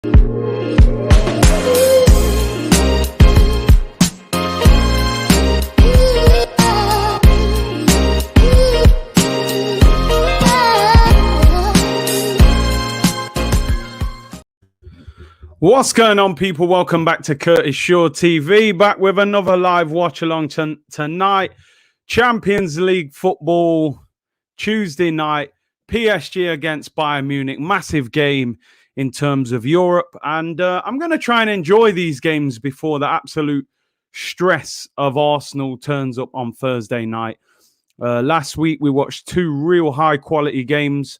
What's going on, people? Welcome back to Curtis Shaw TV. Back with another live watch-along tonight. Champions League football, Tuesday night. PSG against Bayern Munich. Massive game in terms of Europe. And I'm going to try and enjoy these games before the absolute stress of Arsenal turns up on Thursday night. Last week, we watched two real high-quality games.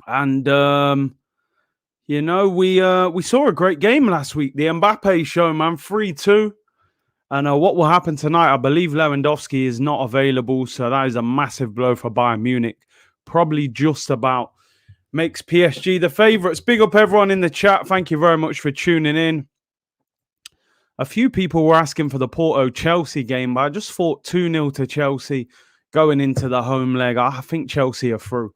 And... you know, we saw a great game last week. The Mbappe show, man, 3-2. And what will happen tonight? I believe Lewandowski is not available, so that is a massive blow for Bayern Munich. Probably just about makes PSG the favourites. Big up everyone in the chat. Thank you very much for tuning in. A few people were asking for the Porto-Chelsea game, but I just thought 2-0 to Chelsea going into the home leg. I think Chelsea are through.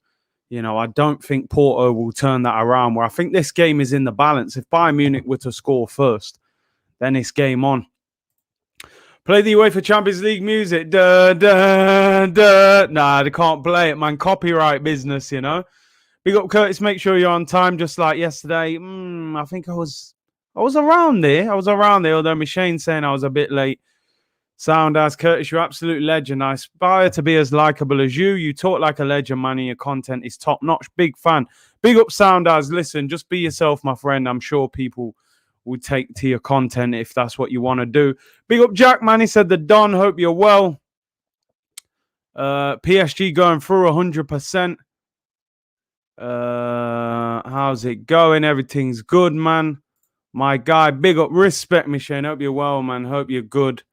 You know, I don't think Porto will turn that around, where I think this game is in the balance. If Bayern Munich were to score first, then it's game on. Play the UEFA Champions League music. Nah, they can't play it, man. Copyright business, you know. Big up, Curtis. Make sure you're on time, just like yesterday. I think I was around there. Although Michelle saying I was a bit late. Sound as Curtis, you're absolute legend. I aspire to be as likable as you. You talk like a legend, man, and your content is top notch. Big fan. Big up, Sound as. Listen, just be yourself, my friend. I'm sure people will take to your content if that's what you want to do. Big up, Jack, man. He said the Don. Hope you're well. PSG going through 100%. How's it going? Everything's good, man. My guy. Big up, respect, Michelle. Hope you're well, man. Hope you're good.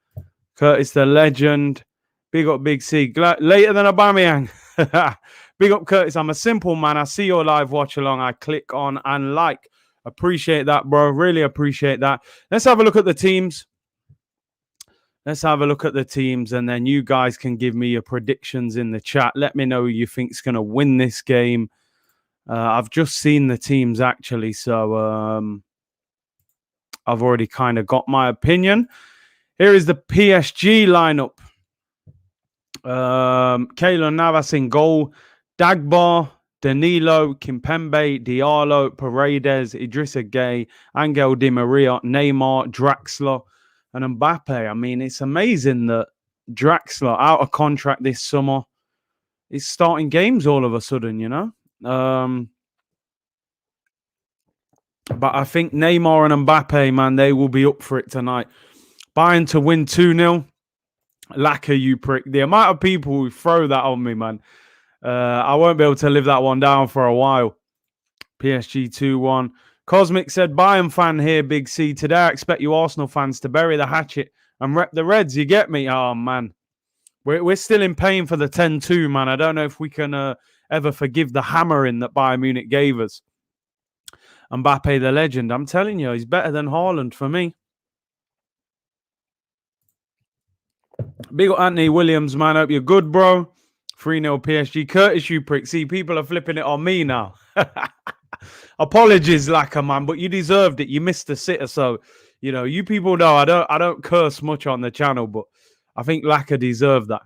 Curtis the legend. Big up Big C. Later than Aubameyang. Big up Curtis. I'm a simple man. I see your live watch along. I click on and like. Appreciate that, bro. Really appreciate that. Let's have a look at the teams. And then you guys can give me your predictions in the chat. Let me know who you think's going to win this game. I've just seen the teams, actually. So I've already kind of got my opinion. Here is the PSG lineup. Keylor Navas in goal. Dagba, Danilo, Kimpembe, Diallo, Paredes, Idrissa Gueye, Angel Di Maria, Neymar, Draxler, and Mbappe. I mean, it's amazing that Draxler, out of contract this summer, is starting games all of a sudden, you know? But I think Neymar and Mbappe, man, they will be up for it tonight. Bayern to win 2-0. Lacquer, you prick. The amount of people who throw that on me, man. I won't be able to live that one down for a while. PSG 2-1. Cosmic said, Bayern fan here, Big C. Today I expect you Arsenal fans to bury the hatchet and rep the Reds. You get me? Oh, man. We're still in pain for the 10-2, man. I don't know if we can ever forgive the hammering that Bayern Munich gave us. Mbappe, the legend. I'm telling you, he's better than Haaland for me. Big up Anthony Williams, man. Hope you're good, bro. 3-0 PSG. Curtis, you prick. See, people are flipping it on me now. Apologies, Lacquer, man, but you deserved it. You missed the sitter, so you know, you people know I don't curse much on the channel, but I think Lacquer deserved that.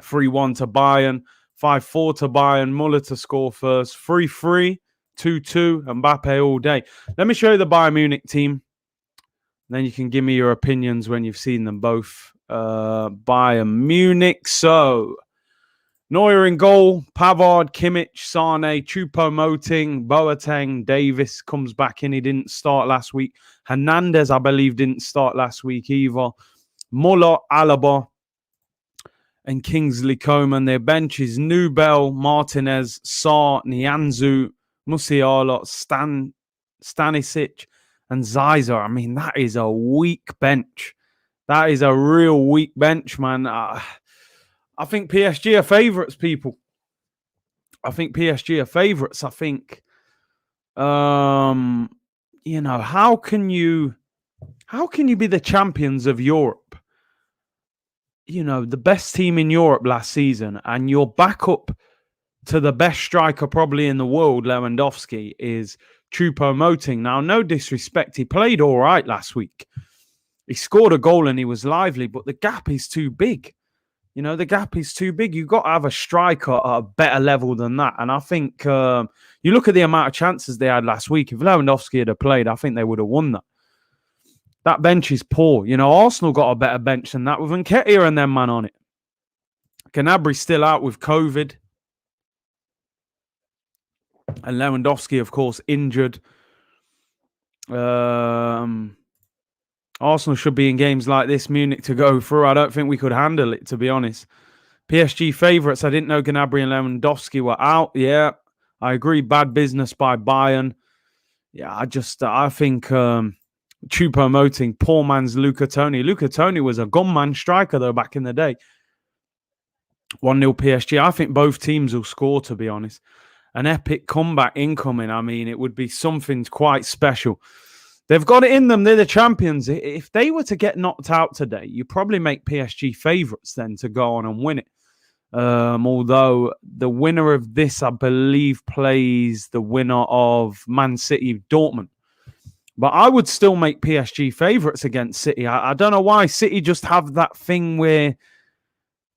3-1 to Bayern, 5-4 to Bayern, Muller to score first, 3-3, 2-2, Mbappe all day. Let me show you the Bayern Munich team. Then you can give me your opinions when you've seen them both. Bayern Munich. So, Neuer in goal, Pavard, Kimmich, Sane, Choupo-Moting, Boateng, Davis comes back in. He didn't start last week. Hernandez, I believe, didn't start last week either. Muller, Alaba, and Kingsley Coman. Their bench is Nubel, Martinez, Sarr, Nianzou, Musiala, Stanisic, and Zizer. I mean, that is a weak bench. That is a real weak bench, man. I think PSG are favourites, people. I think PSG are favourites. I think, you know, how can you be the champions of Europe? You know, the best team in Europe last season, and your backup to the best striker probably in the world, Lewandowski, is Choupo-Moting. Now, no disrespect, he played all right last week. He scored a goal and he was lively, but the gap is too big. You know, the gap is too big. You've got to have a striker at a better level than that. And I think you look at the amount of chances they had last week. If Lewandowski had played, I think they would have won that. That bench is poor. You know, Arsenal got a better bench than that with Nketiah and them man on it. Gnabry's still out with COVID. And Lewandowski, of course, injured. Arsenal should be in games like this, Munich, to go through. I don't think we could handle it, to be honest. PSG favourites. I didn't know Gnabry and Lewandowski were out. Yeah, I agree. Bad business by Bayern. Yeah, I think Choupo-Moting, poor man's Luca Toni. Luca Toni was a gunman striker, though, back in the day. 1-0 PSG. I think both teams will score, to be honest. An epic comeback incoming. I mean, it would be something quite special. They've got it in them. They're the champions. If they were to get knocked out today, you probably make PSG favourites then to go on and win it. Although the winner of this, I believe, plays the winner of Man City Dortmund. But I would still make PSG favourites against City. I don't know why. City just have that thing where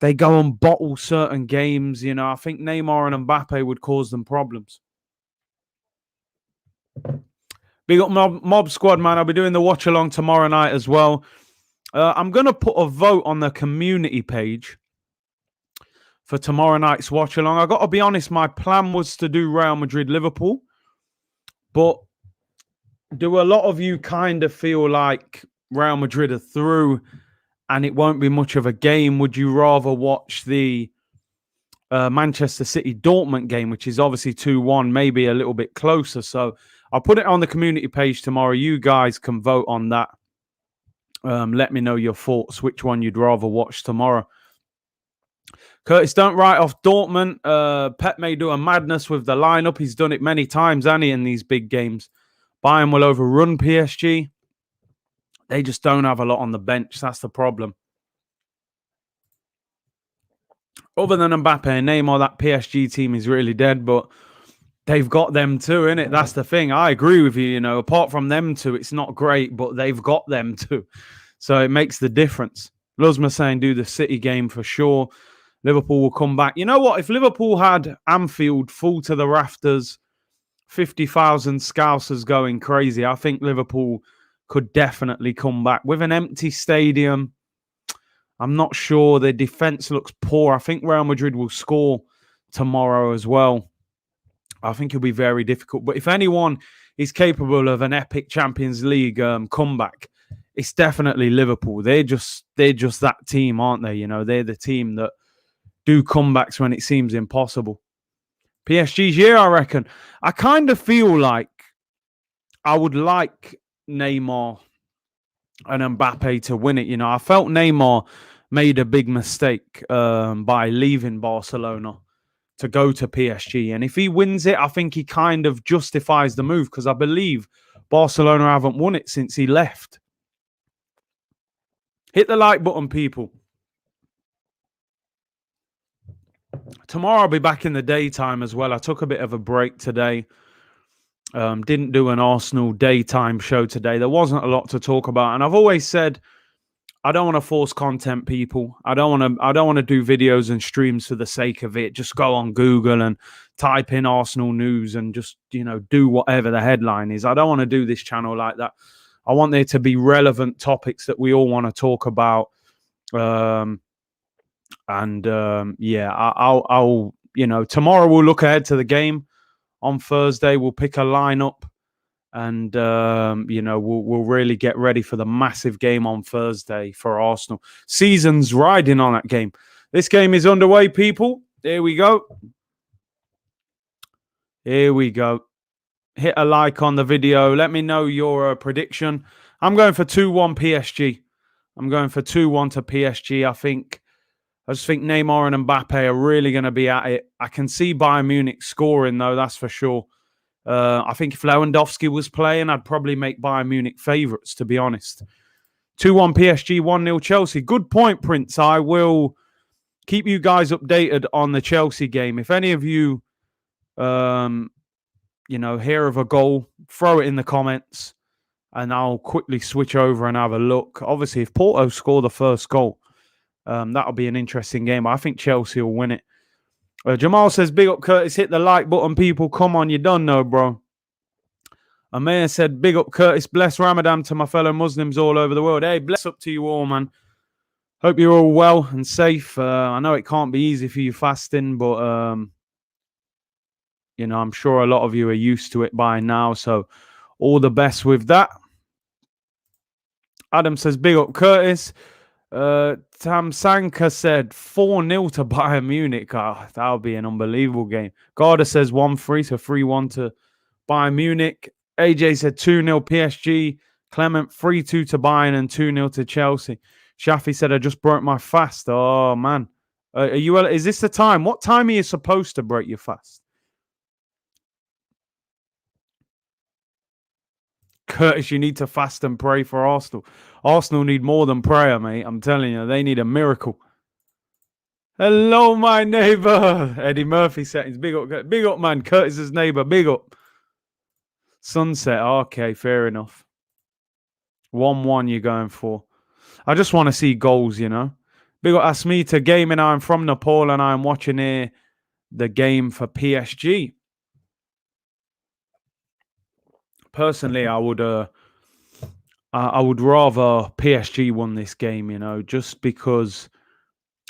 they go and bottle certain games. You know, I think Neymar and Mbappe would cause them problems. Big up Mob Squad, man. I'll be doing the watch-along tomorrow night as well. I'm going to put a vote on the community page for tomorrow night's watch-along. I got to be honest, my plan was to do Real Madrid-Liverpool. But do a lot of you kind of feel like Real Madrid are through and it won't be much of a game? Would you rather watch the Manchester City-Dortmund game, which is obviously 2-1, maybe a little bit closer? So I'll put it on the community page tomorrow. You guys can vote on that. Let me know your thoughts, which one you'd rather watch tomorrow. Curtis, don't write off Dortmund. Pep may do a madness with the lineup. He's done it many times, hasn't he, in these big games. Bayern will overrun PSG. They just don't have a lot on the bench. That's the problem. Other than Mbappe and Neymar, that PSG team is really dead, but they've got them too, innit? That's the thing. I agree with you, you know. Apart from them two, it's not great, but they've got them too. So it makes the difference. Luzma saying do the City game for sure. Liverpool will come back. You know what? If Liverpool had Anfield full to the rafters, 50,000 Scousers going crazy, I think Liverpool could definitely come back. With an empty stadium, I'm not sure. Their defense looks poor. I think Real Madrid will score tomorrow as well. I think it'll be very difficult. But if anyone is capable of an epic Champions League comeback, it's definitely Liverpool. They're just that team, aren't they? You know, they're the team that do comebacks when it seems impossible. PSG's year, I reckon. I kind of feel like I would like Neymar and Mbappe to win it. You know, I felt Neymar made a big mistake by leaving Barcelona to go to PSG. And if he wins it, I think he kind of justifies the move, because I believe Barcelona haven't won it since he left. Hit the like button, people. Tomorrow I'll be back in the daytime as well. I took a bit of a break today. Didn't do an Arsenal daytime show today. There wasn't a lot to talk about. And I've always said, I don't want to force content, people. I don't want to do videos and streams for the sake of it. Just go on Google and type in Arsenal news and just, you know, do whatever the headline is. I don't want to do this channel like that. I want there to be relevant topics that we all want to talk about. Yeah, I'll you know, tomorrow we'll look ahead to the game. On Thursday, we'll pick a lineup. And, you know, we'll really get ready for the massive game on Thursday for Arsenal. Season's riding on that game. This game is underway, people. Here we go. Here we go. Hit a like on the video. Let me know your prediction. I'm going for 2-1 PSG. I'm going for 2-1 to PSG. I just think Neymar and Mbappe are really going to be at it. I can see Bayern Munich scoring, though, that's for sure. I think if Lewandowski was playing, I'd probably make Bayern Munich favourites, to be honest. 2-1 PSG, 1-0 Chelsea. Good point, Prince. I will keep you guys updated on the Chelsea game. If any of you hear of a goal, throw it in the comments, and I'll quickly switch over and have a look. Obviously, if Porto score the first goal, that'll be an interesting game. I think Chelsea will win it. Jamal says, big up Curtis, hit the like button, people. Come on, you don't know, bro. Amir said, big up Curtis, bless Ramadan to my fellow Muslims all over the world. Hey, bless up to you all, man. Hope you're all well and safe. I know it can't be easy for you fasting, but, I'm sure a lot of you are used to it by now. So all the best with that. Adam says, big up Curtis. Tam Sanka said 4-0 to Bayern Munich. That'll be an unbelievable game. Garda says 1-3, so 3-1 to Bayern Munich. AJ said 2-0 PSG. Clement 3-2 to Bayern and 2-0 to Chelsea. Shafi said, I just broke my fast. Oh, man. Is this the time? What time are you supposed to break your fast? Curtis, you need to fast and pray for Arsenal. Arsenal need more than prayer, mate. I'm telling you, they need a miracle. Hello, my neighbor. Eddie Murphy settings. Big up, man. Curtis's neighbor. Big up. Sunset. Okay, fair enough. 1-1 you're going for. I just want to see goals, Big up Asmita Gaming. I'm from Nepal and I'm watching here the game for PSG. Personally, I would rather PSG won this game, just because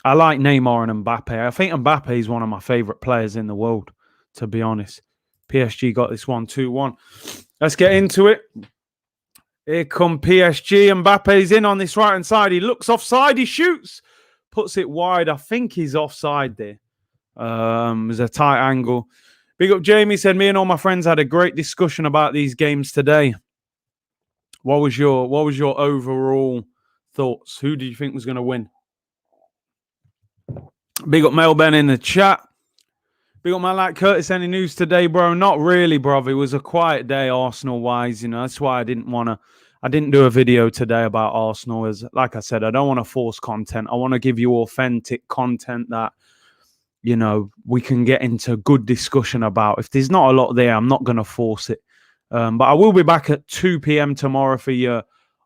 I like Neymar and Mbappe. I think Mbappe is one of my favorite players in the world, to be honest. PSG got this one 2-1. Let's get into it. Here come PSG. Mbappe's in on this right-hand side. He looks offside. He shoots. Puts it wide. I think he's offside there. There's a tight angle. Big up Jamie said, me and all my friends had a great discussion about these games today. What was your overall thoughts? Who do you think was going to win? Big up Melbourne in the chat. Big up man like Curtis. Any news today, bro? Not really, bro. It was a quiet day Arsenal-wise. That's why I didn't do a video today about Arsenal. As like I said, I don't want to force content. I want to give you authentic content that we can get into good discussion about. If there's not a lot there, I'm not going to force it. But I will be back at 2 p.m. tomorrow for your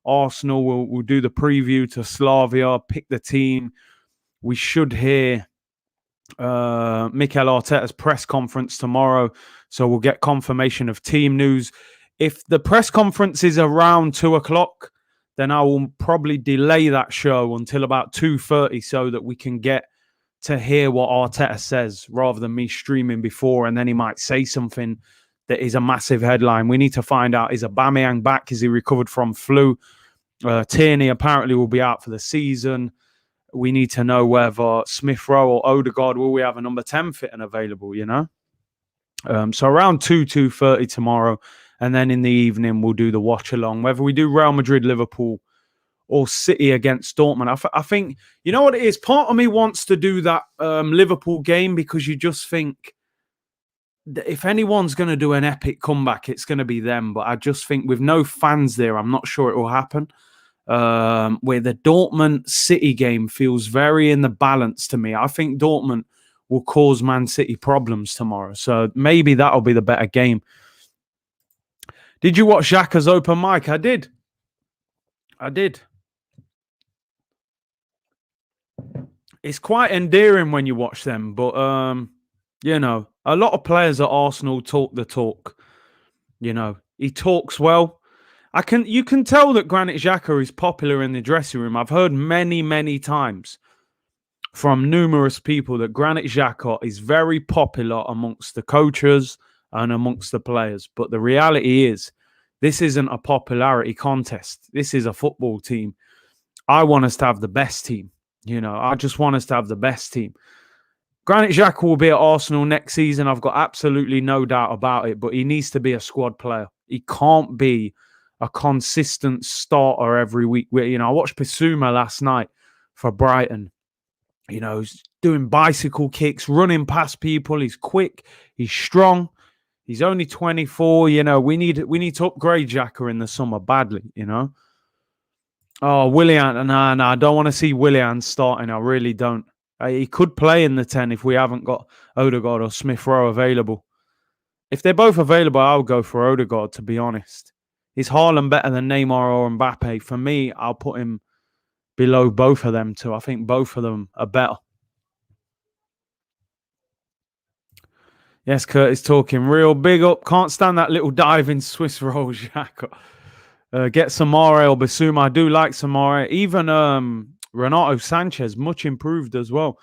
Arsenal. We'll do the preview to Slavia, pick the team. We should hear Mikel Arteta's press conference tomorrow. So we'll get confirmation of team news. If the press conference is around 2 o'clock, then I will probably delay that show until about 2:30 so that we can get to hear what Arteta says rather than me streaming before, and then he might say something that is a massive headline. We need to find out, is Aubameyang back? Is he recovered from flu? Tierney apparently will be out for the season. We need to know whether Smith Rowe or Odegaard, will we have a number 10 fit and available, So around 2:30 tomorrow, and then in the evening we'll do the watch along, whether we do Real Madrid, Liverpool, or City against Dortmund. I think, you know what it is? Part of me wants to do that Liverpool game because you just think that if anyone's going to do an epic comeback, it's going to be them. But I just think with no fans there, I'm not sure it will happen. Where the Dortmund City game feels very in the balance to me. I think Dortmund will cause Man City problems tomorrow. So maybe that'll be the better game. Did you watch Xhaka's open mic? I did. It's quite endearing when you watch them, but a lot of players at Arsenal talk the talk. He talks well. You can tell that Granit Xhaka is popular in the dressing room. I've heard many, many times from numerous people that Granit Xhaka is very popular amongst the coaches and amongst the players. But the reality is, this isn't a popularity contest. This is a football team. I want us to have the best team. I just want us to have the best team. Granit Xhaka will be at Arsenal next season. I've got absolutely no doubt about it, but he needs to be a squad player. He can't be a consistent starter every week. I watched Bissouma last night for Brighton. He's doing bicycle kicks, running past people. He's quick. He's strong. He's only 24. We need to upgrade Xhaka in the summer badly, Oh, Willian. No, I don't want to see Willian starting. I really don't. He could play in the 10 if we haven't got Odegaard or Smith Rowe available. If they're both available, I would go for Odegaard, to be honest. Is Haaland better than Neymar or Mbappe? For me, I'll put him below both of them too. I think both of them are better. Yes, Curtis talking real big up. Can't stand that little diving Swiss roll, Xhaka. Get Samare or Basuma. I do like Samare. Even Renato Sanchez, much improved as well.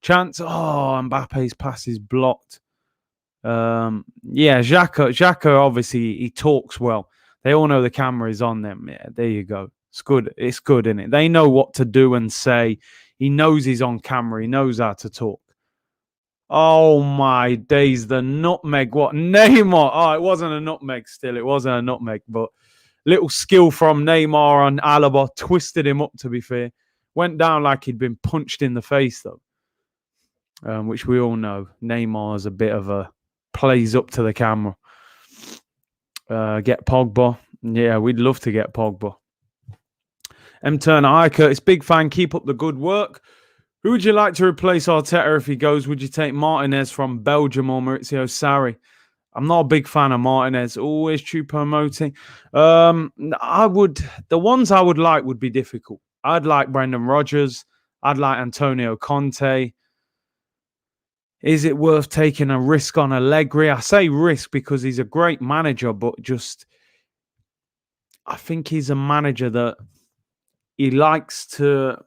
Chance. Oh, Mbappe's pass is blocked. Yeah, Xhaka, obviously, he talks well. They all know the camera is on them. Yeah, there you go. It's good. It's good, isn't it? They know what to do and say. He knows he's on camera. He knows how to talk. Oh, my days. The nutmeg. What? Neymar. Oh, it wasn't a nutmeg still. It wasn't a nutmeg, but little skill from Neymar on Alaba. Twisted him up, to be fair. Went down like he'd been punched in the face, though. Which we all know. Neymar's a bit of a plays up to the camera. Get Pogba. Yeah, we'd love to get Pogba. M. Turner, hi Curtis, big fan. Keep up the good work. Who would you like to replace Arteta if he goes? Would you take Martinez from Belgium or Maurizio Sarri? I'm not a big fan of Martinez. Always promoting. I would. The ones I would like would be difficult. I'd like Brendan Rodgers. I'd like Antonio Conte. Is it worth taking a risk on Allegri? I say risk because he's a great manager, but just I think he's a manager that he likes to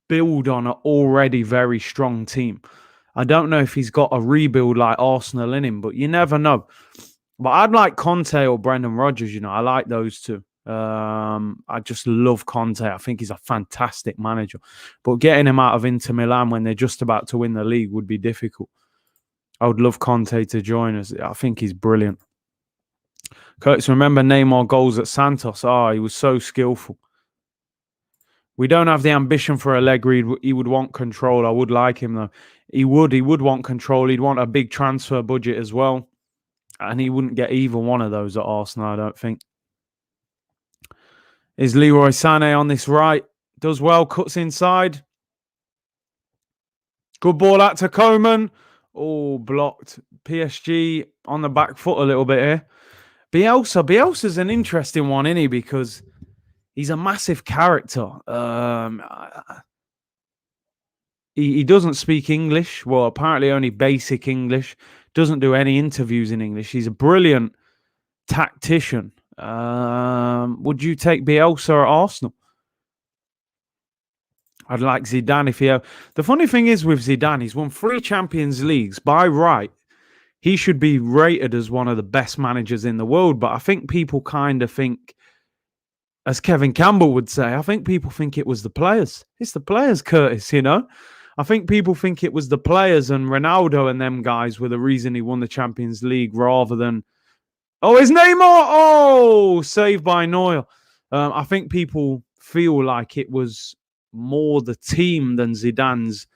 build on an already very strong team. I don't know if he's got a rebuild like Arsenal in him, but you never know. But I'd like Conte or Brendan Rodgers, I like those two. I just love Conte. I think he's a fantastic manager. But getting him out of Inter Milan when they're just about to win the league would be difficult. I would love Conte to join us. I think he's brilliant. Curtis, remember Neymar goals at Santos? He was so skillful. We don't have the ambition for Allegri. He would want control. I would like him, though. He would want control. He'd want a big transfer budget as well. And he wouldn't get either one of those at Arsenal, I don't think. Is Leroy Sané on this right? Does well, cuts inside. Good ball out to Coman. Oh, blocked. PSG on the back foot a little bit here. Bielsa's an interesting one, isn't he? Because he's a massive character. He doesn't speak English. Well, apparently only basic English. Doesn't do any interviews in English. He's a brilliant tactician. Would you take Bielsa at Arsenal? I'd like Zidane if he had. The funny thing is with Zidane, he's won 3 Champions Leagues. By right, he should be rated as one of the best managers in the world. But I think people kind of think, as Kevin Campbell would say, I think people think it was the players. It's the players, Curtis, I think people think it was the players and Ronaldo and them guys were the reason he won the Champions League rather than... Oh, it's Neymar! Oh, saved by Neuer. I think people feel like it was more the team than Zidane's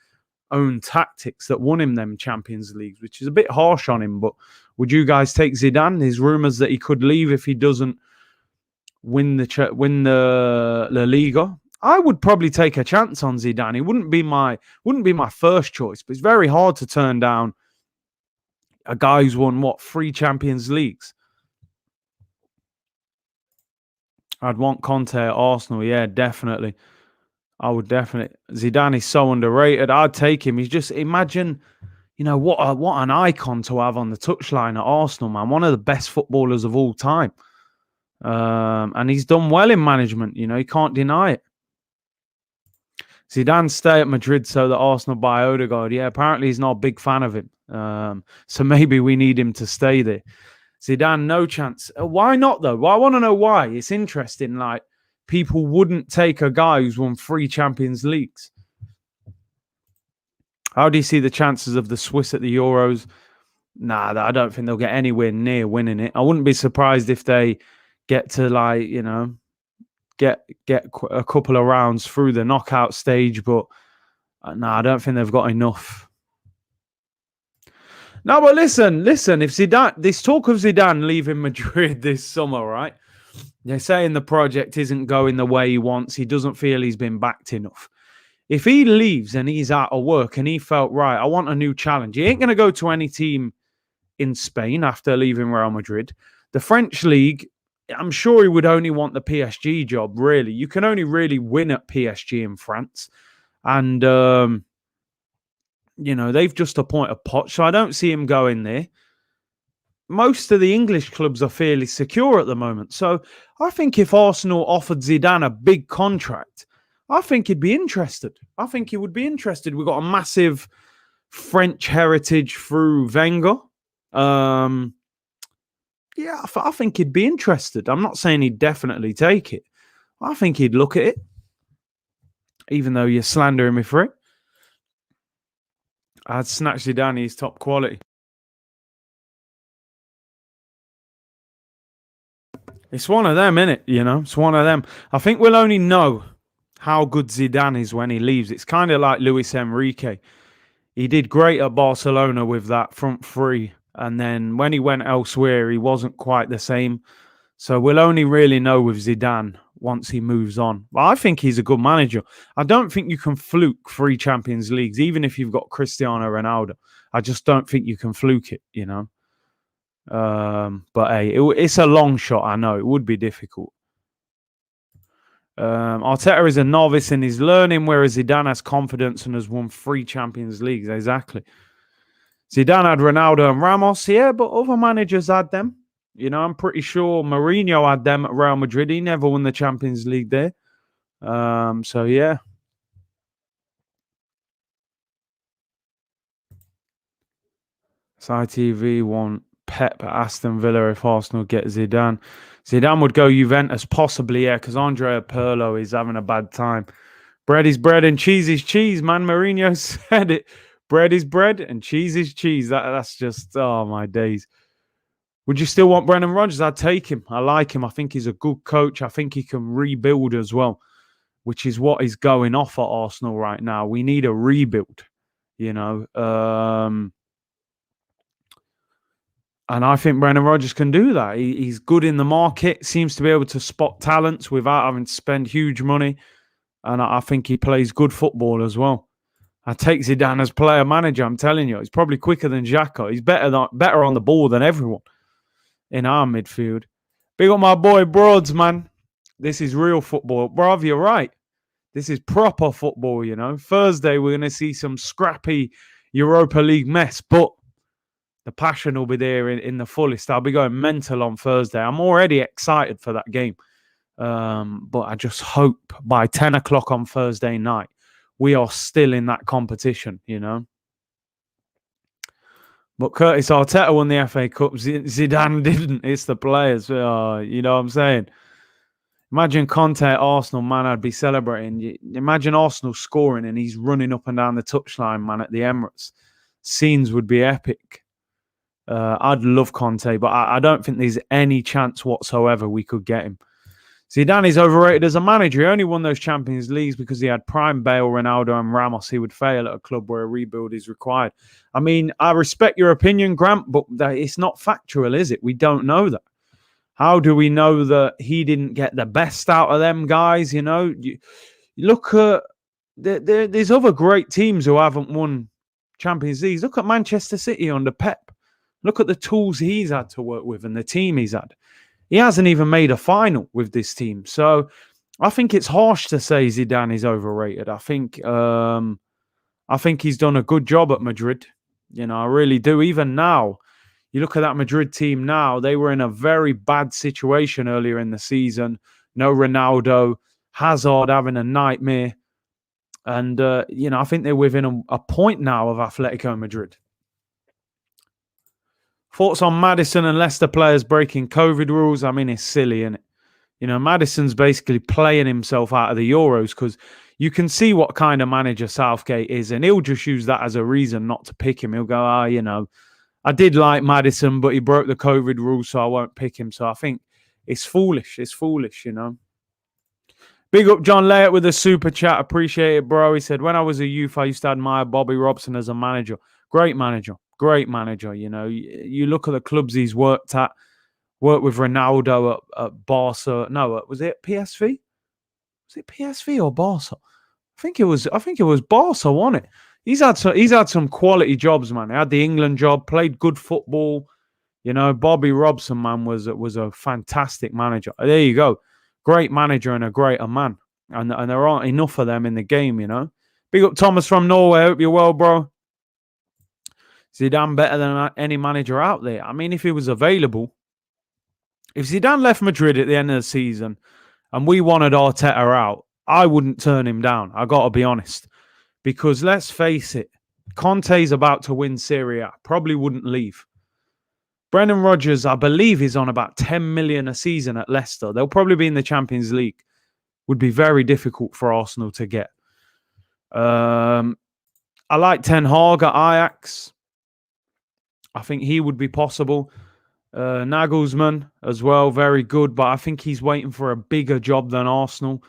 own tactics that won him them Champions Leagues, which is a bit harsh on him. But would you guys take Zidane? There's rumours that he could leave if he doesn't win the La Liga. I would probably take a chance on Zidane. He wouldn't be my first choice, but it's very hard to turn down a guy who's won 3 Champions Leagues. I'd want Conte at Arsenal. Yeah, definitely. I would definitely. Zidane is so underrated. I'd take him. He's just, imagine, what an icon to have on the touchline at Arsenal, man. One of the best footballers of all time. And he's done well in management. You can't deny it. Zidane stay at Madrid so that Arsenal buy Odegaard. Yeah, apparently he's not a big fan of him. So maybe we need him to stay there. Zidane, no chance. Why not, though? Well, I want to know why. It's interesting. Like, people wouldn't take a guy who's won 3 Champions Leagues. How do you see the chances of the Swiss at the Euros? Nah, I don't think they'll get anywhere near winning it. I wouldn't be surprised if they get to, get a couple of rounds through the knockout stage. But, I don't think they've got enough. No, but listen, if Zidane, this talk of Zidane leaving Madrid this summer, right? They're saying the project isn't going the way he wants. He doesn't feel he's been backed enough. If he leaves and he's out of work and he felt, right, I want a new challenge, he ain't going to go to any team in Spain after leaving Real Madrid. The French league, I'm sure he would only want the PSG job, really. You can only really win at PSG in France. And, they've just appointed Poch, so I don't see him going there. Most of the English clubs are fairly secure at the moment. So I think if Arsenal offered Zidane a big contract, I think he'd be interested. I think he would be interested. We've got a massive French heritage through Wenger. I think he'd be interested. I'm not saying he'd definitely take it. I think he'd look at it, even though you're slandering me for it. I'd snatch Zidane. He's top quality. It's one of them, innit? It's one of them. I think we'll only know how good Zidane is when he leaves. It's kind of like Luis Enrique. He did great at Barcelona with that front three. And then when he went elsewhere, he wasn't quite the same. So we'll only really know with Zidane once he moves on. But I think he's a good manager. I don't think you can fluke 3 Champions Leagues, even if you've got Cristiano Ronaldo. I just don't think you can fluke it, But hey, it's a long shot. I know it would be difficult. Arteta is a novice and he's learning, whereas Zidane has confidence and has won 3 Champions Leagues. Exactly. Zidane had Ronaldo and Ramos, yeah, but other managers had them. I'm pretty sure Mourinho had them at Real Madrid. He never won the Champions League there. So yeah. SciTV want Pep at Aston Villa if Arsenal get Zidane. Zidane would go Juventus, possibly, yeah, because Andrea Pirlo is having a bad time. Bread is bread and cheese is cheese, man. Mourinho said it. Bread is bread and cheese is cheese. That's just, oh, my days. Would you still want Brendan Rodgers? I'd take him. I like him. I think he's a good coach. I think he can rebuild as well, which is what is going off at Arsenal right now. We need a rebuild, And I think Brendan Rodgers can do that. He's good in the market, seems to be able to spot talents without having to spend huge money. And I think he plays good football as well. I take Zidane as player manager, I'm telling you. He's probably quicker than Xhaka. He's better on the ball than everyone in our midfield. Big up my boy Broads, man. This is real football. Bruv, you're right. This is proper football, Thursday, we're going to see some scrappy Europa League mess, but the passion will be there in the fullest. I'll be going mental on Thursday. I'm already excited for that game. But I just hope by 10 o'clock on Thursday night, we are still in that competition, But Curtis Arteta won the FA Cup. Zidane didn't. It's the players. You know what I'm saying? Imagine Conte at Arsenal, man, I'd be celebrating. Imagine Arsenal scoring and he's running up and down the touchline, man, at the Emirates. Scenes would be epic. I'd love Conte, but I don't think there's any chance whatsoever we could get him. Zidane is overrated as a manager. He only won those Champions Leagues because he had prime Bale, Ronaldo and Ramos. He would fail at a club where a rebuild is required. I mean, I respect your opinion, Grant, but it's not factual, is it? We don't know that. How do we know that he didn't get the best out of them guys? You look at... There's other great teams who haven't won Champions Leagues. Look at Manchester City under Pep. Look at the tools he's had to work with and the team he's had. He hasn't even made a final with this team. So I think it's harsh to say Zidane is overrated. I think he's done a good job at Madrid. I really do. Even now, you look at that Madrid team now, they were in a very bad situation earlier in the season. No Ronaldo, Hazard having a nightmare. And, I think they're within a point now of Atletico Madrid. Thoughts on Maddison and Leicester players breaking COVID rules? I mean, it's silly, isn't it? Maddison's basically playing himself out of the Euros because you can see what kind of manager Southgate is, and he'll just use that as a reason not to pick him. He'll go, I did like Maddison, but he broke the COVID rules, so I won't pick him. So I think it's foolish. It's foolish, Big up John Layett with a super chat. Appreciate it, bro. He said, when I was a youth, I used to admire Bobby Robson as a manager. Great manager. Great manager, You look at the clubs he's worked at. Worked with Ronaldo at Barca. No, was it PSV? Was it PSV or Barca? I think it was Barca, wasn't it? He's had some quality jobs, man. He had the England job, played good football. Bobby Robson, man, was a fantastic manager. There you go. Great manager and a greater man. And there aren't enough of them in the game, Big up Thomas from Norway. Hope you're well, bro. Zidane better than any manager out there. I mean, if he was available, if Zidane left Madrid at the end of the season and we wanted Arteta out, I wouldn't turn him down. I got to be honest. Because let's face it, Conte's about to win Serie A. Probably wouldn't leave. Brendan Rodgers, I believe, is on about 10 million a season at Leicester. They'll probably be in the Champions League. Would be very difficult for Arsenal to get. I like Ten Hag at Ajax. I think he would be possible. Nagelsmann as well, very good, but I think he's waiting for a bigger job than Arsenal.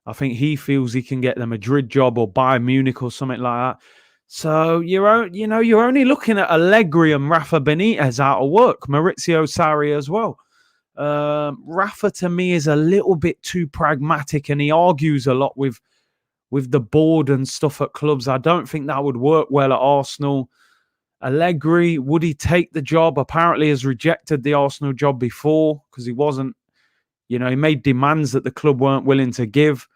I think he feels he can get the Madrid job or Bayern Munich or something like that. So you're only looking at Allegri and Rafa Benitez out of work. Maurizio Sarri as well. Rafa to me is a little bit too pragmatic, and he argues a lot with the board and stuff at clubs. I don't think that would work well at Arsenal. Allegri, would he take the job? Apparently has rejected the Arsenal job before because he wasn't, he made demands that the club weren't willing to give.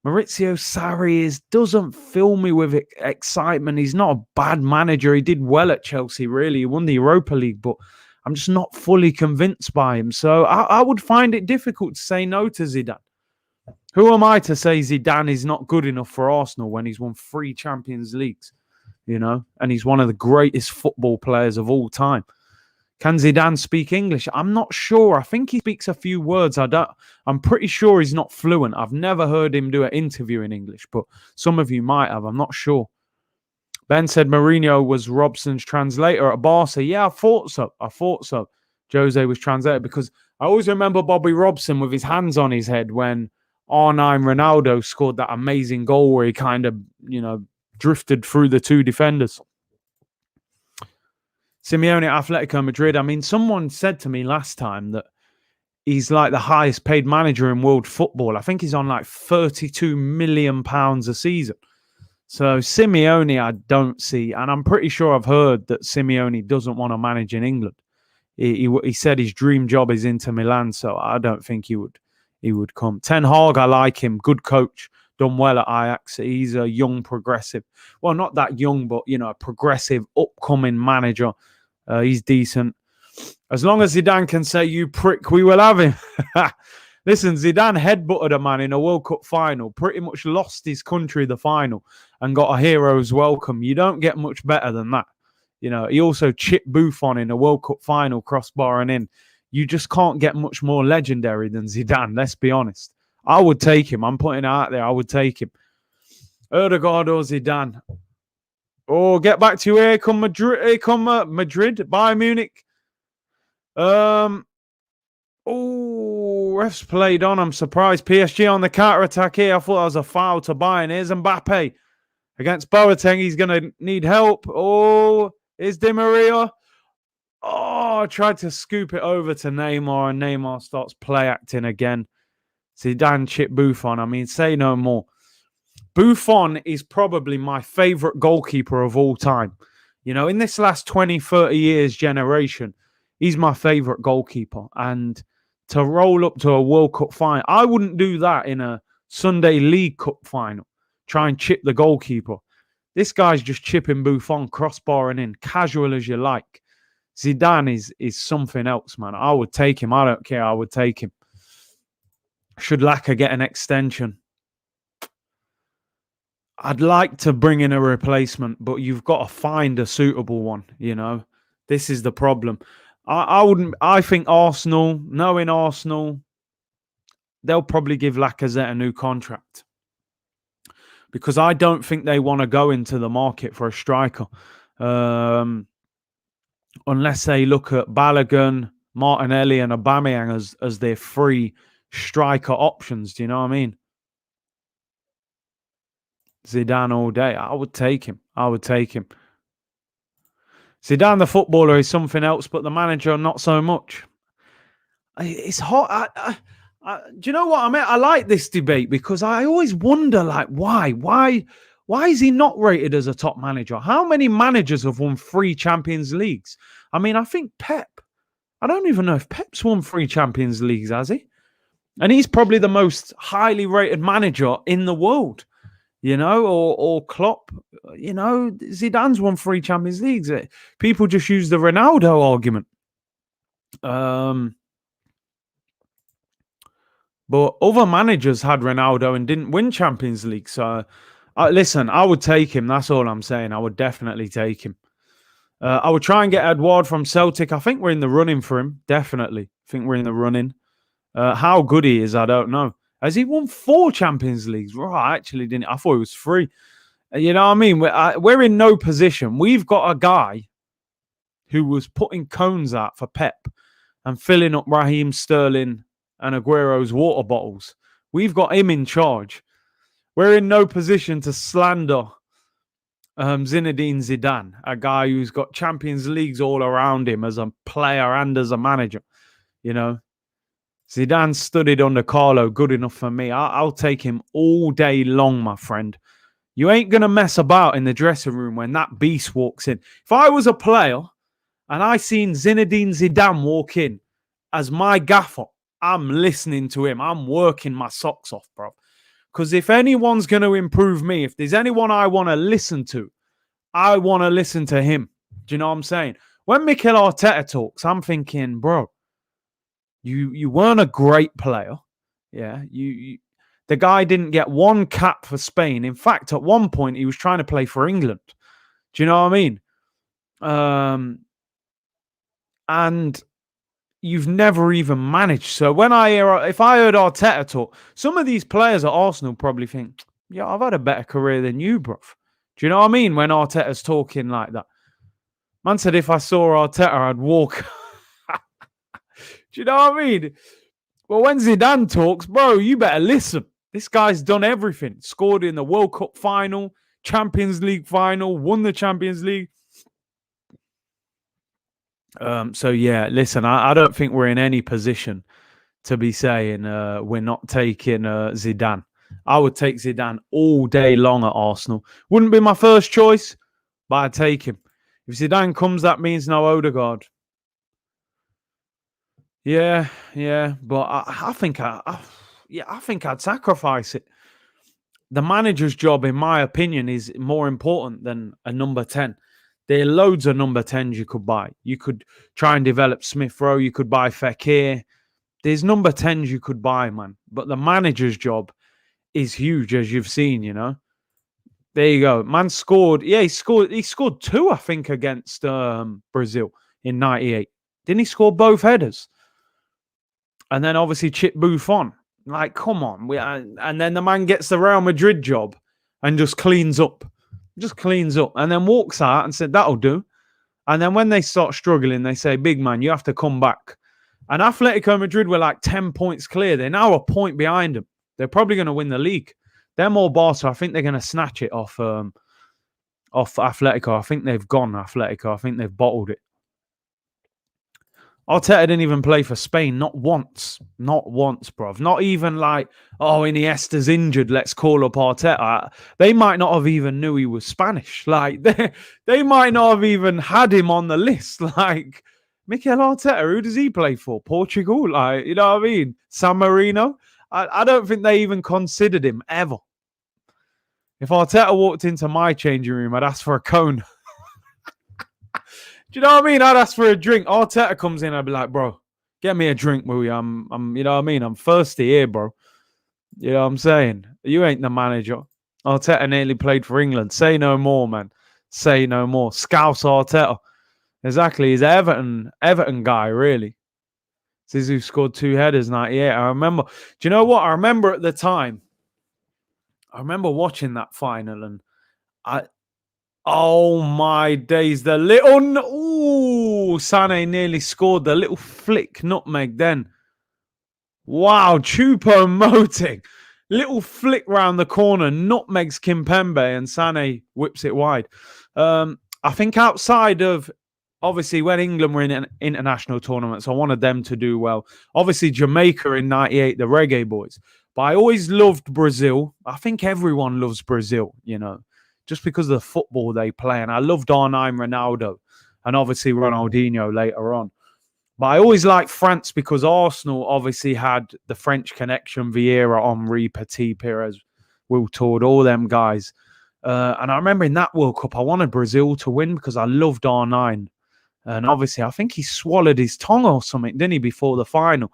Maurizio Sarri doesn't fill me with excitement. He's not a bad manager. He did well at Chelsea, really. He won the Europa League, but I'm just not fully convinced by him. So I would find it difficult to say no to Zidane. Who am I to say Zidane is not good enough for Arsenal when he's won 3 Champions Leagues, and he's one of the greatest football players of all time? Can Zidane speak English? I'm not sure. I think he speaks a few words. I'm pretty sure he's not fluent. I've never heard him do an interview in English, but some of you might have. I'm not sure. Ben said Mourinho was Robson's translator at Barca. Yeah, I thought so. Jose was translator because I always remember Bobby Robson with his hands on his head when R9 Ronaldo scored that amazing goal where he kind of, drifted through the 2 defenders. Simeone at Atletico Madrid. I mean, someone said to me last time that he's like the highest paid manager in world football. I think he's on like £32 million a season. So Simeone, I don't see. And I'm pretty sure I've heard that Simeone doesn't want to manage in England. He said his dream job is Inter Milan. So I don't think he would come. Ten Hag, I like him. Good coach. Done well at Ajax. He's a young progressive. Well, not that young, but, a progressive upcoming manager. He's decent. As long as Zidane can say, you prick, we will have him. Listen, Zidane headbutted a man in a World Cup final, pretty much lost his country the final and got a hero's welcome. You don't get much better than that. He also chipped Buffon in a World Cup final, crossbar and in. You just can't get much more legendary than Zidane, let's be honest. I would take him. I'm putting it out there. I would take him. Erdegaard or Zidane. Oh, get back to you. Here come Madrid. Bayern Munich. Oh, refs played on. I'm surprised. PSG on the counter-attack here. I thought that was a foul to Bayern. Here's Mbappe against Boateng. He's going to need help. Oh, here's Di Maria. Oh, tried to scoop it over to Neymar, and Neymar starts play acting again. Zidane chipped Buffon. I mean, say no more. Buffon is probably my favourite goalkeeper of all time. In this last 20, 30 years generation, he's my favourite goalkeeper. And to roll up to a World Cup final, I wouldn't do that in a Sunday League Cup final. Try and chip the goalkeeper. This guy's just chipping Buffon, crossbar and in, casual as you like. Zidane is something else, man. I would take him. I don't care. I would take him. Should Laka get an extension? I'd like to bring in a replacement, but you've got to find a suitable one, This is the problem. I think Arsenal, knowing Arsenal, they'll probably give Lacazette a new contract. Because I don't think they want to go into the market for a striker. Unless they look at Balogun, Martinelli and Aubameyang as their 3 striker options. Do you know what I mean? Zidane all day. I would take him. Zidane, the footballer, is something else, but the manager, not so much. It's hot. Do you know what I mean? I like this debate because I always wonder, why? Why is he not rated as a top manager? How many managers have won 3 Champions Leagues? I mean, I think Pep. I don't even know if Pep's won 3 Champions Leagues, has he? And he's probably the most highly rated manager in the world, or Klopp. Zidane's won 3 Champions Leagues. People just use the Ronaldo argument. But other managers had Ronaldo and didn't win Champions League. So, listen, I would take him. That's all I'm saying. I would definitely take him. I would try and get Edouard from Celtic. I think we're in the running for him. Definitely. I think we're in the running. How good he is, I don't know. Has he won 4 Champions Leagues? Right, I actually didn't. I thought it was 3. You know what I mean? We're in no position. We've got a guy who was putting cones out for Pep and filling up Raheem Sterling and Aguero's water bottles. We've got him in charge. We're in no position to slander Zinedine Zidane, a guy who's got Champions Leagues all around him as a player and as a manager. Zidane studied under Carlo, good enough for me. I'll take him all day long, my friend. You ain't going to mess about in the dressing room when that beast walks in. If I was a player and I seen Zinedine Zidane walk in as my gaffer, I'm listening to him. I'm working my socks off, bro. Because if anyone's going to improve me, if there's anyone I want to listen to, I want to listen to him. Do you know what I'm saying? When Mikel Arteta talks, I'm thinking, bro, you weren't a great player. Yeah, the guy didn't get 1 cap for Spain. In fact, at one point, he was trying to play for England. Do you know what I mean? And you've never even managed. So if I heard Arteta talk, some of these players at Arsenal probably think, yeah, I've had a better career than you, bruv. Do you know what I mean? When Arteta's talking like that. Man said if I saw Arteta, I'd walk. Do you know what I mean? Well, when Zidane talks, bro, you better listen. This guy's done everything. Scored in the World Cup final, Champions League final, won the Champions League. So, yeah, listen, I don't think we're in any position to be saying we're not taking Zidane. I would take Zidane all day long at Arsenal. Wouldn't be my first choice, but I'd take him. If Zidane comes, that means no Odegaard. Yeah, but I think I'd sacrifice it. The manager's job, in my opinion, is more important than a number 10. There are loads of number 10s you could buy. You could try and develop Smith Rowe. You could buy Fekir. There's number 10s you could buy, man. But the manager's job is huge, as you've seen, There you go. Man scored. Yeah, he scored 2, I think, against Brazil in 98. Didn't he score both headers? And then obviously Chip Buffon. Like, come on. And then the man gets the Real Madrid job and just cleans up. And then walks out and said, that'll do. And then when they start struggling, they say, big man, you have to come back. And Atletico Madrid were like 10 points clear. They're now a point behind them. They're probably going to win the league. They're more Barca. I think they're going to snatch it off Atletico. I think they've gone Atletico. I think they've bottled it. Arteta didn't even play for Spain. Not once, bruv. Not even like, oh, Iniesta's injured, let's call up Arteta. They might not have even knew he was Spanish. Like, they might not have even had him on the list. Like, Mikel Arteta, who does he play for? Portugal? Like, you know what I mean? San Marino? I don't think they even considered him, ever. If Arteta walked into my changing room, I'd ask for a cone. Do you know what I mean? I'd ask for a drink. Arteta comes in, I'd be like, bro, get me a drink, will you? I'm you know what I mean? I'm thirsty here, bro. You know what I'm saying? You ain't the manager. Arteta nearly played for England. Say no more, man. Say no more. Scouse Arteta. Exactly. He's an Everton guy, really. Zizou scored 2 headers, 98. I remember. Do you know what? I remember at the time. I remember watching that final, and oh my days, the little... Ooh, Sané nearly scored the little flick nutmeg then. Wow, Choupo-Moting. Little flick round the corner, nutmegs Kimpembe, and Sané whips it wide. I think outside of... Obviously, when England were in international tournaments, I wanted them to do well. Obviously, Jamaica in 98, the Reggae Boys. But I always loved Brazil. I think everyone loves Brazil, you know. just because of the football they play. And I loved R9 Ronaldo and obviously Ronaldinho later on. But I always liked France because Arsenal obviously had the French connection, Vieira, Henry, Petit, Pires, Will Todd, all them guys. And I remember in that World Cup, I wanted Brazil to win because I loved R9. And obviously, I think he swallowed his tongue or something, didn't he, before the final?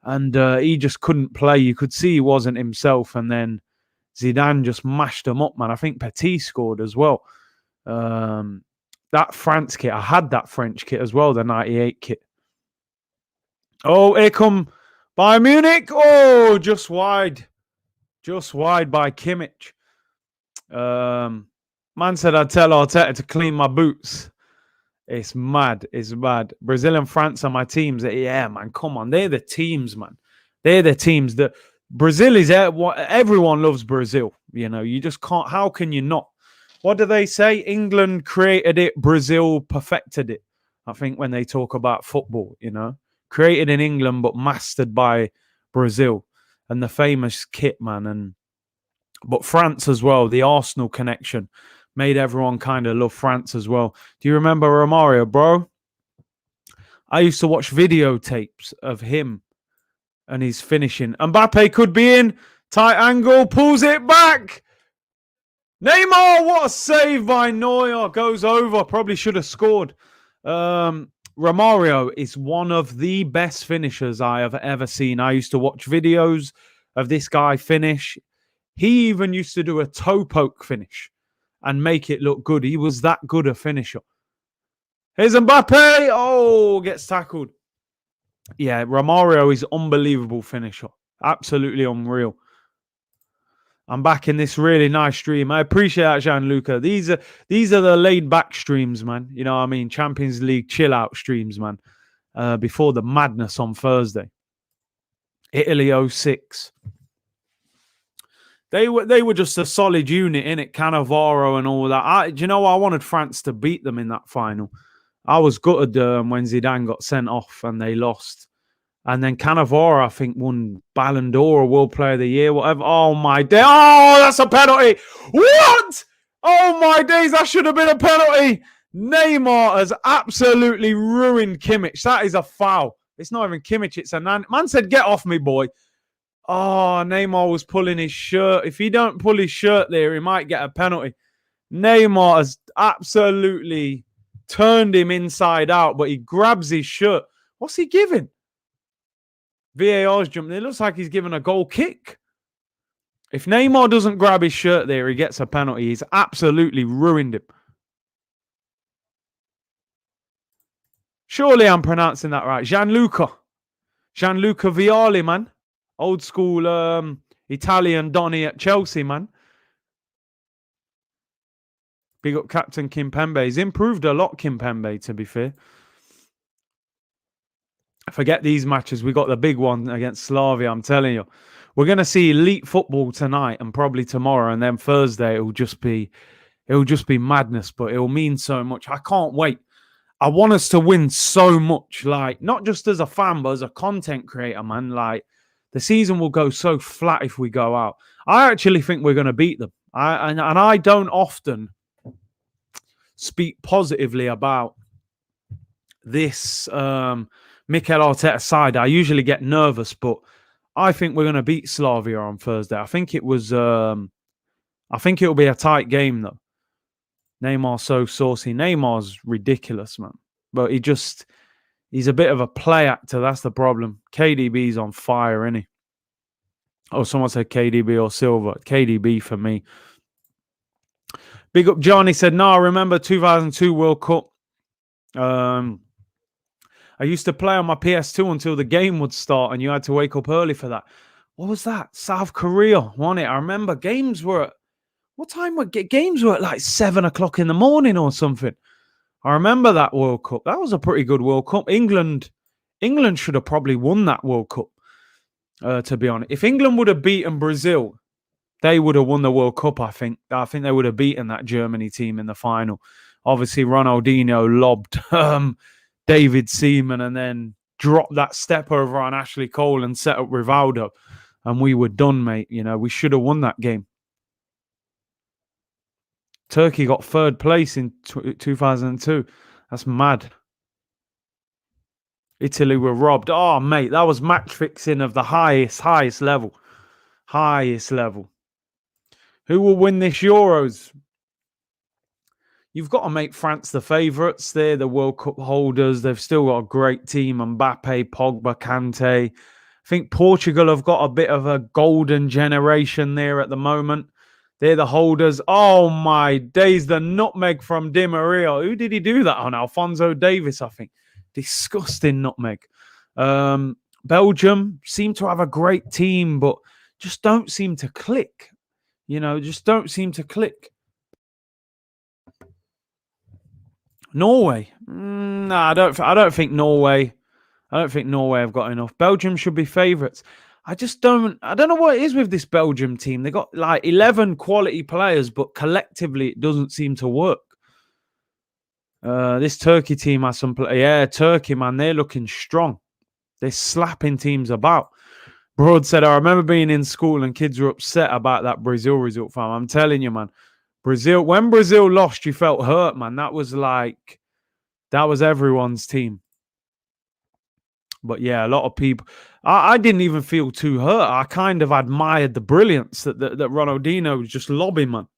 And he just couldn't play. You could see he wasn't himself. And then Zidane just mashed him up, man. I think Petit scored as well. That France kit, I had that French kit as well, the 98 kit. Oh, here come Bayern Munich. Oh, just wide. Just wide by Kimmich. Man said I'd tell Arteta to clean my boots. It's mad. It's mad. Brazil and France are my teams. Yeah, man. Come on. They're the teams, man. They're the teams. Brazil is everyone loves Brazil. You know, you just can't. How can you not? What do they say? England created it. Brazil perfected it. I think when they talk about football, you know, created in England but mastered by Brazil, and the famous kit, man. But France as well. The Arsenal connection made everyone kind of love France as well. Do you remember Romario, bro? I used to watch videotapes of him and his finishing. Mbappe could be in. Tight angle. Pulls it back. Neymar, what a save by Neuer. Goes over. Probably should have scored. Romario is one of the best finishers I have ever seen. I used to watch videos of this guy finish. He even used to do a toe poke finish and make it look good. He was that good a finisher. Here's Mbappe. Oh, gets tackled. Yeah, Romario is unbelievable finisher. Absolutely unreal. I'm back in this really nice stream. I appreciate that, Gianluca. These are the laid-back streams, man. You know what I mean? Champions League chill-out streams, man. Before the madness on Thursday. Italy 06. They were just a solid unit, innit? Cannavaro and all that. Do you know what? I wanted France to beat them in that final. I was gutted when Zidane got sent off and they lost. And then Cannavaro, I think, won Ballon d'Or or World Player of the Year, whatever. Oh, my day. Oh, that's a penalty. What? Oh, my days. That should have been a penalty. Neymar has absolutely ruined Kimmich. That is a foul. It's not even Kimmich. It's a man said, get off me, boy. Oh, Neymar was pulling his shirt. If he don't pull his shirt there, he might get a penalty. Neymar has absolutely turned him inside out, but he grabs his shirt. What's he giving? VAR's jumping. It looks like he's giving a goal kick. If Neymar doesn't grab his shirt there, he gets a penalty. He's absolutely ruined him. Surely I'm pronouncing that right. Gianluca Vialli, man. Old school Italian Donny at Chelsea, man. Big up Captain Kimpembe. He's improved a lot, Kimpembe, to be fair. Forget these matches. We got the big one against Slavia, I'm telling you. We're going to see elite football tonight and probably tomorrow. And then Thursday, it'll just be madness, but it'll mean so much. I can't wait. I want us to win so much. Like, not just as a fan, but as a content creator, man. Like, the season will go so flat if we go out. I actually think we're going to beat them. And I don't often speak positively about this Mikel Arteta side. I usually get nervous, but I think we're going to beat Slavia on Thursday. I think it'll be a tight game, though. Neymar's so saucy. Neymar's ridiculous, man. But he's a bit of a play actor. That's the problem. KDB's on fire, isn't he? Oh, someone said KDB or Silva. KDB for me. Big up Johnny said, no, I remember 2002 World Cup. I used to play on my PS2 until the game would start and you had to wake up early for that. What was that? South Korea, wasn't it? I remember games were at... What time were games were at like 7 o'clock in the morning or something? I remember that World Cup. That was a pretty good World Cup. England should have probably won that World Cup, to be honest. If England would have beaten Brazil, they would have won the World Cup, I think. I think they would have beaten that Germany team in the final. Obviously, Ronaldinho lobbed David Seaman and then dropped that step over on Ashley Cole and set up Rivaldo. And we were done, mate. You know, we should have won that game. Turkey got third place in 2002. That's mad. Italy were robbed. Oh, mate, that was match fixing of the highest level. Highest level. Who will win this Euros? You've got to make France the favourites. They're the World Cup holders. They've still got a great team. Mbappe, Pogba, Kante. I think Portugal have got a bit of a golden generation there at the moment. They're the holders. Oh, my days. The nutmeg from Di Maria. Who did he do that on? Alphonso Davies, I think. Disgusting nutmeg. Belgium seem to have a great team, but just don't seem to click. Just don't seem to click. Norway. No, I don't think Norway. I don't think Norway have got enough. Belgium should be favourites. I don't know what it is with this Belgium team. They got like 11 quality players, but collectively it doesn't seem to work. This Turkey team has some play. Yeah, Turkey, man, they're looking strong. They're slapping teams about. Broad said, I remember being in school and kids were upset about that Brazil result, fam. I'm telling you, man. When Brazil lost, you felt hurt, man. That was everyone's team. But yeah, a lot of people. I didn't even feel too hurt. I kind of admired the brilliance that Ronaldinho was just lobbing, man.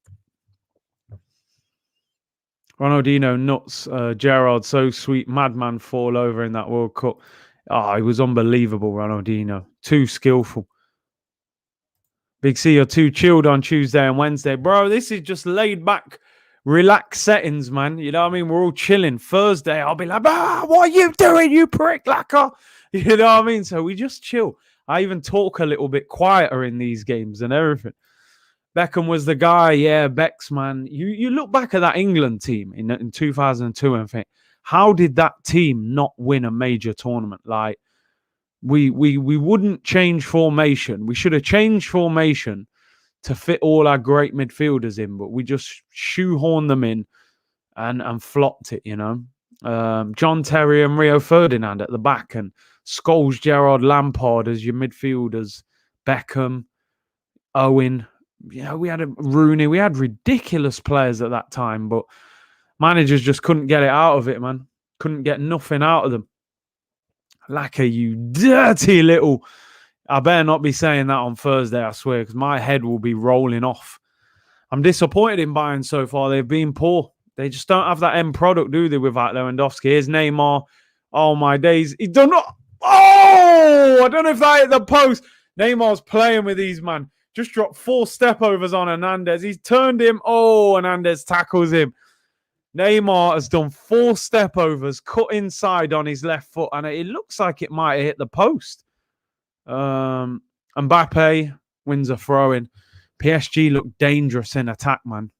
Ronaldinho nuts. Gerrard, so sweet. Madman fall over in that World Cup. Oh, he was unbelievable, Ronaldinho. Too skillful. Big C, you're too chilled on Tuesday and Wednesday. Bro, this is just laid back, relaxed settings, man. You know what I mean? We're all chilling. Thursday, I'll be like, what are you doing, you prick lacquer? You know what I mean? So we just chill. I even talk a little bit quieter in these games and everything. Beckham was the guy. Yeah, Becks, man. You look back at that England team in 2002 and think, how did that team not win a major tournament? Like, we wouldn't change formation. We should have changed formation to fit all our great midfielders in, but we just shoehorned them in and flopped it, John Terry and Rio Ferdinand at the back and Scholes, Gerrard, Lampard as your midfielders, Beckham, Owen. We had a Rooney. We had ridiculous players at that time, but managers just couldn't get it out of it, man. Couldn't get nothing out of them. Lacquer, you dirty little... I better not be saying that on Thursday, I swear, because my head will be rolling off. I'm disappointed in Bayern so far. They've been poor. They just don't have that end product, do they, without Lewandowski? Here's Neymar. Oh, my days. He done not... Oh! I don't know if that hit the post. Neymar's playing with these, man. Just dropped 4 step-overs on Hernandez. He's turned him. Oh, Hernandez tackles him. Neymar has done 4 step-overs, cut inside on his left foot, and it looks like it might have hit the post. Mbappe wins a throw-in. PSG looked dangerous in attack, man.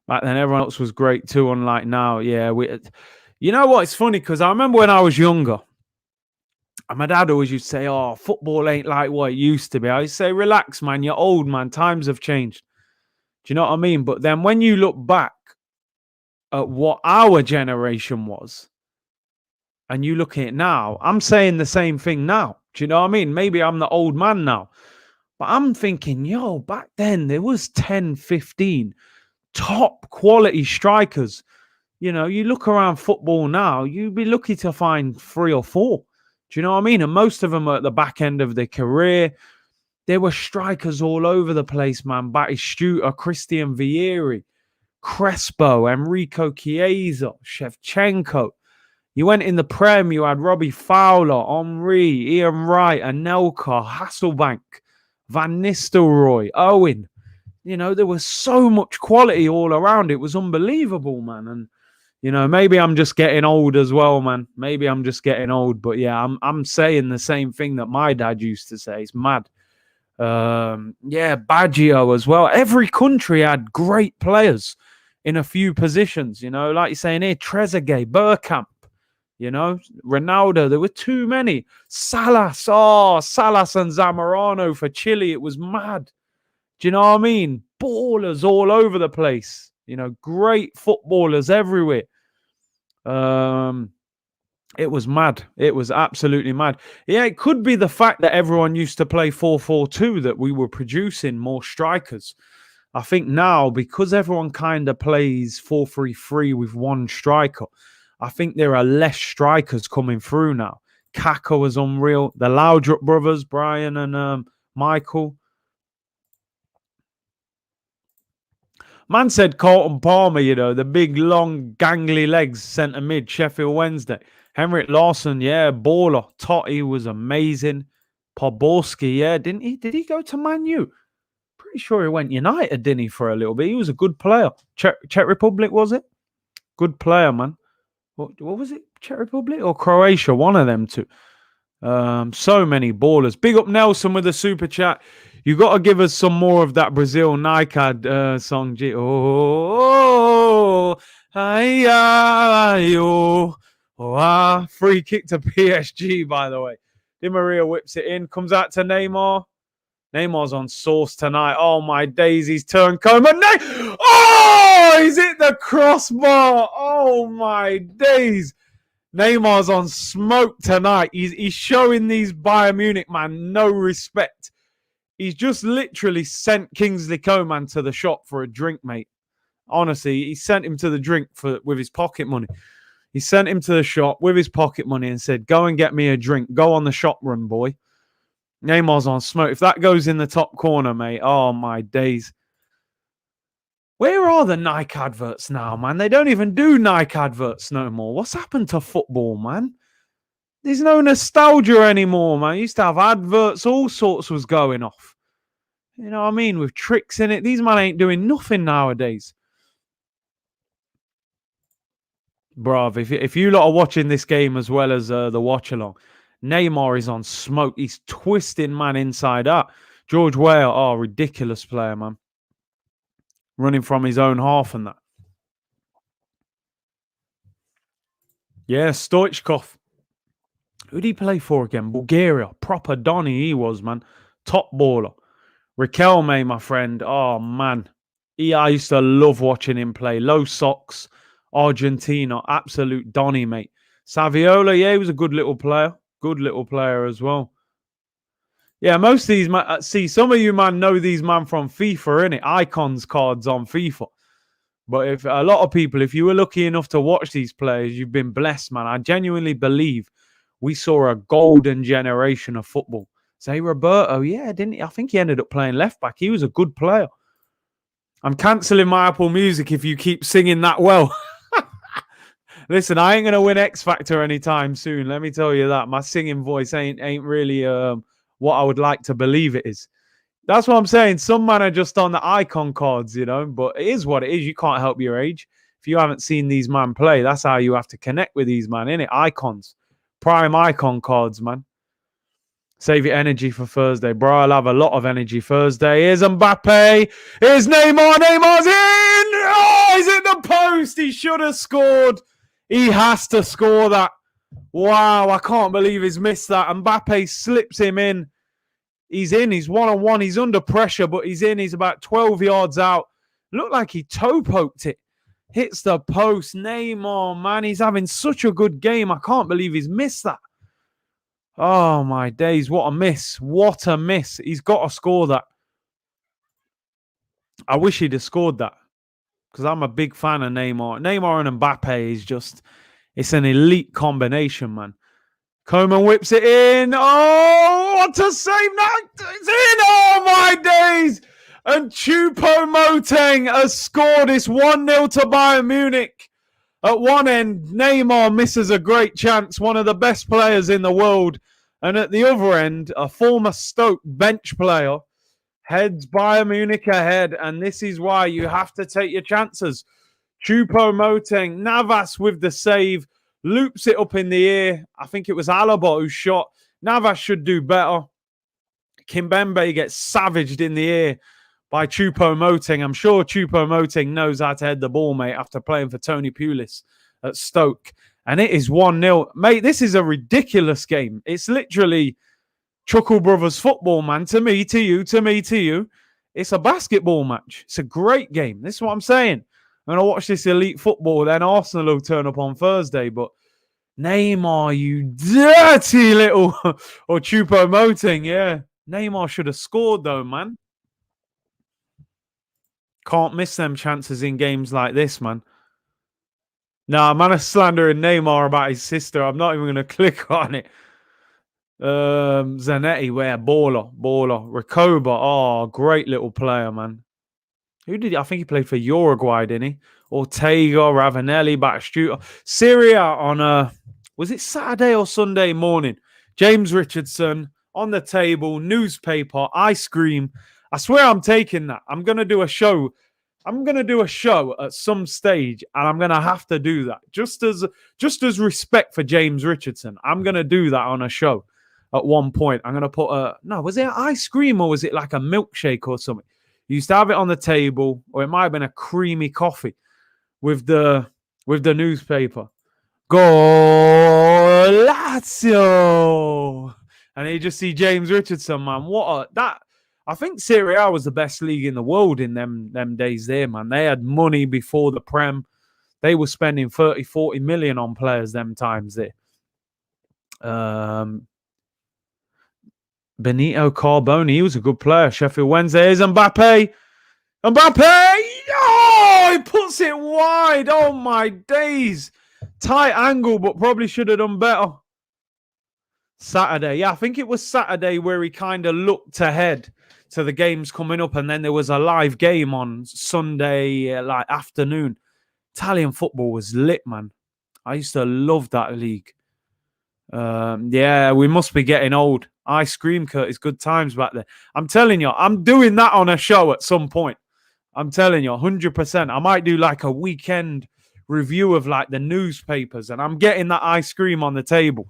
Back then, everyone else was great too, unlike now. Yeah, you know what? It's funny because I remember when I was younger, and my dad always used to say, oh, football ain't like what it used to be. I used to say, relax, man. You're old, man. Times have changed. Do you know what I mean? But then when you look back at what our generation was, and you look at it now, I'm saying the same thing now. Do you know what I mean? Maybe I'm the old man now. But I'm thinking, back then there was 10, 15 top quality strikers. You look around football now, you'd be lucky to find 3 or 4. Do you know what I mean? And most of them are at the back end of their career. There were strikers all over the place, man. Batistuta, Christian Vieri, Crespo, Enrico Chiesa, Shevchenko. You went in the Prem, you had Robbie Fowler, Henry, Ian Wright, Anelka, Hasselbank, Van Nistelrooy, Owen. There was so much quality all around. It was unbelievable, man. And, maybe I'm just getting old as well, man. Maybe I'm just getting old. But, yeah, I'm saying the same thing that my dad used to say. It's mad. Baggio as well. Every country had great players in a few positions, like you're saying here, Trezeguet, Bergkamp. Ronaldo, there were too many. Salas and Zamorano for Chile. It was mad. Do you know what I mean? Ballers all over the place. Great footballers everywhere. It was mad. It was absolutely mad. Yeah, it could be the fact that everyone used to play 4-4-2 that we were producing more strikers. I think now, because everyone kind of plays 4-3-3 with one striker, I think there are less strikers coming through now. Kaka was unreal. The Laudrup brothers, Brian and Michael. Man said Colton Palmer, the big, long, gangly legs, centre mid, Sheffield Wednesday. Henrik Larsson, yeah, baller. Totti was amazing. Podborski, yeah, didn't he? Did he go to Man U? Pretty sure he went United, didn't he, for a little bit? He was a good player. Czech Republic, was it? Good player, man. What was it? Czech Republic or Croatia? One of them two. So many ballers. Big up Nelson with the super chat. You got to give us some more of that Brazil Nike song. Free kick to PSG, by the way. Di Maria whips it in. Comes out to Neymar. Neymar's on sauce tonight. Oh, my days. He's turned Coman. Oh, he's hit the crossbar. Oh, my days. Neymar's on smoke tonight. He's showing these Bayern Munich, man, no respect. He's just literally sent Kingsley Coman to the shop for a drink, mate. Honestly, he sent him to the drink with his pocket money. He sent him to the shop with his pocket money and said, go and get me a drink. Go on the shop run, boy. Neymar's on smoke. If that goes in the top corner, mate, oh, my days. Where are the Nike adverts now, man? They don't even do Nike adverts no more. What's happened to football, man? There's no nostalgia anymore, man. Used to have adverts, all sorts was going off. You know what I mean? With tricks in it. These men ain't doing nothing nowadays. Bruv, if you lot are watching this game as well as the Watchalong, Neymar is on smoke. He's twisting, man, inside out. George Weah, oh, ridiculous player, man. Running from his own half and that. Yeah, Stoichkov. Who did he play for again? Bulgaria. Proper Donny he was, man. Top baller. Riquelme, my friend. Oh, man. I used to love watching him play. Low socks. Argentina. Absolute Donny, mate. Saviola, yeah, he was a good little player. Good little player as well. Yeah, most of these, man, see, some of you, man, know these, man, from FIFA, innit? Icons cards on FIFA. But if a lot of people, if you were lucky enough to watch these players, you've been blessed, man. I genuinely believe we saw a golden generation of football. Say Roberto, yeah, didn't he? I think he ended up playing left back. He was a good player. I'm cancelling my Apple Music if you keep singing that well. Listen, I ain't going to win X Factor anytime soon. Let me tell you that. My singing voice ain't really what I would like to believe it is. That's what I'm saying. Some men are just on the icon cards, but it is what it is. You can't help your age. If you haven't seen these men play, that's how you have to connect with these men, innit? Icons. Prime icon cards, man. Save your energy for Thursday. Bro, I'll have a lot of energy Thursday. Here's Mbappe. Here's Neymar. Neymar's in. Oh, he's in the post. He should have scored. He has to score that. Wow, I can't believe he's missed that. Mbappe slips him in. He's in. He's one-on-one. He's under pressure, but he's in. He's about 12 yards out. Looked like he toe poked it. Hits the post. Neymar, man, he's having such a good game. I can't believe he's missed that. Oh, my days. What a miss. What a miss. He's got to score that. I wish he'd have scored that because I'm a big fan of Neymar. Neymar and Mbappe is just, it's an elite combination, man. Coman whips it in. Oh, what a save. Now it's in. Oh, my days. And Choupo-Moting has scored. It's 1-0 to Bayern Munich. At one end, Neymar misses a great chance, one of the best players in the world. And at the other end, a former Stoke bench player heads Bayern Munich ahead. And this is why you have to take your chances. Choupo-Moting, Navas with the save, loops it up in the air. I think it was Alaba who shot. Navas should do better. Kimpembe gets savaged in the air by Choupo-Moting. I'm sure Choupo-Moting knows how to head the ball, mate, after playing for Tony Pulis at Stoke. And it is 1-0. Mate, this is a ridiculous game. It's literally Chuckle Brothers football, man. To me, to you, to me, to you. It's a basketball match. It's a great game. This is what I'm saying. I'm going to watch this elite football. Then Arsenal will turn up on Thursday. But Neymar, you dirty little... or Choupo-Moting, yeah. Neymar should have scored, though, man. Can't miss them chances in games like this, man. Nah, man is slandering Neymar about his sister. I'm not even going to click on it. Zanetti, where? Baller. Recoba, oh, great little player, man. Who did he? I think he played for Uruguay, didn't he? Ortega, Ravanelli, Batistuta. Syria on was it Saturday or Sunday morning? James Richardson on the table, newspaper, ice cream. I swear I'm taking that. I'm gonna do a show. I'm gonna do a show at some stage, and I'm gonna have to do that. Just as respect for James Richardson. I'm gonna do that on a show at one point. I'm gonna put was it ice cream or was it like a milkshake or something? You used to have it on the table, or it might have been a creamy coffee with the newspaper. Go Lazio! And you just see James Richardson, man. I think Serie A was the best league in the world in them days there, man. They had money before the Prem. They were spending 30, 40 million on players them times there. Benito Carboni, he was a good player. Sheffield Wednesday is Mbappe. Oh, he puts it wide. Oh, my days. Tight angle, but probably should have done better. Saturday. Yeah, I think it was Saturday where he kind of looked ahead to the games coming up, and then there was a live game on Sunday afternoon. Italian football was lit, man. I used to love that league. Yeah, we must be getting old. Ice cream, Curtis. Good times back there. I'm telling you, I'm doing that on a show at some point. I'm telling you, 100%. I might do like a weekend review of like the newspapers, and I'm getting that ice cream on the table.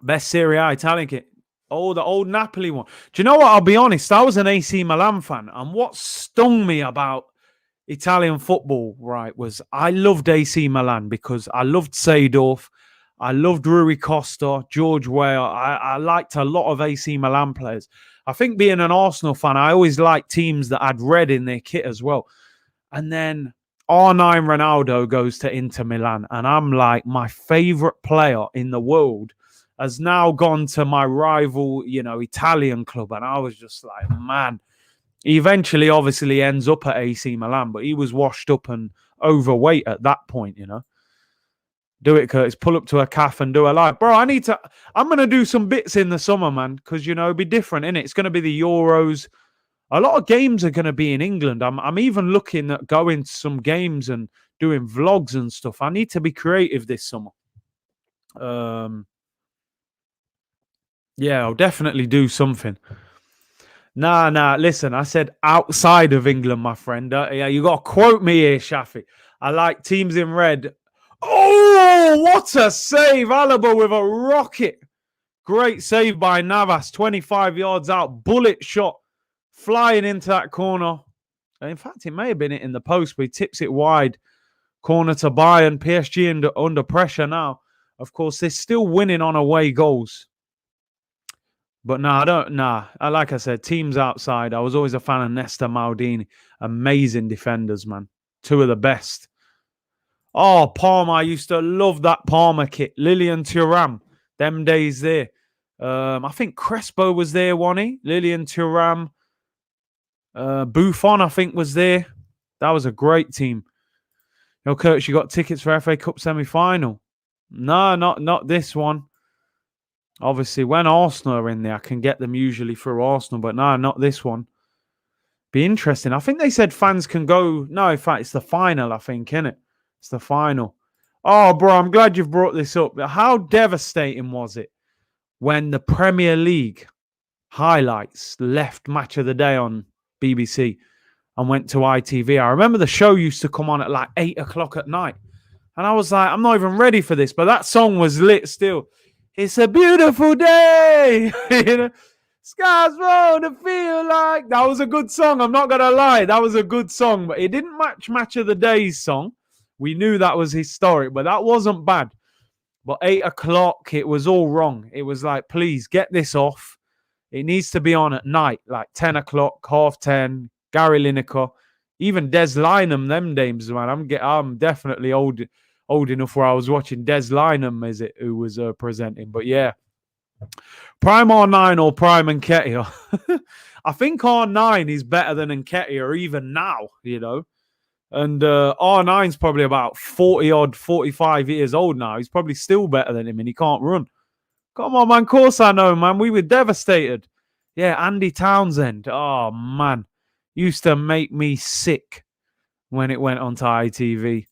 Best Serie A Italian kit. Oh, the old Napoli one. Do you know what? I'll be honest. I was an AC Milan fan, and what stung me about Italian football, right, was I loved AC Milan because I loved Seedorf. I loved Rui Costa, George Weah. I liked a lot of AC Milan players. I think being an Arsenal fan, I always liked teams that had red in their kit as well. And then R9 Ronaldo goes to Inter Milan. And I'm like, my favorite player in the world has now gone to my rival, Italian club. And I was just like, man. He eventually obviously ends up at AC Milan, but he was washed up and overweight at that point, Do it, Curtis. Pull up to a calf and do a live. Bro, I'm going to do some bits in the summer, man, because, it'll be different, innit? It's going to be the Euros. A lot of games are going to be in England. I'm even looking at going to some games and doing vlogs and stuff. I need to be creative this summer. Yeah, I'll definitely do something. Nah. Listen, I said outside of England, my friend. Yeah, you got to quote me here, Shafi. I like teams in red. Oh, what a save. Alaba with a rocket. Great save by Navas. 25 yards out. Bullet shot. Flying into that corner. In fact, it may have been it in the post, but he tips it wide. Corner to Bayern. PSG under pressure now. Of course, they're still winning on away goals. But like I said, teams outside. I was always a fan of Nesta Maldini. Amazing defenders, man. Two of the best. Oh, Parma. I used to love that Parma kit. Lilian Thuram. Them days there. I think Crespo was there, wasn't he? Lilian Thuram. Buffon, I think, was there. That was a great team. Curtis, you got tickets for FA Cup semi-final? No, not this one. Obviously, when Arsenal are in there, I can get them usually through Arsenal, but no, not this one. Be interesting. I think they said fans can go. No, in fact, it's the final, I think, isn't it? It's the final. Oh, bro, I'm glad you've brought this up. How devastating was it when the Premier League highlights left Match of the Day on BBC and went to ITV? I remember the show used to come on at like 8 o'clock at night. And I was like, I'm not even ready for this. But that song was lit still. It's a beautiful day. Skies roll to feel like. That was a good song. I'm not going to lie. That was a good song. But it didn't match of the Day's song. We knew that was historic. But that wasn't bad. But 8 o'clock, it was all wrong. It was like, please get this off. It needs to be on at night. Like 10 o'clock, 10:30. Gary Lineker. Even Des Lynam, them dames, man. I'm definitely old enough where I was watching Des Lynam, who was presenting. But yeah, Prime R9 or Prime Nketiah? I think R9 is better than Nketiah even now, you know. And R9's probably about 40 odd, 45 years old now. He's probably still better than him and he can't run. Come on, man. Of course I know, man. We were devastated. Yeah, Andy Townsend. Oh, man. Used to make me sick when it went onto ITV.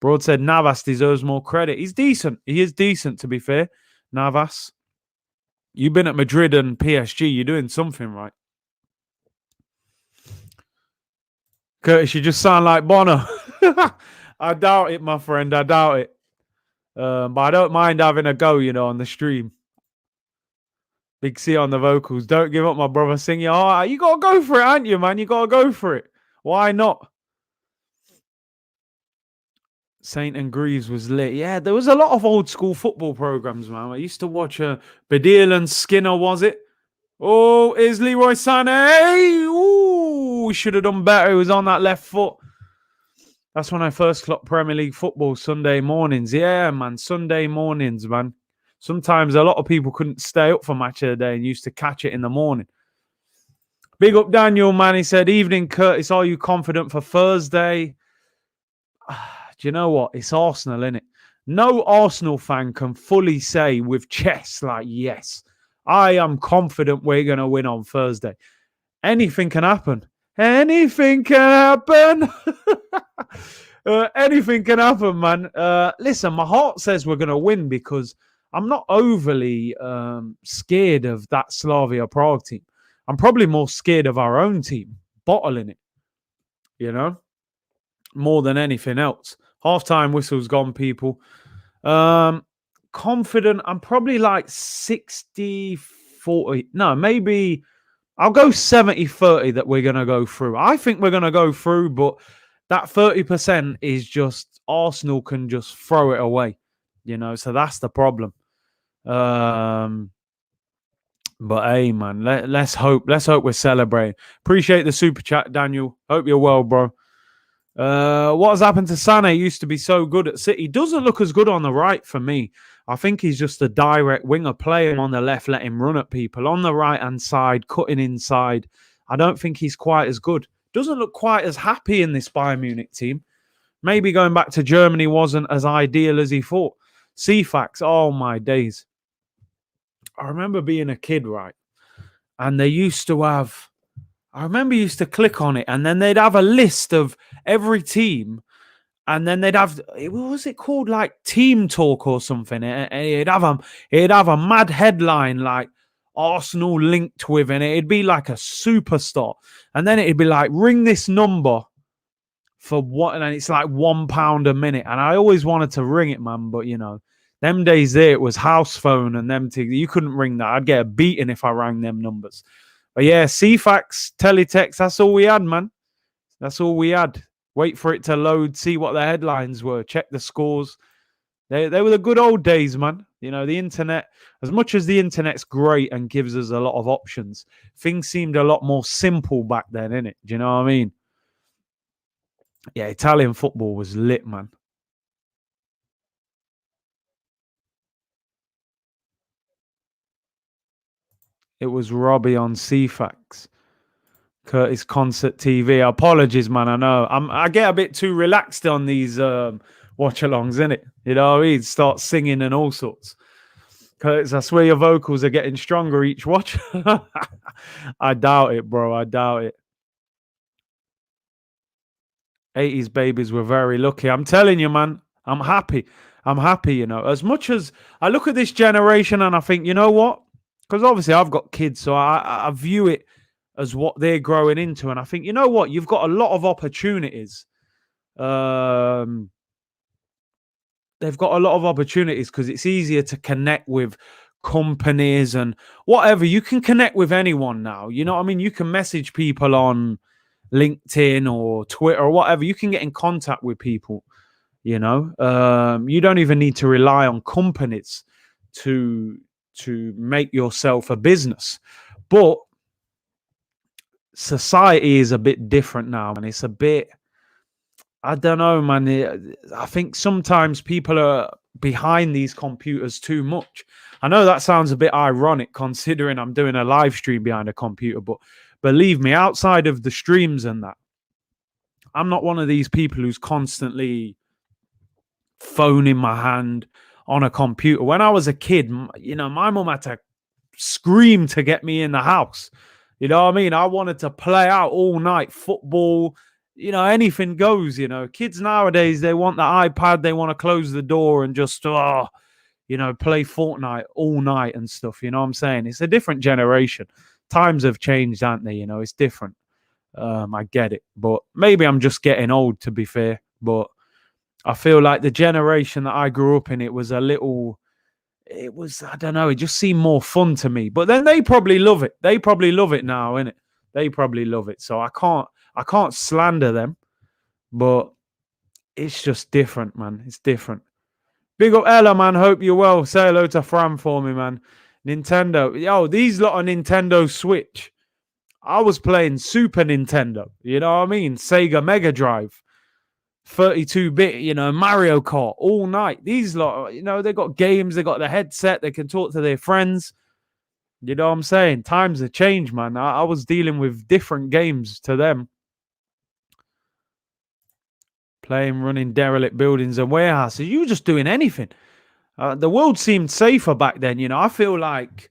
Broad said Navas deserves more credit. He's decent. He is decent, to be fair. Navas. You've been at Madrid and PSG. You're doing something right. Curtis, you just sound like Bono. I doubt it, my friend. I doubt it. But I don't mind having a go, you know, on the stream. Big C on the vocals. Don't give up, my brother. Sing your heart out. You got to go for it, aren't you, man? You got to go for it. Why not? Saint and Greaves was lit. Yeah, there was a lot of old school football programs, man. I used to watch Badil and Skinner, was it? Oh, is Leroy Sané? Ooh, should have done better. He was on that left foot. That's when I first clocked Premier League football Sunday mornings. Yeah, man. Sunday mornings, man. Sometimes a lot of people couldn't stay up for match of the day and used to catch it in the morning. Big up Daniel, man. He said, evening, Curtis. Are you confident for Thursday? Do you know what? It's Arsenal, innit? No Arsenal fan can fully say with chest, like, yes, I am confident we're going to win on Thursday. Anything can happen. Anything can happen. Anything can happen, man. Listen, my heart says we're going to win because I'm not overly scared of that Slavia Prague team. I'm probably more scared of our own team bottling it, you know, more than anything else. Halftime whistle's gone, people. Confident. I'm probably like 60-40. No, maybe I'll go 70-30 that we're going to go through. I think we're going to go through, but that 30% is just Arsenal can just throw it away, you know, so that's the problem. But hey, man, let's hope we're celebrating. Appreciate the super chat, Daniel. Hope you're well, bro. What has happened to Sané? Used to be so good at City. Doesn't look as good on the right for me. I think he's just a direct winger, playing on the left, let him run at people. On the right-hand side, cutting inside. I don't think he's quite as good. Doesn't look quite as happy in this Bayern Munich team. Maybe going back to Germany wasn't as ideal as he thought. CFAX, oh my days. I remember being a kid, right? And they used to have... I remember you used to click on it and then they'd have a list of every team and then they'd have, what was it called? Like Team Talk or something. It'd have a mad headline like Arsenal linked with, and it'd be like a superstar. And then it'd be like, ring this number for what? And it's like £1 a minute. And I always wanted to ring it, man. But, you know, them days there, it was house phone and them things. You couldn't ring that. I'd get a beating if I rang them numbers. But yeah, CFAX, teletext, that's all we had, man. That's all we had. Wait for it to load, see what the headlines were, check the scores. They were the good old days, man. You know, the internet, as much as the internet's great and gives us a lot of options, things seemed a lot more simple back then, innit? Do you know what I mean? Yeah, Italian football was lit, man. It was Robbie on CFAX. Curtis Concert TV. Apologies, man. I know. I get a bit too relaxed on these watch-alongs, innit? You know what I mean? Start singing and all sorts. Curtis, I swear your vocals are getting stronger each watch. I doubt it, bro. I doubt it. 80s babies were very lucky. I'm telling you, man. I'm happy. I'm happy, you know. As much as I look at this generation and I think, you know what? Because obviously I've got kids, so I view it as what they're growing into. And I think, you know what? You've got a lot of opportunities. They've got a lot of opportunities because it's easier to connect with companies and whatever. You can connect with anyone now. You know what I mean? You can message people on LinkedIn or Twitter or whatever. You can get in contact with people, you know. You don't even need to rely on companies to make yourself a business. But society is a bit different now, and it's a bit, I don't know, man. I think sometimes people are behind these computers too much. I know that sounds a bit ironic considering I'm doing a live stream behind a computer, but believe me, outside of the streams and that, I'm not one of these people who's constantly phone in my hand on a computer. When I was a kid, my mum had to scream to get me in the house. You know what I mean? I wanted to play out all night, football, anything goes. Kids nowadays, they want the iPad, they want to close the door and just, play Fortnite all night and stuff. You know what I'm saying? It's a different generation. Times have changed, aren't they? It's different. I get it. But maybe I'm just getting old, to be fair. But I feel like the generation that I grew up in, it was, I don't know, it just seemed more fun to me. But then they probably love it. They probably love it now, innit? They probably love it. So I can't slander them, but it's just different, man. It's different. Big up Ella, man. Hope you're well. Say hello to Fran for me, man. Nintendo. Yo, these lot on Nintendo Switch. I was playing Super Nintendo. You know what I mean? Sega Mega Drive. 32-bit, Mario Kart all night. These lot, they got games, they got the headset, they can talk to their friends. You know what I'm saying? Times have changed, man. I was dealing with different games to them. Playing, running derelict buildings and warehouses. You were just doing anything. The world seemed safer back then, I feel like,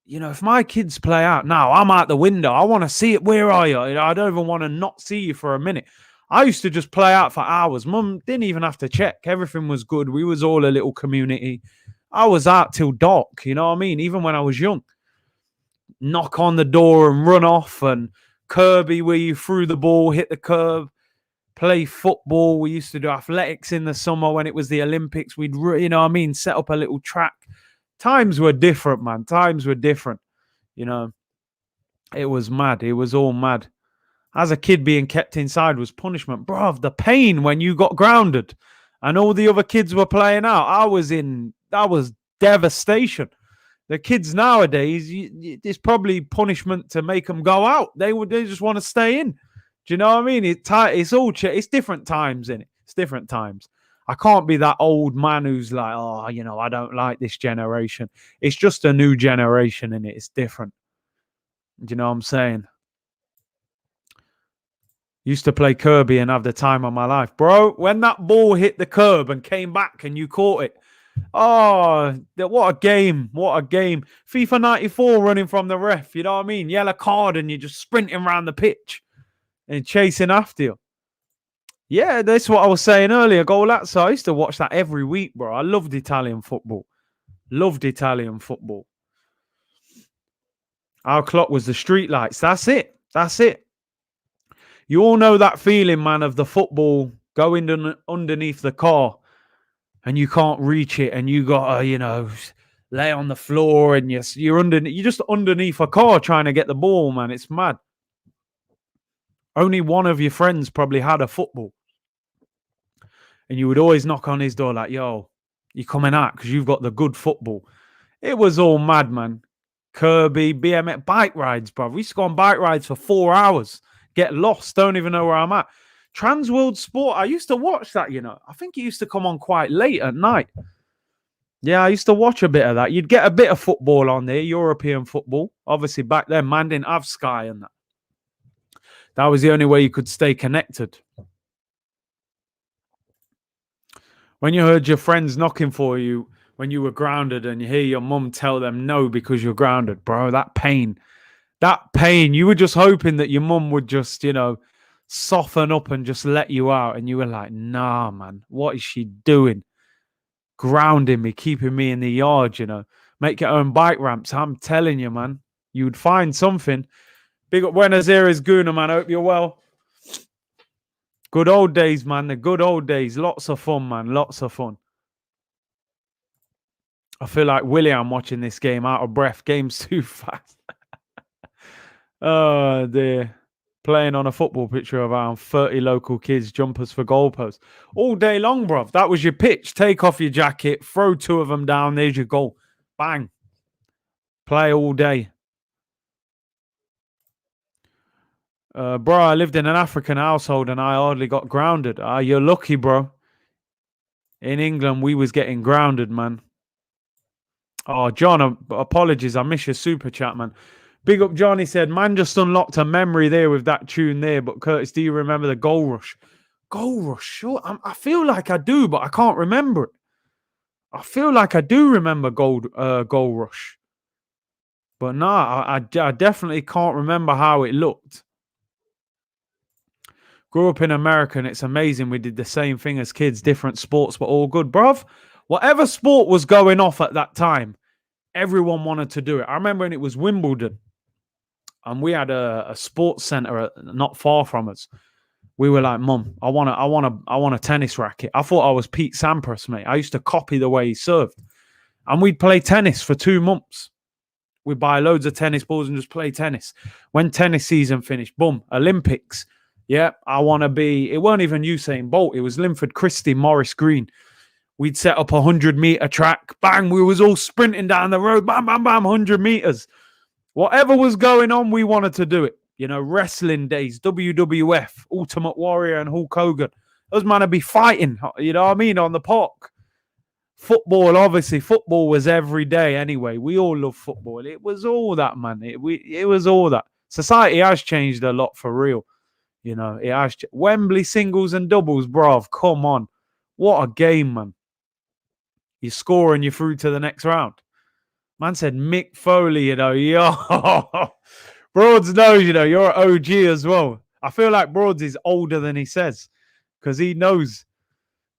if my kids play out now, I'm out the window. I want to see it. Where are you? I don't even want to not see you for a minute. I used to just play out for hours. Mum didn't even have to check. Everything was good. We was all a little community. I was out till dark, you know what I mean? Even when I was young. Knock on the door and run off, and Kirby where you threw the ball, hit the curb, play football. We used to do athletics in the summer when it was the Olympics. We'd, set up a little track. Times were different, man. Times were different. It was mad. It was all mad. As a kid, being kept inside was punishment. Bruv, the pain when you got grounded and all the other kids were playing out. That was devastation. The kids nowadays, it's probably punishment to make them go out. They just want to stay in. Do you know what I mean? It's different times, innit? It's different times. I can't be that old man who's like, I don't like this generation. It's just a new generation, innit? It's different. Do you know what I'm saying? Used to play Kirby and have the time of my life. Bro, when that ball hit the curb and came back and you caught it. Oh, what a game. What a game. FIFA 94 running from the ref. You know what I mean? Yellow card and you're just sprinting around the pitch and chasing after you. Yeah, that's what I was saying earlier. Golazzo. I used to watch that every week, bro. I loved Italian football. Loved Italian football. Our clock was the street lights. That's it. That's it. You all know that feeling, man, of the football going underneath the car and you can't reach it and you got to, lay on the floor and you're just underneath a car trying to get the ball, man. It's mad. Only one of your friends probably had a football. And you would always knock on his door like, yo, you coming out because you've got the good football. It was all mad, man. Kirby, BMX, bike rides, bro. We used to go on bike rides for 4 hours. Get lost, don't even know where I'm at. Trans World Sport, I used to watch that, I think it used to come on quite late at night. Yeah, I used to watch a bit of that. You'd get a bit of football on there, European football. Obviously, back then, man didn't have Sky and that. That was the only way you could stay connected. When you heard your friends knocking for you when you were grounded and you hear your mum tell them no because you're grounded, bro, that pain, you were just hoping that your mum would just, soften up and just let you out. And you were like, nah, man, what is she doing? Grounding me, keeping me in the yard, make your own bike ramps. I'm telling you, man, you'd find something. Big up Buenos Aires, Guna, man. I hope you're well. Good old days, man. The good old days. Lots of fun, man. Lots of fun. I feel like William watching this game out of breath. Game's too fast. Oh, dear. Playing on a football pitch of around 30 local kids, jumpers for goalposts. All day long, bruv. That was your pitch. Take off your jacket, throw 2 of them down. There's your goal. Bang. Play all day. Bro, I lived in an African household and I hardly got grounded. You're lucky, bro. In England, we was getting grounded, man. Oh, John, apologies. I miss your super chat, man. Big up, John. He said, man just unlocked a memory there with that tune there. But Curtis, do you remember the goal rush? Goal rush, sure. I feel like I do, but I can't remember it. I feel like I do remember goal rush. But nah, I definitely can't remember how it looked. Grew up in America and it's amazing. We did the same thing as kids, different sports, but all good. Bruv, whatever sport was going off at that time, everyone wanted to do it. I remember when it was Wimbledon and we had a sports center not far from us. We were like, Mum, I want a tennis racket. I thought I was Pete Sampras, mate. I used to copy the way he served. And we'd play tennis for 2 months. We'd buy loads of tennis balls and just play tennis. When tennis season finished, boom, Olympics. Yeah, I want to be, it weren't even Usain Bolt. It was Linford Christie, Morris Green. We'd set up a 100-meter track. Bang, we was all sprinting down the road. Bam, bam, bam, 100 meters. Whatever was going on, we wanted to do it. You know, wrestling days, WWF, Ultimate Warrior and Hulk Hogan. Those men would be fighting, you know what I mean, on the park. Football, obviously, football was every day anyway. We all love football. It was all that, man. It was all that. Society has changed a lot for real. You know, it has. Wembley singles and doubles, bruv. Come on. What a game, man. You score and you're through to the next round. Man said Mick Foley, you know. Yo. Broads knows, you know, you're an OG as well. I feel like Broads is older than he says because he knows.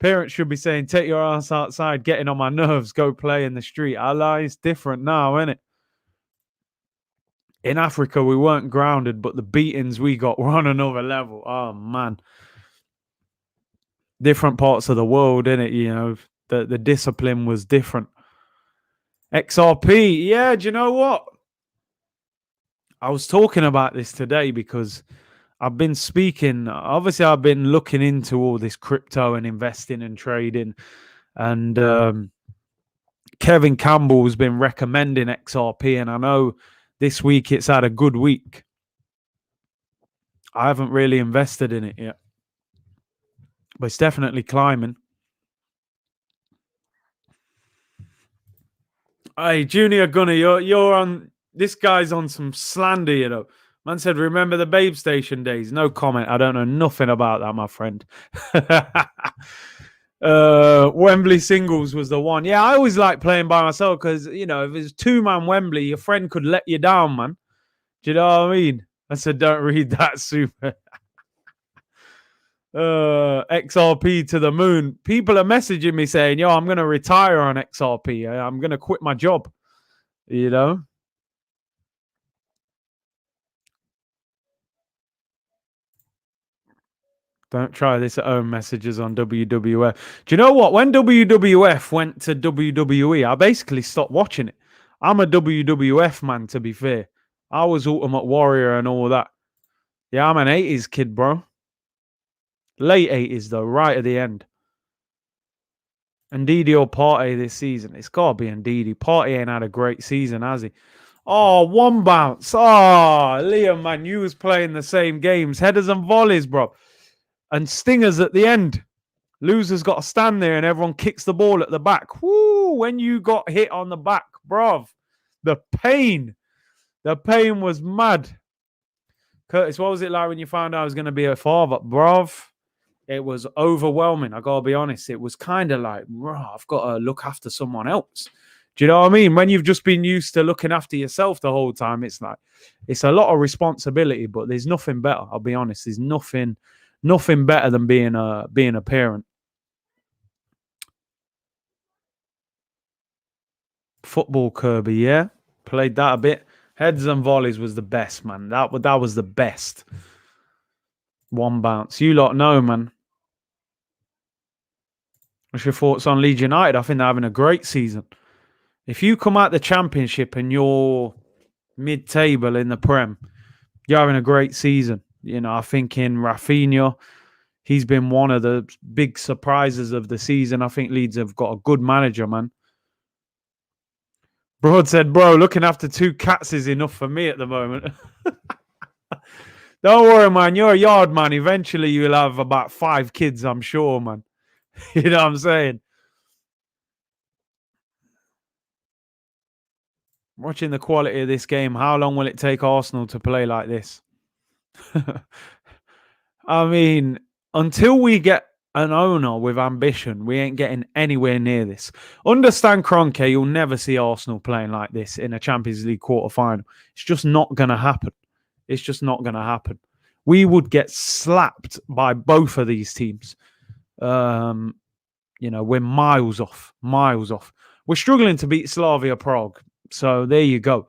Parents should be saying, take your ass outside, getting on my nerves, go play in the street. I lie, it's different now, isn't it? In Africa, we weren't grounded, but the beatings we got were on another level. Oh, man. Different parts of the world, innit? You know, the discipline was different. XRP, yeah, do you know what? I was talking about this today because I've been speaking, obviously I've been looking into all this crypto and investing and trading, and Kevin Campbell's been recommending XRP, and I know this week it's had a good week. I haven't really invested in it yet, but it's definitely climbing. Hey, Junior Gunner, you're on, this guy's on some slander, you know. Man said, remember the Babe Station days? No comment. I don't know nothing about that, my friend. Wembley singles was the one. Yeah, I always like playing by myself because, you know, if it's 2-man Wembley, your friend could let you down, man. Do you know what I mean? I said, don't read that, super. XRP to the moon. People are messaging me saying, yo, I'm going to retire on XRP. I'm going to quit my job, you know? Don't try this at home, messages on WWF. Do you know what? When WWF went to WWE, I basically stopped watching it. I'm a WWF man, to be fair. I was Ultimate Warrior and all that. Yeah, I'm an 80s kid, bro. Late 80s, though, right at the end. Ndidi or Partey this season? It's got to be Ndidi. Partey ain't had a great season, has he? Oh, one bounce. Oh, Liam, man, you was playing the same games. Headers and volleys, bro. And stingers at the end. Loser's got to stand there and everyone kicks the ball at the back. Woo, when you got hit on the back, bruv. The pain. The pain was mad. Curtis, what was it like when you found out I was going to be a father? Bruv, it was overwhelming. I got to be honest. It was kind of like, I've got to look after someone else. Do you know what I mean? When you've just been used to looking after yourself the whole time, it's like, it's a lot of responsibility, but there's nothing better. I'll be honest. There's nothing better than being a parent. Football Kirby, yeah. Played that a bit. Heads and volleys was the best, man. That was the best. One bounce. You lot know, man. What's your thoughts on Leeds United? I think they're having a great season. If you come out the Championship and you're mid-table in the Prem, you're having a great season. You know, I think in Rafinha, he's been one of the big surprises of the season. I think Leeds have got a good manager, man. Broad said, bro, looking after 2 cats is enough for me at the moment. Don't worry, man. You're a yard man. Eventually, you'll have about 5 kids, I'm sure, man. You know what I'm saying? Watching the quality of this game, how long will it take Arsenal to play like this? I mean, until we get an owner with ambition, we ain't getting anywhere near this. Understand, Kroenke, you'll never see Arsenal playing like this in a Champions League quarter-final. It's just not going to happen. It's just not going to happen. We would get slapped by both of these teams. We're miles off. We're struggling to beat Slavia Prague. So there you go.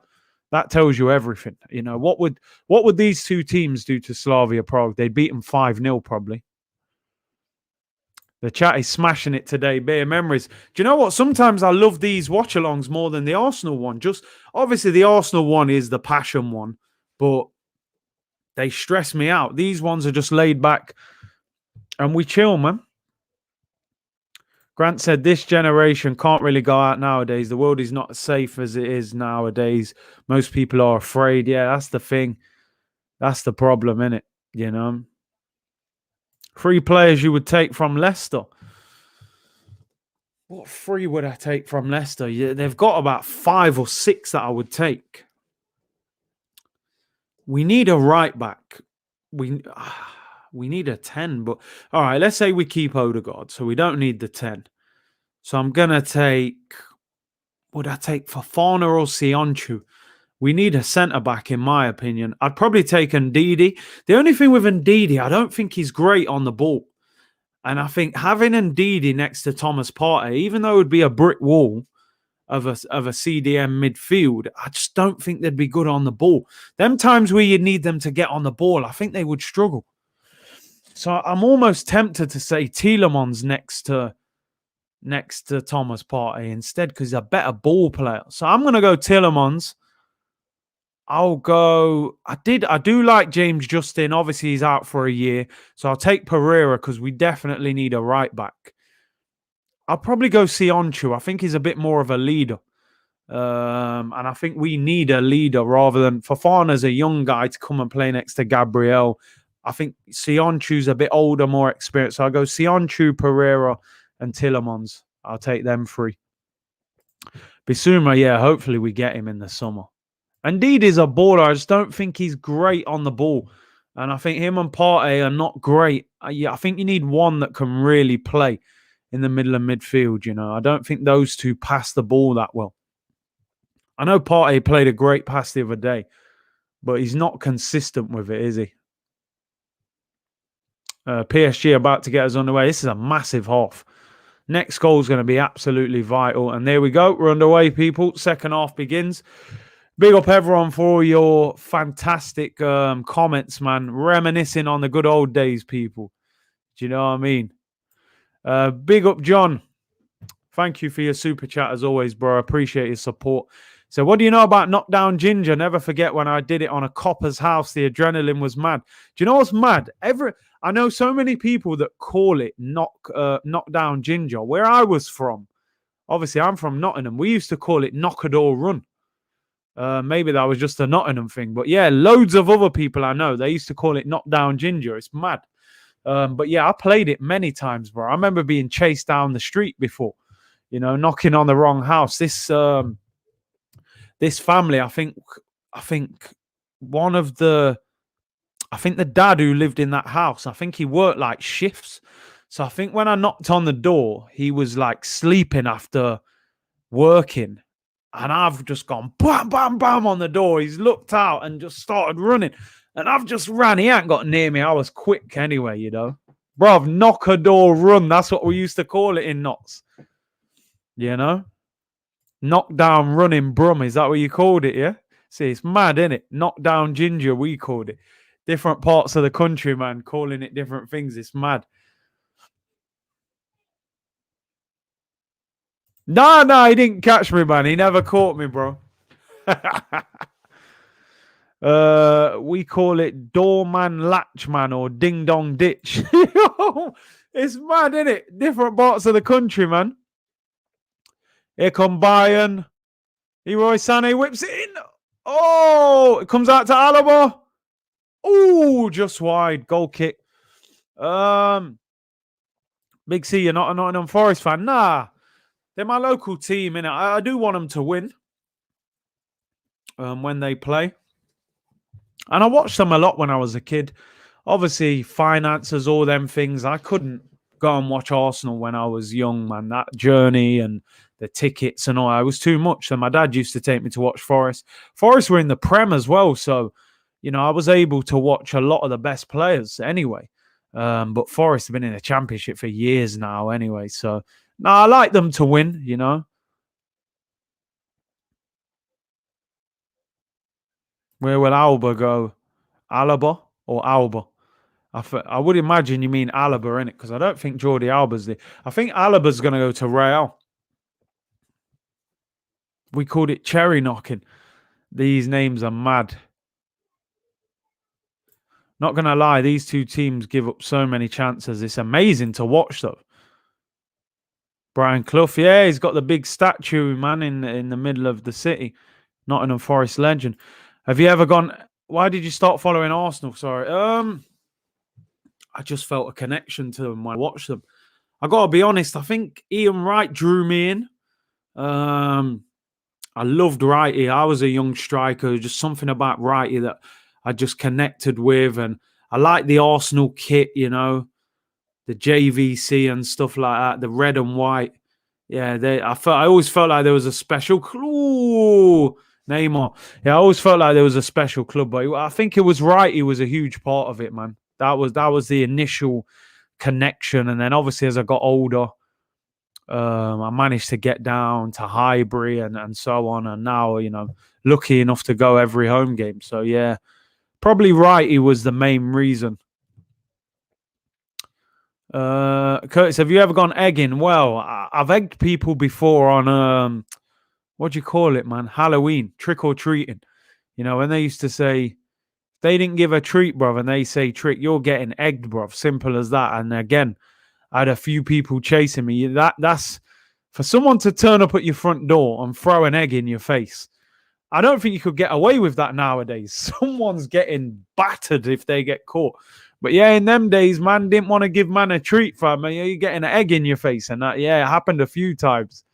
That tells you everything. What would these two teams do to Slavia Prague? They'd beat them 5-0 probably. The chat is smashing it today. Beer memories. Do you know what? Sometimes I love these watch-alongs more than the Arsenal one. Just obviously the Arsenal one is the passion one, but they stress me out. These ones are just laid back and we chill, man. Grant said this generation can't really go out nowadays. The world is not as safe as it is nowadays. Most people are afraid. Yeah, that's the thing. That's the problem, innit? 3 players you would take from Leicester. What 3 would I take from Leicester? Yeah, they've got about 5 or 6 that I would take. We need a right back. We need a 10, but all right, let's say we keep Odegaard, so we don't need the 10. So I'm going to take, would I take Fofana or Sionchu? We need a centre-back, in my opinion. I'd probably take Ndidi. The only thing with Ndidi, I don't think he's great on the ball. And I think having Ndidi next to Thomas Partey, even though it would be a brick wall of a CDM midfield, I just don't think they'd be good on the ball. Them times where you need them to get on the ball, I think they would struggle. So I'm almost tempted to say Tielemans next to Thomas Partey instead because he's a better ball player. So I'm going to go Tielemans. I do like James Justin. Obviously, he's out for a year. So I'll take Pereira because we definitely need a right back. I'll probably go Sionchu. I think he's a bit more of a leader. And I think we need a leader rather than Fofana's a young guy to come and play next to Gabriel. I think Sionchu's a bit older, more experienced. So I'll go Sionchu, Pereira, and Tielemans. I'll take them 3. Bissouma, yeah, hopefully we get him in the summer. Indeed, he's a baller. I just don't think he's great on the ball. And I think him and Partey are not great. I think you need one that can really play in the middle of midfield, I don't think those two pass the ball that well. I know Partey played a great pass the other day, but he's not consistent with it, is he? PSG about to get us underway. This is a massive half. Next goal is going to be absolutely vital. And there we go. We're underway, people. Second half begins. Big up everyone for all your fantastic comments, man. Reminiscing on the good old days, people. Do you know what I mean? Big up, John. Thank you for your super chat as always, bro. I appreciate your support. So what do you know about Knockdown Ginger? Never forget when I did it on a copper's house. The adrenaline was mad. Do you know what's mad? I know so many people that call it Knockdown Ginger. Where I was from, obviously I'm from Nottingham. We used to call it Knockador Run. Maybe that was just a Nottingham thing. But yeah, loads of other people I know, they used to call it Knockdown Ginger. It's mad. But yeah, I played it many times, bro. I remember being chased down the street before, knocking on the wrong house. This family, I think the dad who lived in that house, I think he worked like shifts. So I think when I knocked on the door, he was like sleeping after working. And I've just gone bam, bam, bam on the door. He's looked out and just started running. And I've just ran. He ain't got near me. I was quick anyway, Bruv, knock a door run. That's what we used to call it in Notts. Knockdown running brum. Is that what you called it, yeah? See, it's mad, innit? Knockdown ginger, we called it. Different parts of the country, man, calling it different things. It's mad. No, he didn't catch me, man. He never caught me, bro. We call it doorman, latchman, or ding dong ditch. It's mad, isn't it? Different parts of the country, man. Here come Bayern. Leroy Sané whips it in. Oh, it comes out to Alaba. Oh, just wide. Goal kick. Big C, you're not a Nottingham Forest fan? Nah. They're my local team, innit? I do want them to win. when they play. And I watched them a lot when I was a kid. Obviously, finances, all them things. I couldn't go and watch Arsenal when I was young, man. That journey and the tickets and all, it was too much. So my dad used to take me to watch Forest. Forest were in the Prem as well. So, I was able to watch a lot of the best players anyway. But Forest have been in the Championship for years now anyway. So, no, I like them to win. Where will Alba go? Alaba or Alba? I would imagine you mean Alaba, innit? Because I don't think Jordi Alba's there. I think Alaba's going to go to Real. We called it cherry knocking. These names are mad. Not going to lie, these two teams give up so many chances. It's amazing to watch, though. Brian Clough, yeah, he's got the big statue, man, in the middle of the city. Nottingham Forest legend. Have you ever gone... Why did you start following Arsenal? Sorry. I just felt a connection to them when I watched them. I got to be honest, I think Ian Wright drew me in. I loved Wrighty. I was a young striker. Just something about Wrighty that I just connected with. And I like the Arsenal kit, the JVC and stuff like that, the red and white. Yeah, I always felt like there was a special... Ooh, Neymar. Yeah, I always felt like there was a special club. But I think it was Wrighty was a huge part of it, man. That was the initial connection. And then obviously as I got older, I managed to get down to Highbury and so on. And now, lucky enough to go every home game. So, yeah, probably Wrighty was the main reason. Curtis, have you ever gone egging? Well, I've egged people before on, what do you call it, man? Halloween, trick or treating. When they used to say, they didn't give a treat, bruv, and they say trick, you're getting egged, bruv. Simple as that. And again, I had a few people chasing me. That's for someone to turn up at your front door and throw an egg in your face. I don't think you could get away with that nowadays. Someone's getting battered if they get caught. But yeah, in them days, man didn't want to give man a treat, fam. You're getting an egg in your face. And that, yeah, it happened a few times.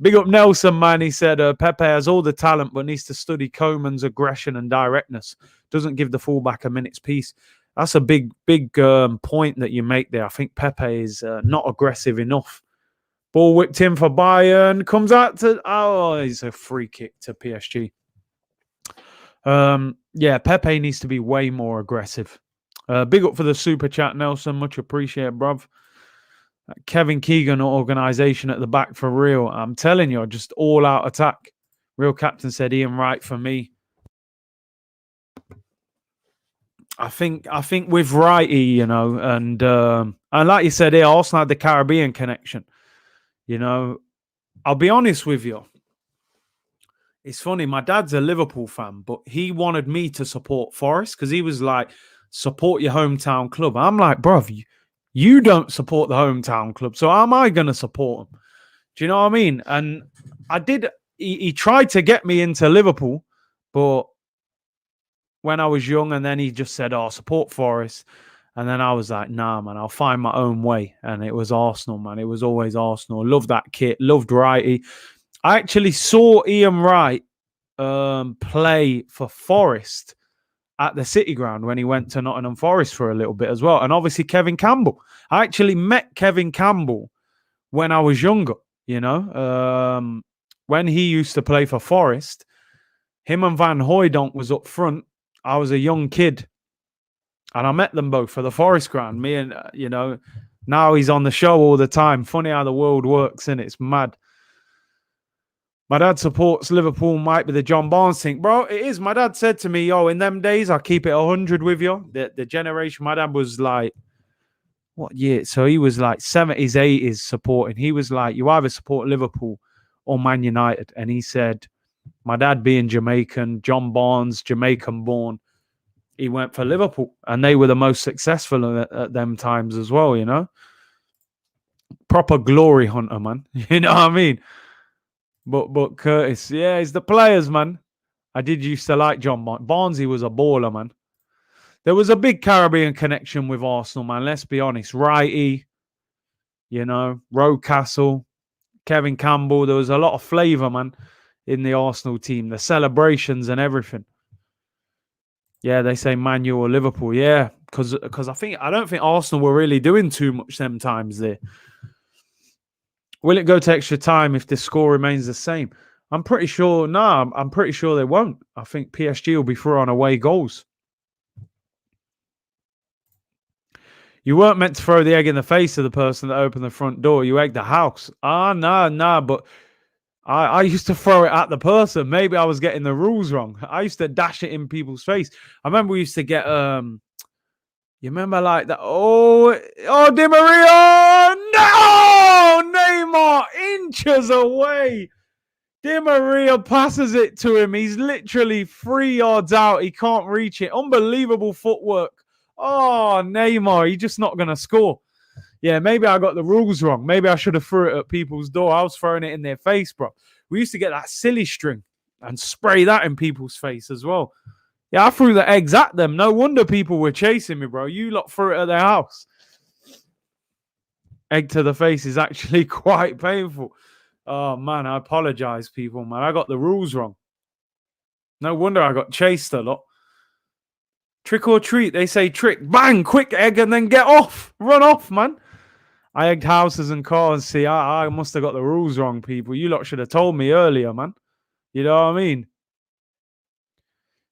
Big up Nelson, man. He said, Pepe has all the talent, but needs to study Koeman's aggression and directness. Doesn't give the fullback a minute's peace. That's a big point that you make there. I think Pepe is not aggressive enough. Ball whipped in for Bayern. Comes out to... Oh, it's a free kick to PSG. Yeah, Pepe needs to be way more aggressive. Big up for the super chat, Nelson. Much appreciated, bruv. Kevin Keegan organisation at the back for real. I'm telling you, just all-out attack. Real captain said Ian Wright for me. I think with Wrighty, and like you said here, Arsenal had the Caribbean connection. I'll be honest with you. It's funny. My dad's a Liverpool fan, but he wanted me to support Forest because he was like, support your hometown club. I'm like, bruv, you don't support the hometown club, so how am I going to support them? Do you know what I mean? And I did. He tried to get me into Liverpool, but when I was young, and then he just said, "Oh, support Forest," and then I was like, "Nah, man, I'll find my own way." And it was Arsenal, man. It was always Arsenal. Loved that kit. Loved Wrighty. I actually saw Ian Wright play for Forest at the City Ground when he went to Nottingham Forest for a little bit as well. And obviously Kevin Campbell. I actually met Kevin Campbell when I was younger, when he used to play for Forest. Him and Van Hooijdonk was up front. I was a young kid. And I met them both for the Forest Ground. Me and, now he's on the show all the time. Funny how the world works, and it's mad. My dad supports Liverpool, might be the John Barnes thing. Bro, it is. My dad said to me, in them days, I'll keep it 100 with you. The generation, my dad was like, what year? So he was like 70s, 80s supporting. He was like, you either support Liverpool or Man United. And he said, my dad being Jamaican, John Barnes, Jamaican born, he went for Liverpool. And they were the most successful at them times as well, Proper glory hunter, man. You know what I mean? But Curtis, yeah, it's the players, man. I did used to like John Barnes. Barnesy was a baller, man. There was a big Caribbean connection with Arsenal, man. Let's be honest. Wrighty, Rocastle, Kevin Campbell. There was a lot of flavour, man. in the Arsenal team, the celebrations and everything. Yeah, they say Man U or Liverpool. Yeah, because I don't think Arsenal were really doing too much them times there. Will it go to extra time if the score remains the same? I'm pretty sure. No, I'm pretty sure they won't. I think PSG will be through on away goals. You weren't meant to throw the egg in the face of the person that opened the front door. You egged the house. No. But I used to throw it at the person. Maybe I was getting the rules wrong. I used to dash it in people's face. I remember we used to get you remember like that? Oh, Di Maria! No! Neymar inches away. Di Maria passes it to him. He's literally 3 yards out. He can't reach it. Unbelievable footwork. Oh, Neymar, he's just not going to score. Yeah, maybe I got the rules wrong. Maybe I should have threw it at people's door. I was throwing it in their face, bro. We used to get that silly string and spray that in people's face as well. Yeah, I threw the eggs at them. No wonder people were chasing me, bro. You lot threw it at their house. Egg to the face is actually quite painful. Oh, man, I apologize, people, man. I got the rules wrong. No wonder I got chased a lot. Trick or treat. They say trick. Bang, quick egg and then get off. Run off, man. I egged houses and cars. See, I must have got the rules wrong, people. You lot should have told me earlier, man. You know what I mean?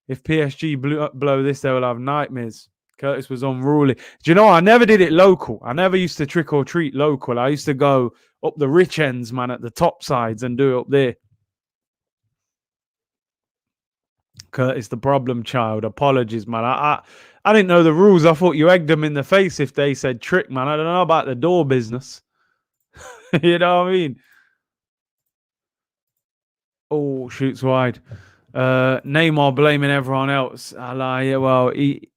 If PSG blow this, they will have nightmares. Curtis was unruly. Do you know, I never did it local. I never used to trick or treat local. I used to go up the rich ends, man, at the top sides and do it up there. Curtis, the problem child. Apologies, man. I didn't know the rules. I thought you egged them in the face if they said trick, man. I don't know about the door business. You know what I mean? Oh, shoots wide. Neymar blaming everyone else. Yeah, well, he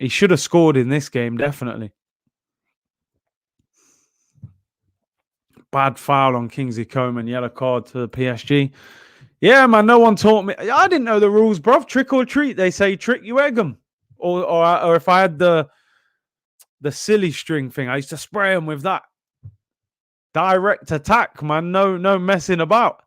should have scored in this game, definitely. Bad foul on Kingsley Coman, yellow card to the PSG. Yeah, man, no one taught me. I didn't know the rules, bruv. Trick or treat. They say trick, you egg them. Or if I had the silly string thing, I used to spray them with that. Direct attack, man. No messing about.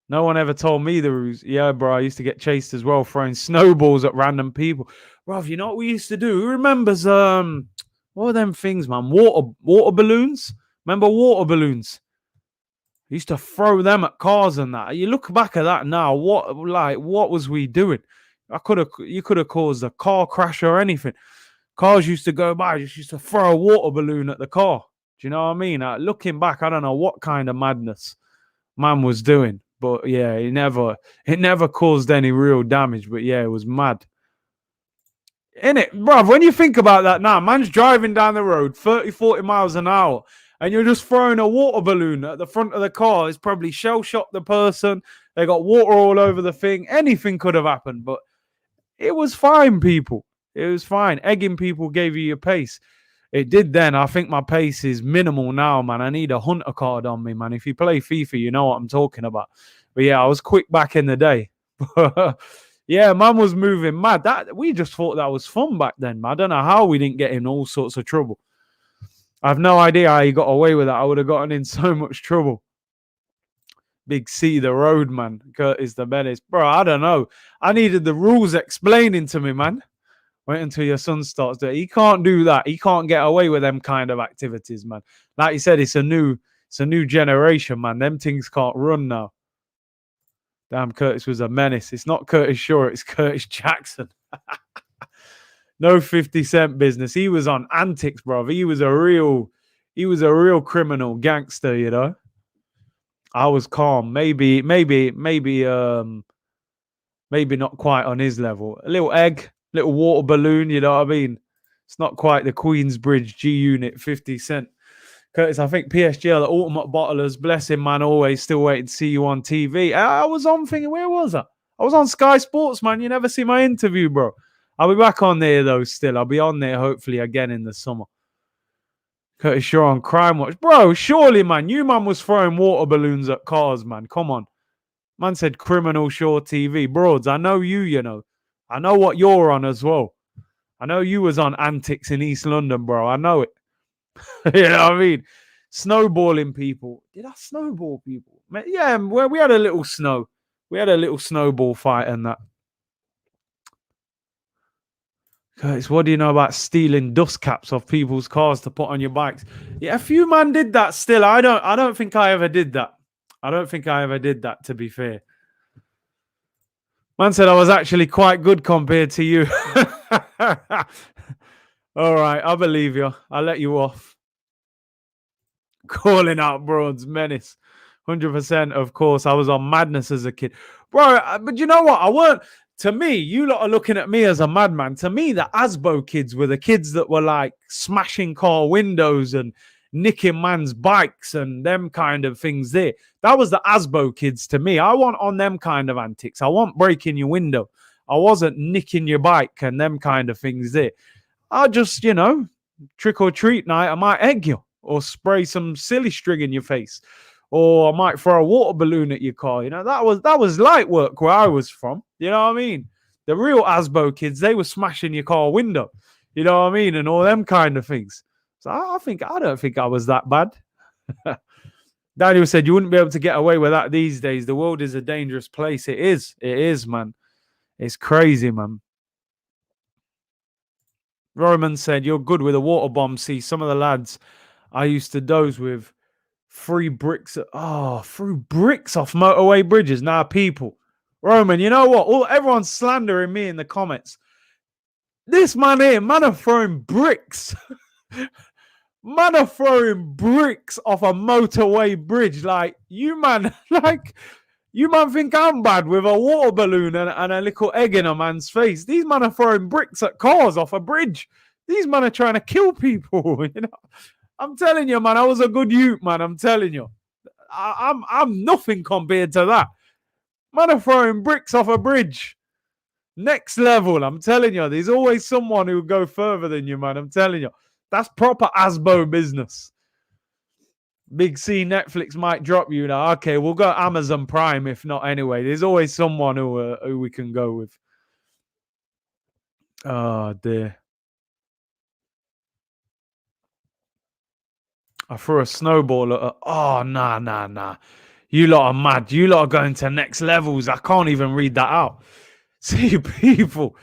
No one ever told me the rules. Yeah, bro, I used to get chased as well, throwing snowballs at random people. Bro, you know what we used to do? Who remembers, what were them things, man? Water balloons? Remember water balloons? I used to throw them at cars and that. You look back at that now, what was we doing? You could have caused a car crash or anything. Cars used to go by, just used to throw a water balloon at the car. Do you know what I mean? Looking back, I don't know what kind of madness man was doing. But yeah, it never caused any real damage. But yeah, it was mad. Innit, bruv, when you think about that now, man's driving down the road 30, 40 miles an hour, and you're just throwing a water balloon at the front of the car. It's probably shell-shocked the person. They got water all over the thing. Anything could have happened, but it was fine, people. It was fine. Egging people gave you your pace. It did then. I think my pace is minimal now, man. I need a hunter card on me, man. If you play FIFA, you know what I'm talking about. But yeah, I was quick back in the day. Yeah, man was moving mad. We just thought that was fun back then, man. I don't know how we didn't get in all sorts of trouble. I have no idea how he got away with that. I would have gotten in so much trouble. Big C, the road, man. Curtis the menace. Bro, I don't know. I needed the rules explaining to me, man. Wait until your son starts doing it. He can't do that. He can't get away with them kind of activities, man. Like you said, it's a new generation, man. Them things can't run now. Damn, Curtis was a menace. It's not Curtis Shaw, it's Curtis Jackson. No 50 Cent business. He was on antics, bro. He was a real criminal gangster, you know. I was calm. Maybe not quite on his level. A little egg, little water balloon, you know what I mean? It's not quite the Queensbridge G Unit 50 Cent. Curtis, I think PSG are the ultimate bottlers. Bless him, man. Always still waiting to see you on TV. I was on thinking, where was I? I was on Sky Sports, man. You never see my interview, bro. I'll be back on there, though, still. I'll be on there, hopefully, again in the summer. Curtis Shaw on Crime Watch. Bro, surely, man. You, man, was throwing water balloons at cars, man. Come on. Man said Criminal Shaw TV. Broads, I know you know. I know what you're on as well. I know you was on antics in East London, bro. I know it. You know what I mean? Snowballing people. Did I snowball people? Yeah, well, we had a little snow. We had a little snowball fight and that. Curtis, what do you know about stealing dust caps off people's cars to put on your bikes? Yeah, a few man did that still. I don't think I ever did that. I don't think I ever did that, to be fair. Man said I was actually quite good compared to you. All right, I believe you. I'll let you off. Calling out Braun's menace. 100%, of course. I was on madness as a kid. Bro, but you know what? I weren't. To me, you lot are looking at me as a madman. To me, the Asbo kids were the kids that were like smashing car windows and nicking man's bikes and them kind of things there. That was the Asbo kids to me. I want on them kind of antics. I want breaking your window. I wasn't nicking your bike and them kind of things there. I just, trick or treat night, I might egg you or spray some silly string in your face. Or I might throw a water balloon at your car. That was light work where I was from. You know what I mean? The real Asbo kids, they were smashing your car window. You know what I mean? And all them kind of things. So I don't think I was that bad. Daniel said you wouldn't be able to get away with that these days. The world is a dangerous place. It is. It is, man. It's crazy, man. Roman said, you're good with a water bomb. See, some of the lads I used to doze with threw bricks off motorway bridges. Now, people. Roman, you know what? Everyone's slandering me in the comments. This man here, man are throwing bricks. Man are throwing bricks off a motorway bridge. You man think I'm bad with a water balloon and a little egg in a man's face. These men are throwing bricks at cars off a bridge. These men are trying to kill people. I'm telling you, man, I was a good youth, man. I'm telling you. I'm nothing compared to that. Man are throwing bricks off a bridge. Next level, I'm telling you. There's always someone who will go further than you, man. I'm telling you. That's proper Asbo business. Big C, Netflix might drop you now. Okay, we'll go Amazon Prime if not anyway. There's always someone who we can go with. Oh, dear. I threw a snowball at her. Oh, nah. You lot are mad. You lot are going to next levels. I can't even read that out. See, people,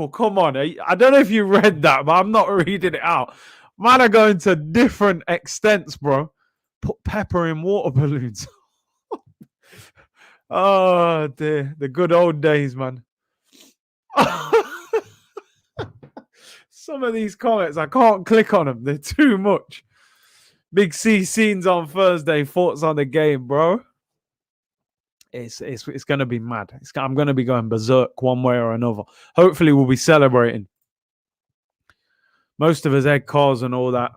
come on. I don't know if you read that, but I'm not reading it out. Man are going to different extents, bro. Put pepper in water balloons. Oh, dear. The good old days, man. Some of these comments, I can't click on them. They're too much. Big C scenes on Thursday. Thoughts on the game, bro? It's going to be mad. I'm going to be going berserk one way or another. Hopefully, we'll be celebrating. Most of us egg cars and all that.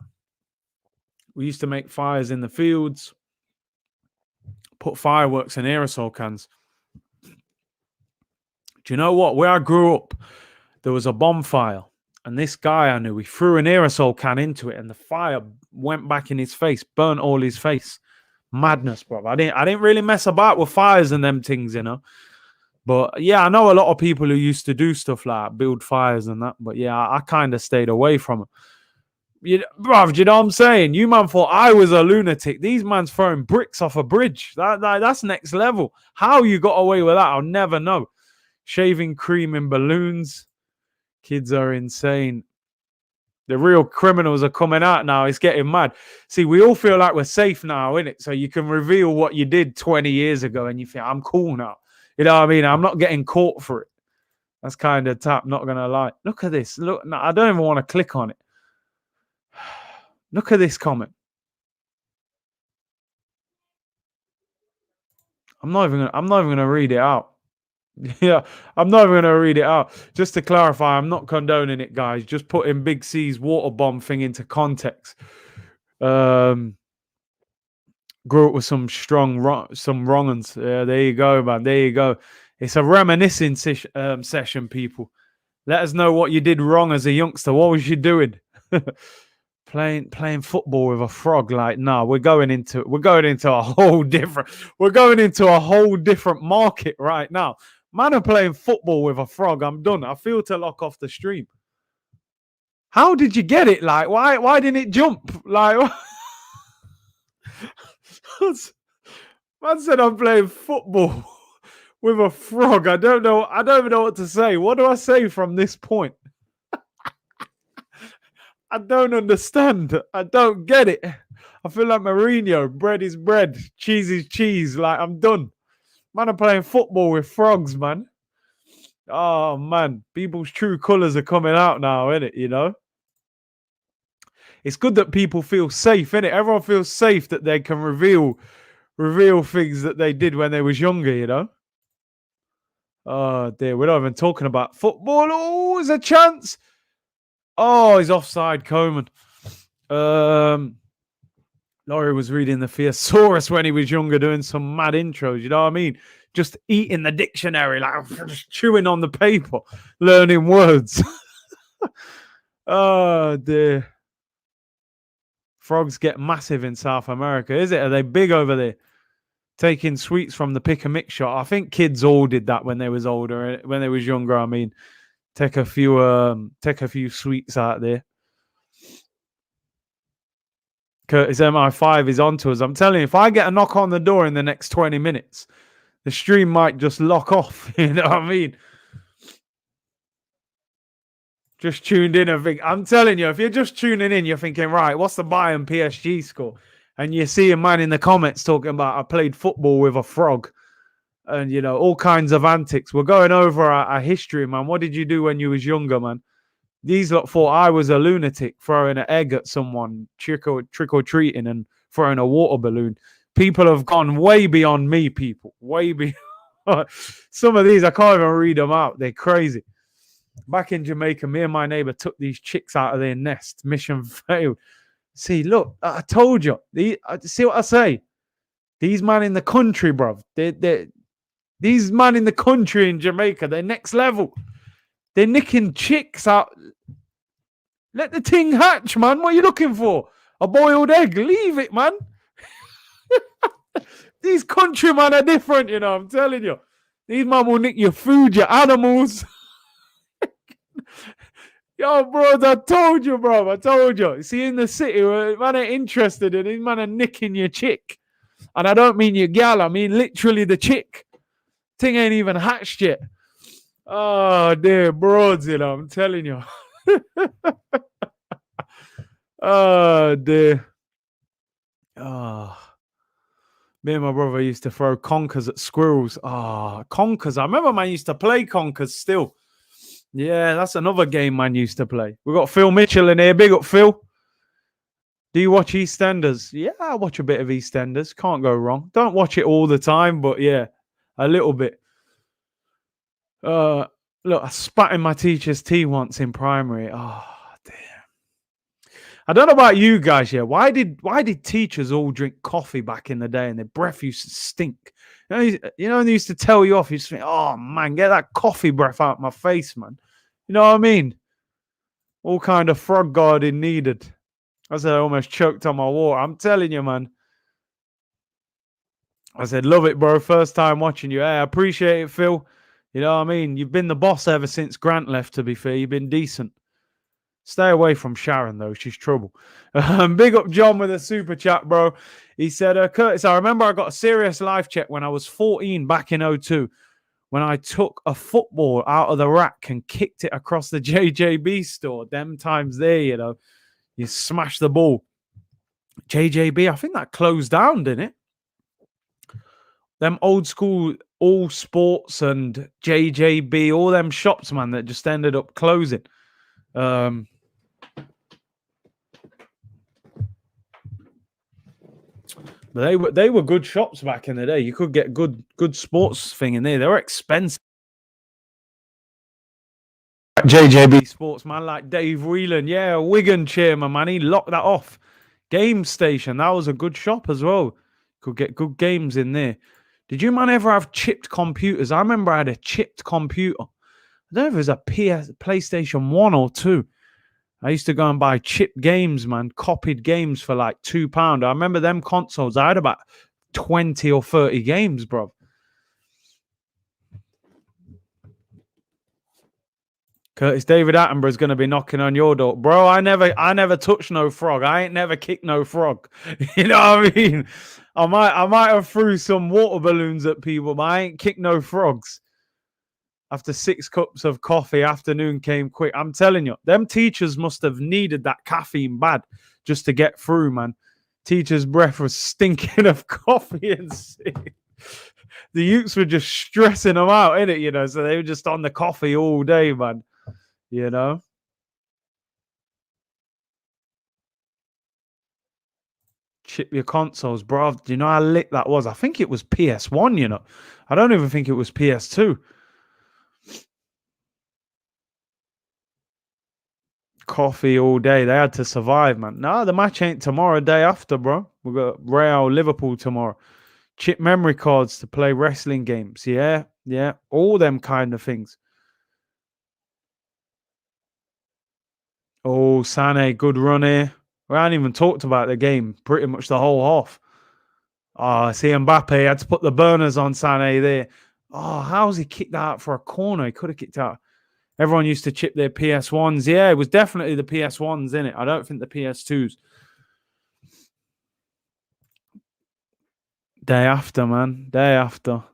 We used to make fires in the fields, put fireworks in aerosol cans. Do you know what? Where I grew up, there was a bonfire. And this guy I knew, he threw an aerosol can into it and the fire went back in his face, burnt all his face. Madness, bro. I didn't really mess about with fires and them things, But yeah, I know a lot of people who used to do stuff like that, build fires and that. But yeah, I kind of stayed away from it. Bruv, do you know what I'm saying? You man thought I was a lunatic. These man's throwing bricks off a bridge. That's next level. How you got away with that, I'll never know. Shaving cream in balloons. Kids are insane. The real criminals are coming out now. It's getting mad. See, we all feel like we're safe now, innit? So you can reveal what you did 20 years ago and you think, I'm cool now. You know what I mean? I'm not getting caught for it. That's kind of tap, not going to lie. Look at this. Look, no, I don't even want to click on it. Look at this comment. I'm not even going to read it out. Yeah, I'm not even going to read it out. Just to clarify, I'm not condoning it, guys. Just putting Big C's water bomb thing into context. Grew up with some wrong uns. Yeah, there you go, man. There you go. It's a reminiscing session, people. Let us know what you did wrong as a youngster. What was you doing? Playing football with a frog? Like, no, we're going into a whole different market right now. Man, I'm playing football with a frog. I'm done. I feel to lock off the stream. How did you get it? Like, why didn't it jump? Like, man said I'm playing football with a frog. I don't even know what to say. What do I say from this point? I don't understand. I don't get it. I feel like Mourinho. Bread is bread. Cheese is cheese. Like, I'm done. Man, I'm playing football with frogs, man. Oh, man. People's true colours are coming out now, innit? You know? It's good that people feel safe, innit? Everyone feels safe that they can reveal things that they did when they was younger, you know? Oh, dear. We're not even talking about football. Oh, there's a chance. Oh, he's offside, Coman. Laurie was reading the Thesaurus when he was younger, doing some mad intros, you know what I mean? Just eating the dictionary, like just chewing on the paper, learning words. Oh, dear. Frogs get massive in South America, is it? Are they big over there? Taking sweets from the pick and mix shop. I think kids all did that when they was older, when they was younger. I mean, take a few sweets out there. Curtis MI5 is onto us. I'm telling you, if I get a knock on the door in the next 20 minutes, the stream might just lock off. You know what I mean? Just tuned in and think. I'm telling you, if you're just tuning in, you're thinking, right, what's the Bayern PSG score? And you see a man in the comments talking about, I played football with a frog. And, you know, all kinds of antics. We're going over our history, man. What did you do when you was younger, man? These lot thought I was a lunatic throwing an egg at someone, trick or treating and throwing a water balloon. People have gone way beyond me, people. Way beyond. Some of these, I can't even read them out. They're crazy. Back in Jamaica, me and my neighbor took these chicks out of their nest. Mission failed. See, look, I told you. See what I say? These man in the country, bruv. These man in the country in Jamaica, they're next level. They're nicking chicks out. Let the thing hatch, man. What are you looking for? A boiled egg. Leave it, man. These countrymen are different, you know. I'm telling you. These man will nick your food, your animals. Yo, bro, I told you, bro. I told you. See, in the city, man ain't interested in these man are nicking your chick. And I don't mean your gal. I mean literally the chick. Thing ain't even hatched yet. Oh, dear, broads, you know. I'm telling you. Oh, dear. Oh. Me and my brother used to throw conkers at squirrels. Oh, conkers. I remember man used to play conkers still. Yeah, that's another game man used to play. We got Phil Mitchell in here. Big up, Phil. Do you watch EastEnders? Yeah, I watch a bit of EastEnders. Can't go wrong. Don't watch it all the time, but yeah, a little bit. Look, I spat in my teacher's tea once in primary. Oh, damn. I don't know about you guys, yeah. Why did teachers all drink coffee back in the day and their breath used to stink? You know, they used to tell you off. You just think, oh, man, get that coffee breath out my face, man. You know what I mean? All kind of frog guarding needed. I said I almost choked on my water. I'm telling you, man. I said, love it, bro. First time watching you. Hey, I appreciate it, Phil. You know what I mean? You've been the boss ever since Grant left, to be fair. You've been decent. Stay away from Sharon, though. She's trouble. Big up John with a super chat, bro. He said, Curtis, I remember I got a serious life check when I was 14 back in 02 when I took a football out of the rack and kicked it across the JJB store. Them times there, you know. You smash the ball. JJB, I think that closed down, didn't it? Them old school All Sports and JJB, all them shops, man, that just ended up closing. But they were good shops back in the day. You could get good sports thing in there. They were expensive. JJB Sports, man, like Dave Whelan, yeah, Wigan chairman, man, he locked that off. Game Station, that was a good shop as well. Could get good games in there. Did you, man, ever have chipped computers? I remember I had a chipped computer. I don't know if it was a PlayStation 1 or 2. I used to go and buy chipped games, man, copied games for like £2. I remember them consoles. I had about 20 or 30 games, bro. Curtis, David Attenborough is going to be knocking on your door, bro. I never touched no frog. I ain't never kicked no frog. You know what I mean? I might have threw some water balloons at people, but I ain't kicked no frogs. After 6 cups of coffee, afternoon came quick. I'm telling you, them teachers must have needed that caffeine bad just to get through, man. Teacher's breath was stinking of coffee and sick. The youths were just stressing them out, innit? You know, so they were just on the coffee all day, man. You know? Chip your consoles, bro. Do you know how lit that was? I think it was PS1, you know. I don't even think it was PS2. Coffee all day. They had to survive, man. No, the match ain't tomorrow, day after, bro. We've got Real Liverpool tomorrow. Chip memory cards to play wrestling games. Yeah, yeah. All them kind of things. Oh, Sané, good run here. We haven't even talked about the game pretty much the whole half. Oh, I see Mbappe had to put the burners on Sané there. Oh, how's he kicked that out for a corner? He could have kicked out. Everyone used to chip their PS1s. Yeah, it was definitely the PS1s, innit? I don't think the PS2s. Day after, man. Day after.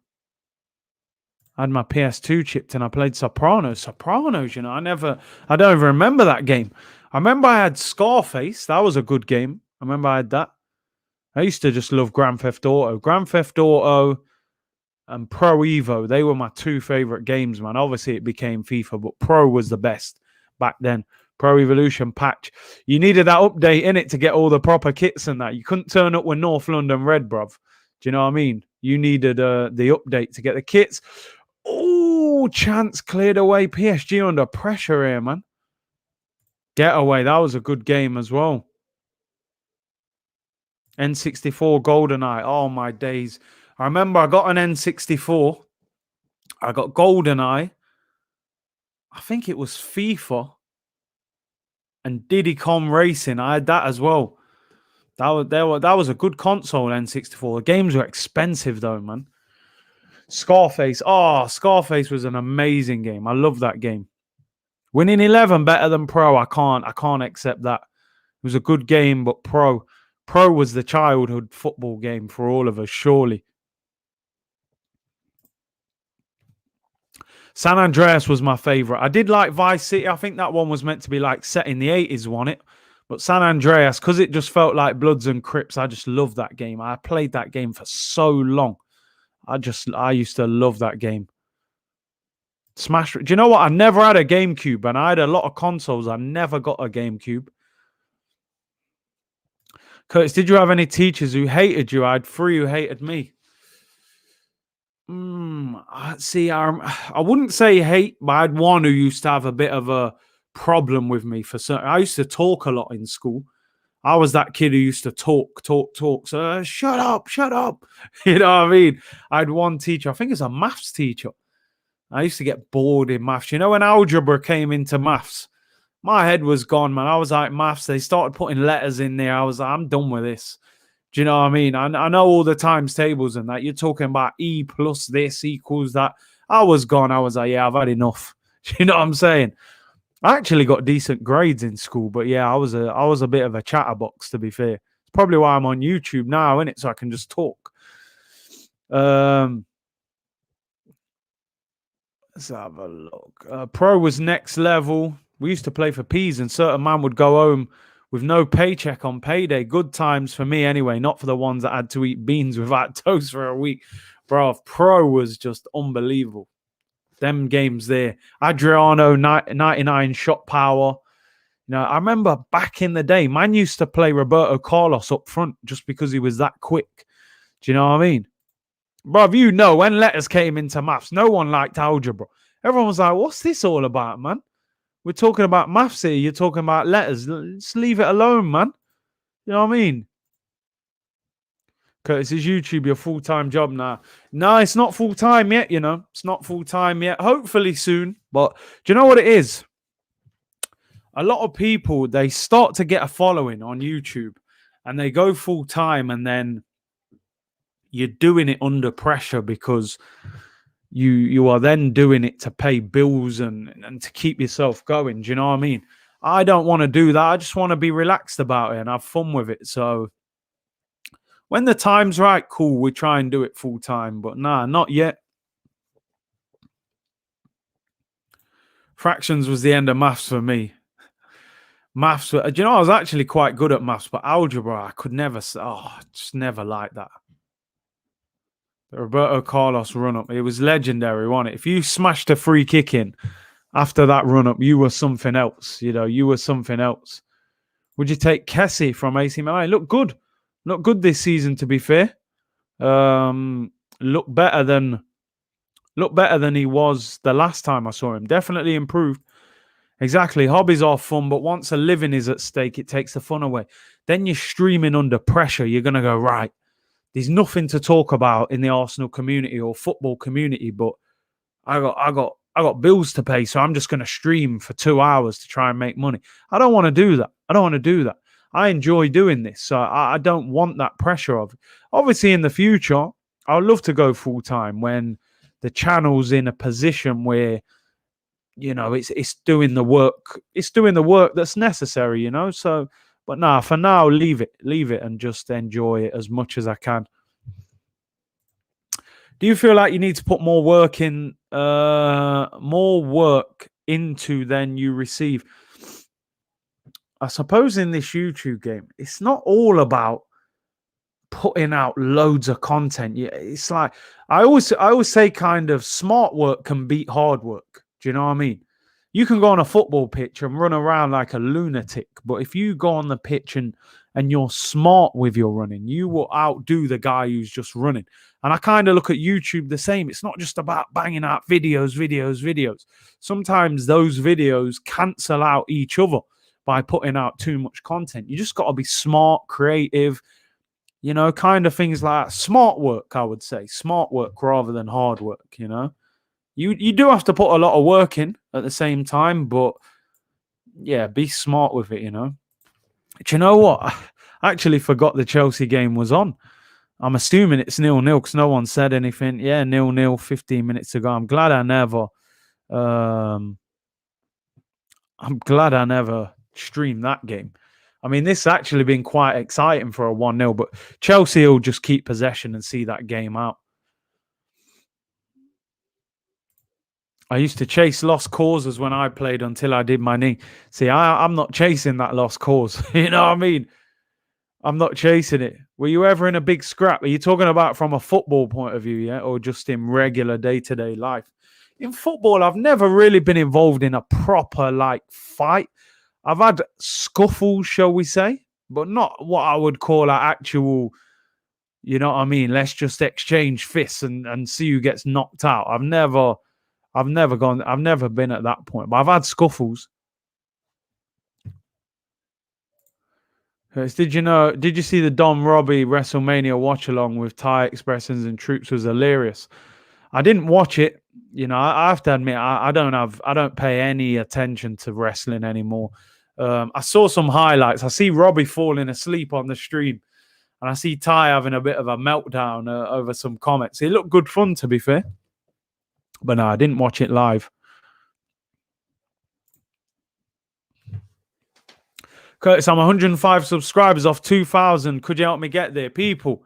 I had my PS2 chipped and I played Sopranos. Sopranos, you know, I don't even remember that game. I remember I had Scarface. That was a good game. I remember I had that. I used to just love Grand Theft Auto. Grand Theft Auto and Pro Evo, they were my 2 favorite games, man. Obviously, it became FIFA, but Pro was the best back then. Pro Evolution patch. You needed that update in it to get all the proper kits and that. You couldn't turn up with North London Red, bruv. Do you know what I mean? You needed the update to get the kits. Oh, chance cleared away. PSG under pressure here, man. Getaway. That was a good game as well. N64 GoldenEye. Oh, my days. I remember I got an N64. I got GoldenEye. I think it was FIFA and Diddy Kong Racing. I had that as well. That was a good console, N64. The games were expensive though, man. Scarface. Oh, Scarface was an amazing game. I love that game. Winning 11 better than Pro. I can't accept that. It was a good game, but Pro was the childhood football game for all of us, surely. San Andreas was my favorite. I did like Vice City. I think that one was meant to be like set in the 80s, wasn't it? But San Andreas, because it just felt like Bloods and Crips, I just loved that game. I played that game for so long. I used to love that game. Smash. Do you know what? I never had a GameCube, and I had a lot of consoles. I never got a GameCube. Curtis, did you have any teachers who hated you? I had 3 who hated me. See, I wouldn't say hate, but I had one who used to have a bit of a problem with me for certain. I used to talk a lot in school. I was that kid who used to talk. So shut up. You know what I mean? I had one teacher. I think it's a maths teacher. I used to get bored in maths. You know, when algebra came into maths, my head was gone, man. I was like, maths. They started putting letters in there. I was like, I'm done with this. Do you know what I mean? I know all the times tables and that. You're talking about E plus this equals that. I was gone. I was like, yeah, I've had enough. Do you know what I'm saying? I actually got decent grades in school, but yeah, I was a bit of a chatterbox, to be fair. It's probably why I'm on YouTube now, innit? So I can just talk. Let's have a look. Pro was next level. We used to play for peas, and certain man would go home with no paycheck on payday. Good times for me anyway, not for the ones that had to eat beans without toast for a week. Bro, Pro was just unbelievable. Them games there. Adriano, 99 shot power. You know, I remember back in the day, man used to play Roberto Carlos up front just because he was that quick. Do you know what I mean? Bro, you know, when letters came into maths, no one liked algebra. Everyone was like, what's this all about, man? We're talking about maths here. You're talking about letters. Just leave it alone, man. You know what I mean? Curtis, is YouTube your full-time job now? No, it's not full-time yet, you know. It's not full-time yet. Hopefully soon. But do you know what it is? A lot of people, they start to get a following on YouTube and they go full-time, and then you're doing it under pressure because you are then doing it to pay bills and to keep yourself going. Do you know what I mean? I don't want to do that. I just want to be relaxed about it and have fun with it. So when the time's right, cool, we try and do it full time. But nah, not yet. Fractions was the end of maths for me. Maths, do you know, I was actually quite good at maths, but algebra, I could never, just never like that. The Roberto Carlos run-up, it was legendary, wasn't it? If you smashed a free kick in after that run-up, you were something else. You know, you were something else. Would you take Kessie from AC Milan? Look good this season, to be fair. Look better than he was the last time I saw him. Definitely improved. Exactly. Hobbies are fun, but once a living is at stake, it takes the fun away. Then you're streaming under pressure. You're going to go, right, there's nothing to talk about in the Arsenal community or football community, but I got bills to pay, so I'm just going to stream for 2 hours to try and make money. I don't want to do that. I enjoy doing this, so I don't want that pressure of it. Obviously, in the future, I'd love to go full time when the channel's in a position where, you know, it's doing the work. It's doing the work that's necessary, you know. So, but nah, for now, leave it, and just enjoy it as much as I can. Do you feel like you need to put more work into than you receive? I suppose in this YouTube game, it's not all about putting out loads of content. Yeah, it's like I always say, kind of smart work can beat hard work. Do you know what I mean? You can go on a football pitch and run around like a lunatic, but if you go on the pitch and you're smart with your running, you will outdo the guy who's just running. And I kind of look at YouTube the same. It's not just about banging out videos. Sometimes those videos cancel out each other by putting out too much content. You just got to be smart, creative, you know, kind of things like that. Smart work, I would say. Smart work rather than hard work, you know. You do have to put a lot of work in at the same time, but yeah, be smart with it, you know. Do you know what? I actually forgot the Chelsea game was on. I'm assuming it's 0-0 because no one said anything. Yeah, 0-0, 15 minutes ago. I'm glad I never streamed that game. I mean, this has actually been quite exciting for a 1-0, but Chelsea will just keep possession and see that game out. I used to chase lost causes when I played until I did my knee. See, I'm not chasing that lost cause. You know what I mean? I'm not chasing it. Were you ever in a big scrap? Are you talking about from a football point of view, yeah? Or just in regular day-to-day life? In football, I've never really been involved in a proper, like, fight. I've had scuffles, shall we say, but not what I would call an actual, you know what I mean? Let's just exchange fists and see who gets knocked out. I've never been at that point, but I've had scuffles. Did you see the Dom Robbie WrestleMania watch-along with Thai expressions and troops was hilarious? I didn't watch it. You know, I have to admit, I don't pay any attention to wrestling anymore. I saw some highlights. I see Robbie falling asleep on the stream, and I see Ty having a bit of a meltdown over some comments. It looked good fun, to be fair. But no, I didn't watch it live. Curtis, I'm 105 subscribers off 2,000. Could you help me get there? People,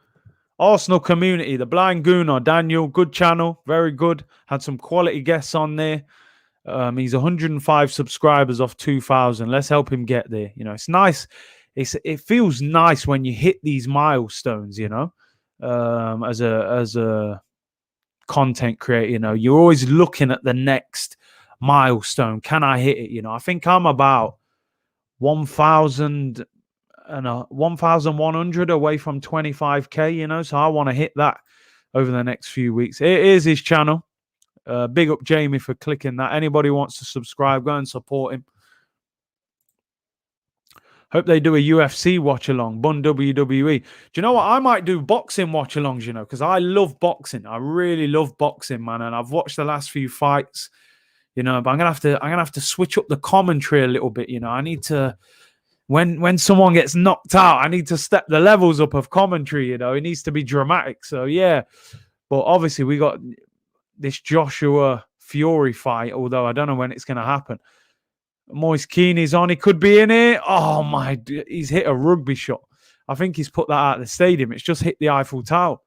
Arsenal community, the Blind Gooner, Daniel, good channel, very good. Had some quality guests on there. He's 105 subscribers off 2,000. Let's help him get there. You know, it's nice. It feels nice when you hit these milestones, you know, as a content creator. You know, you're always looking at the next milestone. Can I hit it? You know, I think I'm about 1,100 away from 25k, you know, so I want to hit that over the next few weeks. It is his channel. Big up Jamie for clicking that. Anybody wants to subscribe, go and support him. Hope they do a UFC watch along. Bun WWE. Do you know what? I might do boxing watch alongs, you know, because I love boxing. I really love boxing, man. And I've watched the last few fights, you know, but I'm gonna have to switch up the commentary a little bit, you know. I need to, when someone gets knocked out, I need to step the levels up of commentary, you know. It needs to be dramatic. So yeah. But obviously we got this Joshua Fury fight, although I don't know when it's going to happen. Moise Keane is on. He could be in it. Oh, my. He's hit a rugby shot. I think he's put that out of the stadium. It's just hit the Eiffel Tower.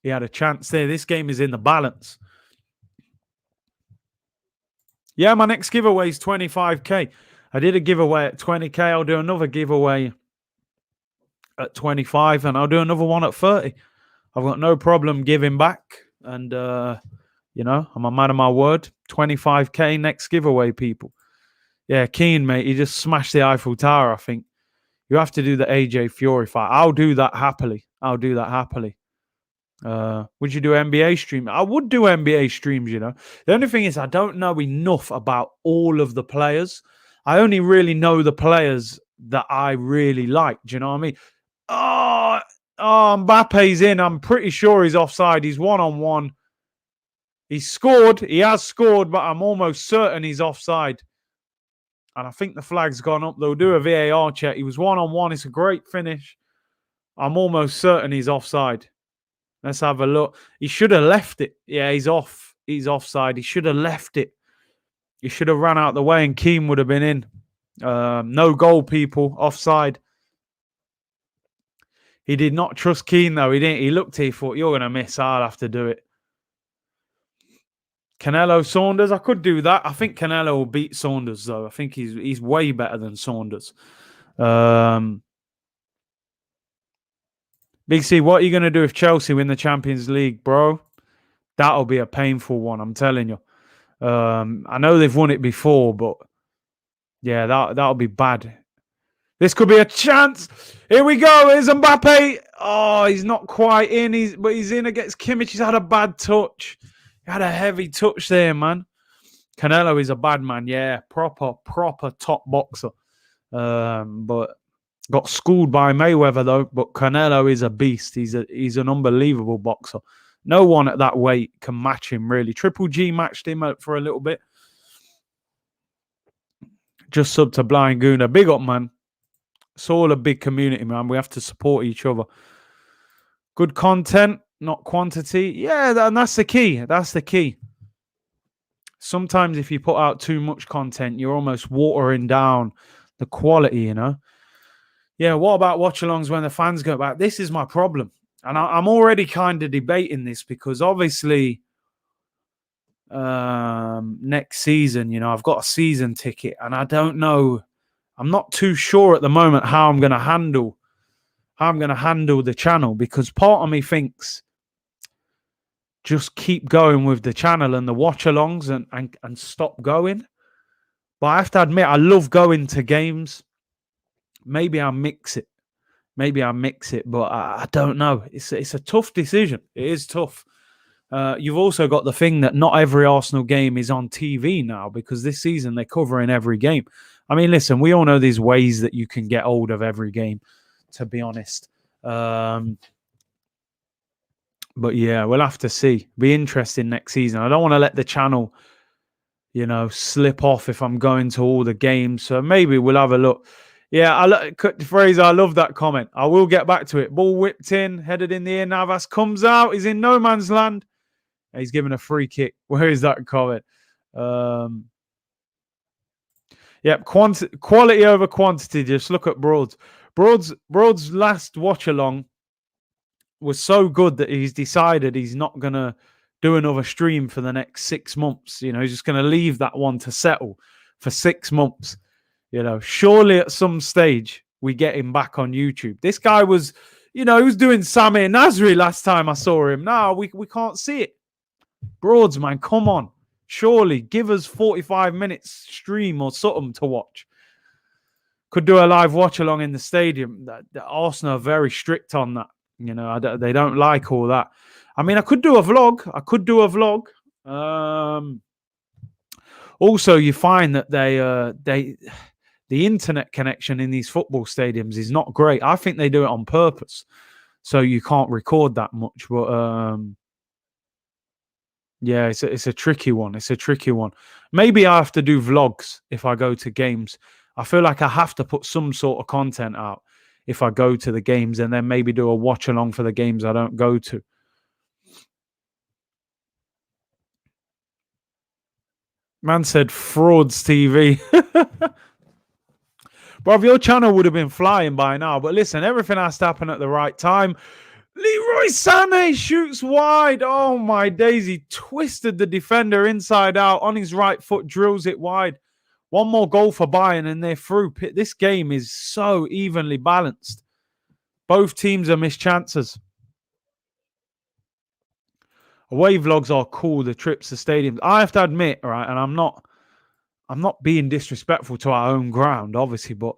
He had a chance there. This game is in the balance. Yeah, my next giveaway is 25k. I did a giveaway at 20k. I'll do another giveaway at 25, and I'll do another one at 30. I've got no problem giving back, and you know, I'm a man of my word. 25k next giveaway, people. Yeah, Keane, mate, he just smashed the Eiffel Tower. I think you have to do the AJ Fury fight. I'll do that happily. Would you do NBA stream? I would do NBA streams, you know. The only thing is I don't know enough about all of the players. I only really know the players that I really like. Do you know what I mean? Oh, Mbappe's in. I'm pretty sure he's offside. He's 1-on-1. He's scored. He has scored, but I'm almost certain he's offside. And I think the flag's gone up. They'll do a VAR check. He was 1-on-1. It's a great finish. I'm almost certain he's offside. Let's have a look. He should have left it. Yeah, he's off. He's offside. He should have left it. He should have ran out the way and Keane would have been in. No goal, people. Offside. He did not trust Keane, though. He didn't. He looked, he thought, you're going to miss. I'll have to do it. Canelo, Saunders. I could do that. I think Canelo will beat Saunders, though. I think he's way better than Saunders. Big C, what are you going to do if Chelsea win the Champions League, bro? That'll be a painful one, I'm telling you. I know they've won it before, but yeah, that'll be bad. This could be a chance. Here we go. Here's Mbappe. Oh, he's not quite in. But he's in against Kimmich. He's had a bad touch. He had a heavy touch there, man. Canelo is a bad man. Yeah, proper top boxer. But got schooled by Mayweather, though. But Canelo is a beast. He's an unbelievable boxer. No one at that weight can match him, really. Triple G matched him for a little bit. Just sub to Blind Gooner. Big up, man. It's all a big community, man. We have to support each other. Good content, not quantity. Yeah, and that's the key. That's the key. Sometimes if you put out too much content, you're almost watering down the quality, you know? Yeah, what about watch-alongs when the fans go back? This is my problem. And I'm already kind of debating this because obviously next season, you know, I've got a season ticket and I don't know. I'm not too sure at the moment how I'm going to handle the channel because part of me thinks just keep going with the channel and the watch-alongs and stop going. But I have to admit, I love going to games. Maybe I'll mix it. But I don't know. It's a tough decision. It is tough. You've also got the thing that not every Arsenal game is on TV now because this season they're covering every game. I mean, listen, we all know there's ways that you can get hold of every game, to be honest. But yeah, we'll have to see. Be interesting next season. I don't want to let the channel, you know, slip off if I'm going to all the games. So maybe we'll have a look. Yeah, Fraser, I love that comment. I will get back to it. Ball whipped in, headed in the air. Navas comes out. He's in no man's land. He's given a free kick. Where is that comment? Yep, quality over quantity. Just look at Broad's. Broad's last watch along was so good that he's decided he's not going to do another stream for the next 6 months. You know, he's just going to leave that one to settle for 6 months. You know, surely at some stage we get him back on YouTube. This guy was, you know, he was doing Samir Nasri last time I saw him. No, we can't see it. Broads, man, come on. Surely give us 45 minutes stream or something to watch. Could do a live watch along in the stadium. The Arsenal are very strict on that. You know, they don't like all that. I mean, I could do a vlog. Also, you find that the internet connection in these football stadiums is not great. I think they do it on purpose, so you can't record that much. But yeah, it's a tricky one. Maybe I have to do vlogs if I go to games. I feel like I have to put some sort of content out if I go to the games, and then maybe do a watch along for the games I don't go to. Man said frauds TV. Bro, your channel would have been flying by now. But listen, everything has to happen at the right time. Leroy Sané shoots wide. Oh, my days. He twisted the defender inside out on his right foot, drills it wide. One more goal for Bayern and they're through. This game is so evenly balanced. Both teams are missed chances. Away vlogs are cool. The trips to stadiums. I have to admit, right, and I'm not being disrespectful to our own ground, obviously, but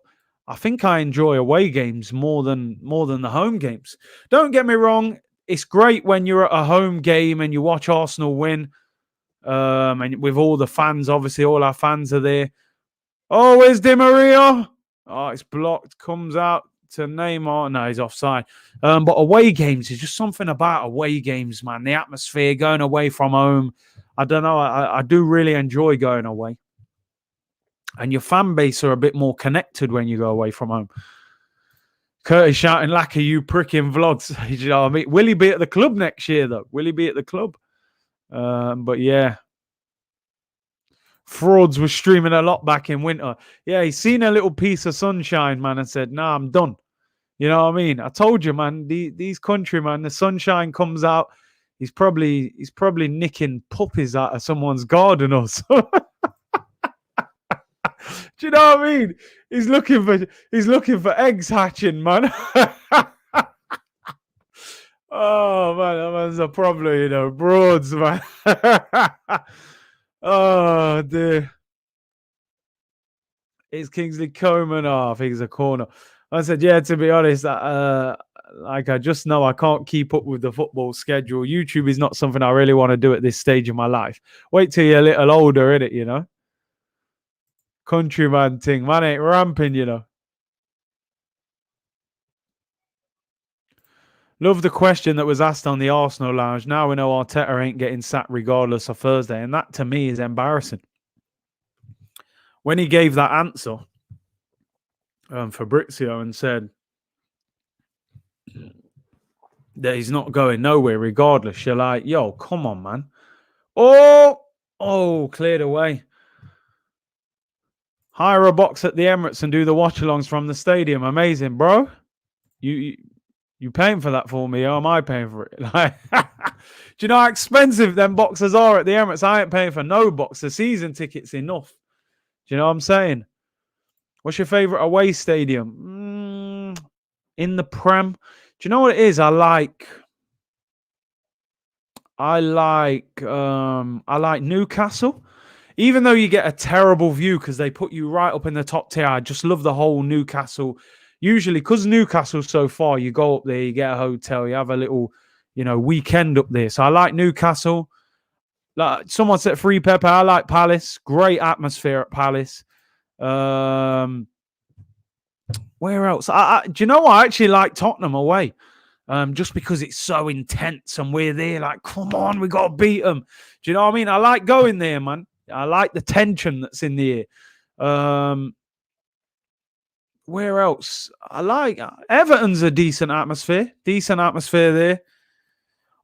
I think I enjoy away games more than the home games. Don't get me wrong; it's great when you're at a home game and you watch Arsenal win, and with all the fans. Obviously, all our fans are there. Oh, where's Di Maria? Oh, it's blocked. Comes out to Neymar. No, he's offside. But away games is just something about away games, man. The atmosphere, going away from home. I don't know. I do really enjoy going away. And your fan base are a bit more connected when you go away from home. Curtis shouting, "Lacquer, you pricking vlogs." You know what I mean? Will he be at the club next year, though? Will he be at the club? But yeah. Frauds was streaming a lot back in winter. Yeah, he's seen a little piece of sunshine, man, and said, "Nah, I'm done." You know what I mean? I told you, man, these countrymen, the sunshine comes out. He's probably nicking puppies out of someone's garden or something. Do you know what I mean? He's looking for eggs hatching, man. Oh man, that man's a problem, you know. Broads, man. Oh dear. It's Kingsley Coman. Oh, I think it's a corner. I said, yeah, to be honest, like I just know I can't keep up with the football schedule. YouTube is not something I really want to do at this stage of my life. Wait till you're a little older, innit, you know? Countryman thing. Man ain't ramping, you know. Love the question that was asked on the Arsenal lounge. Now we know Arteta ain't getting sacked regardless of Thursday. And that, to me, is embarrassing. When he gave that answer, Fabrizio, and said that he's not going nowhere regardless, you're like, yo, come on, man. Oh, cleared away. Hire a box at the Emirates and do the watch-alongs from the stadium. Amazing, bro. You paying for that for me, or am I paying for it? Like, do you know how expensive them boxes are at the Emirates? I ain't paying for no box. The season ticket's enough. Do you know what I'm saying? What's your favourite away stadium? In the Prem. Do you know what it is? I like Newcastle. Even though you get a terrible view because they put you right up in the top tier, I just love the whole Newcastle. Usually, because Newcastle's so far, you go up there, you get a hotel, you have a little, weekend up there. So I like Newcastle. Like someone said, Free Pepper. I like Palace. Great atmosphere at Palace. Where else? Do you know what? I actually like Tottenham away. Just because it's so intense and we're there, like, come on, we got to beat them. Do you know what I mean? I like going there, man. I like the tension that's in the air. Where else? I like Everton's a decent atmosphere there.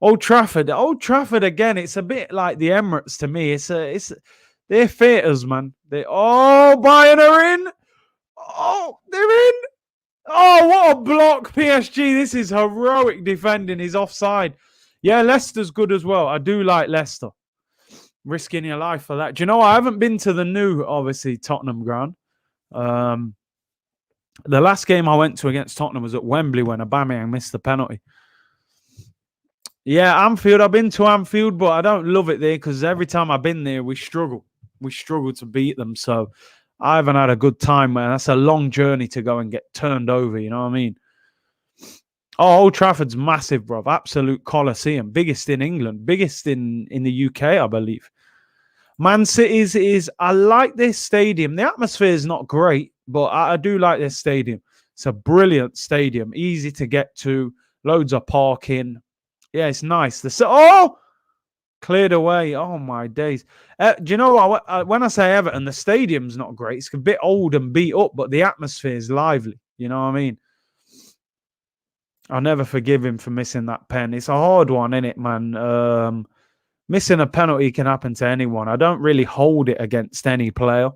Old Trafford again. It's a bit like the Emirates to me. They're theatres, man. Bayern are in. Oh, they're in. Oh, what a block, PSG. This is heroic defending. He's offside. Yeah, Leicester's good as well. I do like Leicester. Risking your life for that. Do you know, I haven't been to the new, obviously, Tottenham ground. The last game I went to against Tottenham was at Wembley when Aubameyang missed the penalty. Yeah, Anfield. I've been to Anfield, but I don't love it there because every time I've been there, we struggle. We struggle to beat them. So I haven't had a good time, man. That's a long journey to go and get turned over. You know what I mean? Oh, Old Trafford's massive, bro. Absolute Colosseum. Biggest in England. Biggest in the UK, I believe. Man City's is, I like this stadium. The atmosphere is not great, but I do like this stadium. It's a brilliant stadium. Easy to get to. Loads of parking. Yeah, it's nice. Cleared away. Oh, my days. Do you know what? When I say Everton, the stadium's not great. It's a bit old and beat up, but the atmosphere is lively. You know what I mean? I'll never forgive him for missing that pen. It's a hard one, isn't it, man? Missing a penalty can happen to anyone. I don't really hold it against any player.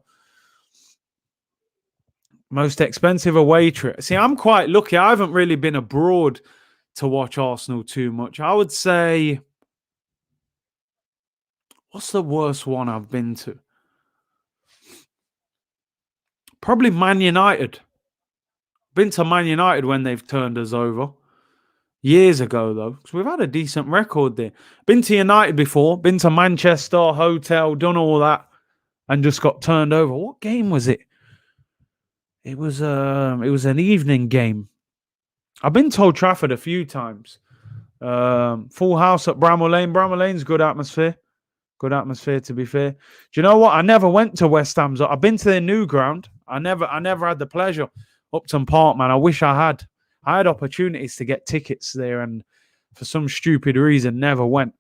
Most expensive away trip. See, I'm quite lucky. I haven't really been abroad to watch Arsenal too much. I would say, what's the worst one I've been to? Probably Man United. Been to Man United when they've turned us over. Years ago, though, because we've had a decent record there. Been to United before. Been to Manchester, hotel, done all that, and just got turned over. What game was it? It was an evening game. I've been to Old Trafford a few times. Full house at Bramall Lane. Bramall Lane's good atmosphere. Good atmosphere, to be fair. Do you know what? I never went to West Ham's. I've been to their new ground. I never had the pleasure. Upton Park, man. I wish I had. I had opportunities to get tickets there, and for some stupid reason, never went.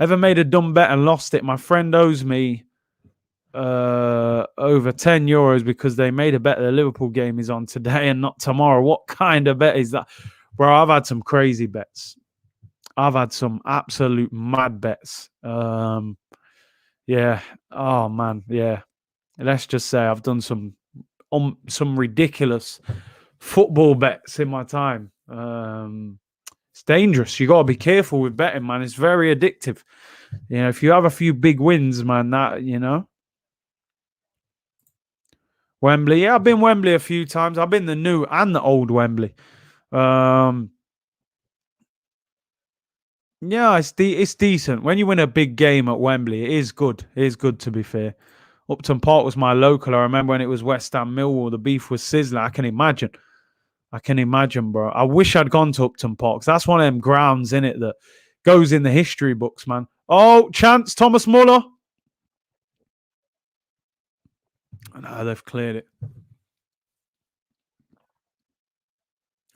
Ever made a dumb bet and lost it? My friend owes me over €10 because they made a bet the Liverpool game is on today and not tomorrow. What kind of bet is that? Bro, I've had some crazy bets. I've had some absolute mad bets. Yeah. Oh, man. Yeah. Let's just say I've done some ridiculous football bets in my time. It's dangerous. You got to be careful with betting, man. It's very addictive. You know, if you have a few big wins, man, that, you know. Wembley. Yeah, I've been Wembley a few times. I've been the new and the old Wembley. Yeah, it's decent. When you win a big game at Wembley, it is good. It is good, to be fair. Upton Park was my local. I remember when it was West Ham Millwall, the beef was sizzling. I can imagine, bro. I wish I'd gone to Upton Park. That's one of them grounds in it that goes in the history books, man. Oh, chance, Thomas Muller. No, they've cleared it.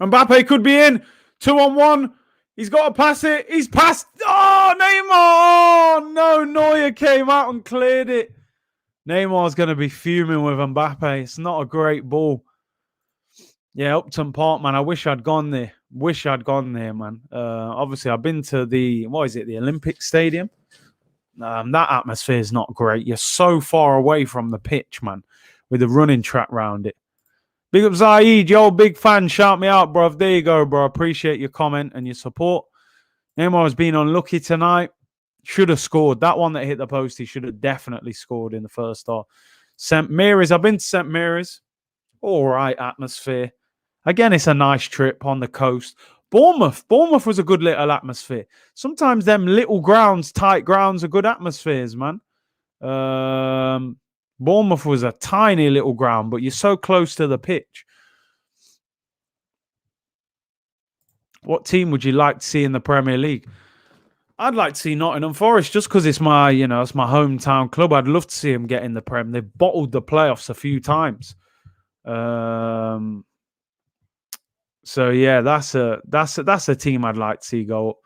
Mbappe could be in. 2-on-1. He's got to pass it. He's passed. Oh, Neymar. Oh, no, Neuer came out and cleared it. Neymar's going to be fuming with Mbappe. It's not a great ball. Yeah, Upton Park, man. I wish I'd gone there. Man. Obviously, I've been to the Olympic Stadium. That atmosphere is not great. You're so far away from the pitch, man, with the running track round it. Big up Zaid, yo, big fan. Shout me out, bro. There you go, bro. Appreciate your comment and your support. Neymar has been unlucky tonight. Should have scored. That one that hit the post, he should have definitely scored in the first half. St. Mary's. I've been to St. Mary's. All right, atmosphere. Again, it's a nice trip on the coast. Bournemouth was a good little atmosphere. Sometimes them little grounds, tight grounds, are good atmospheres, man. Bournemouth was a tiny little ground, but you're so close to the pitch. What team would you like to see in the Premier League? I'd like to see Nottingham Forest just because it's my hometown club. I'd love to see them get in the Prem. They've bottled the playoffs a few times. So yeah, that's a team I'd like to see go up.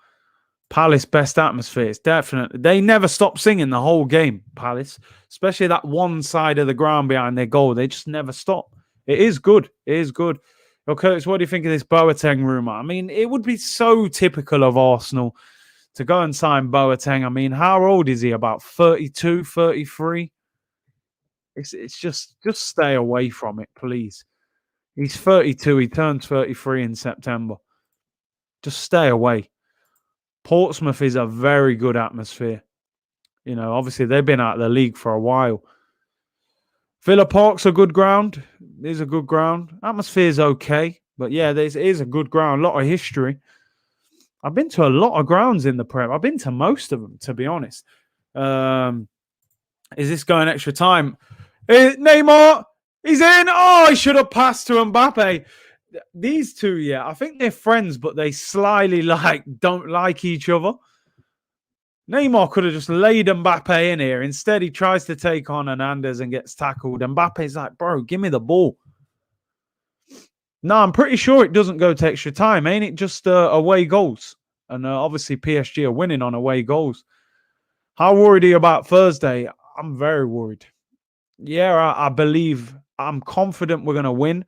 Palace, best atmosphere. It's definitely. They never stop singing the whole game, Palace. Especially that one side of the ground behind their goal. They just never stop. It is good. Well, Curtis, what do you think of this Boateng rumour? I mean, it would be so typical of Arsenal to go and sign Boateng. I mean, how old is he? About 32, 33? It's just stay away from it, please. He's 32. He turns 33 in September. Just stay away. Portsmouth is a very good atmosphere. You know, obviously they've been out of the league for a while. Villa Park's a good ground. It's a good ground. Atmosphere's okay. But yeah, it is a good ground. A lot of history. I've been to a lot of grounds in the Prem. I've been to most of them, to be honest. Is this going extra time? Neymar, he's in. Oh, he should have passed to Mbappe. These two, yeah, I think they're friends, but they slyly don't like each other. Neymar could have just laid Mbappe in here. Instead, he tries to take on Hernandez and gets tackled. Mbappe's like, bro, give me the ball. No, I'm pretty sure it doesn't go to extra time. Ain't it just away goals? And obviously PSG are winning on away goals. How worried are you about Thursday? I'm very worried. Yeah, I believe, I'm confident we're going to win.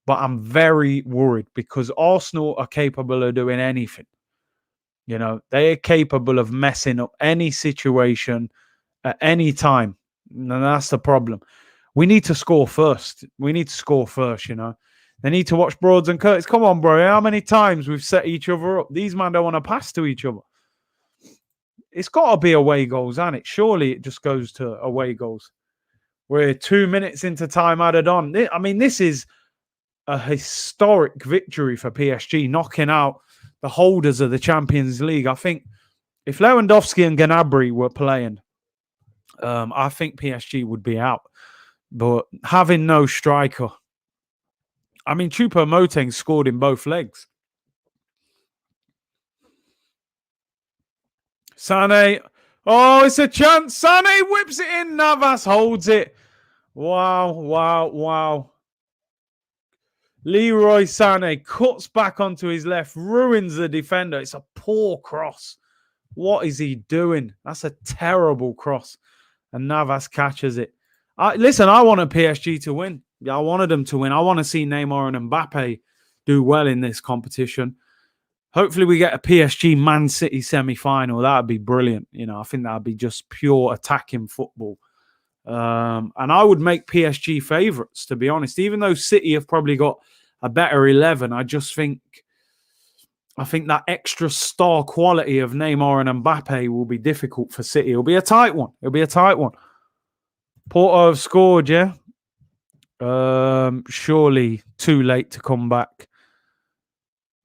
But I'm very worried because Arsenal are capable of doing anything. You know, they're capable of messing up any situation at any time. And that's the problem. We need to score first. We need to score first, you know. They need to watch Broads and Curtis. Come on, bro. How many times we've set each other up? These men don't want to pass to each other. It's got to be away goals, and it surely it just goes to away goals. We're 2 minutes into time added on. I mean, this is a historic victory for PSG, knocking out the holders of the Champions League. I think if Lewandowski and Gnabry were playing, I think PSG would be out. But having no striker, I mean, Choupo-Moting scored in both legs. Sané, oh, it's a chance. Sané whips it in. Navas holds it. Wow, wow, wow. Leroy Sané cuts back onto his left, ruins the defender. It's a poor cross. What is he doing? That's a terrible cross. And Navas catches it. Listen, I wanted PSG to win. Yeah, I wanted them to win. I want to see Neymar and Mbappe do well in this competition. Hopefully we get a PSG Man City semi-final. That would be brilliant. You know, I think that would be just pure attacking football. And I would make PSG favourites, to be honest. Even though City have probably got a better 11, I think that extra star quality of Neymar and Mbappe will be difficult for City. It'll be a tight one. Porto have scored, yeah? Surely too late to come back.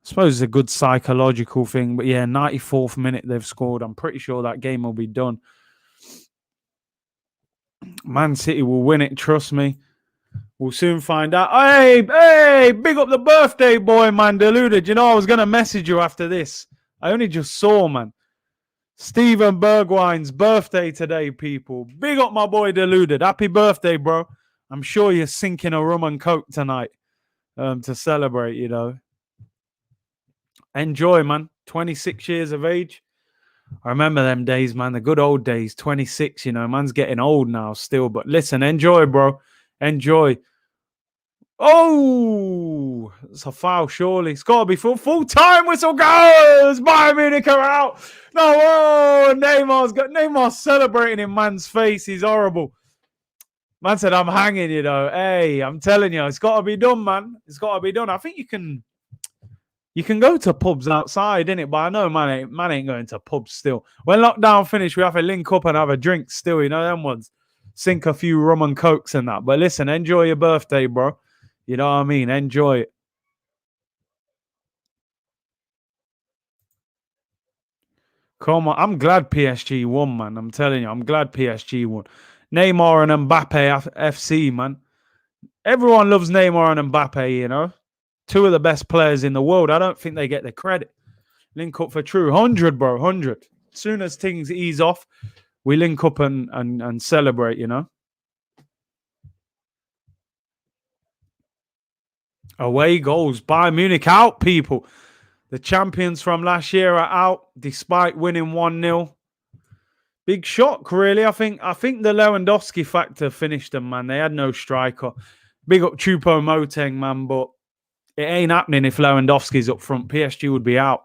I suppose it's a good psychological thing. But yeah, 94th minute they've scored. I'm pretty sure that game will be done. Man City will win it, trust me. We'll soon find out. Hey, big up the birthday boy, man, Deluded. You know, I was going to message you after this. I only just saw, man. Stephen Bergwine's birthday today, people. Big up my boy, Deluded. Happy birthday, bro. I'm sure you're sinking a rum and coke tonight to celebrate, you know. Enjoy, man. 26 years of age. I remember them days, man. The good old days. 26, you know. Man's getting old now still. But listen, enjoy, bro. Enjoy. Oh, it's a foul, surely. It's got to be full time whistle goes. Bayern Munich are out. No, oh, Neymar's celebrating in man's face. He's horrible. Man said, I'm hanging, you know. Hey, I'm telling you, it's got to be done, man. It's got to be done. I think you can go to pubs outside, innit? But I know man ain't going to pubs still. When lockdown finished, we have to link up and have a drink still, you know, them ones. Sink a few rum and cokes and that. But listen, enjoy your birthday, bro. You know what I mean? Enjoy it. Come on. I'm glad PSG won, man. I'm telling you, I'm glad PSG won. Neymar and Mbappe FC, man. Everyone loves Neymar and Mbappe, you know. Two of the best players in the world. I don't think they get the credit. Link up for true. 100, bro. 100. As soon as things ease off, we link up and celebrate, you know. Away goals. Bayern Munich out, people. The champions from last year are out despite winning 1-0. Big shock, really. I think the Lewandowski factor finished them, man. They had no striker. Big up Choupo-Moting, man, but it ain't happening if Lewandowski's up front. PSG would be out.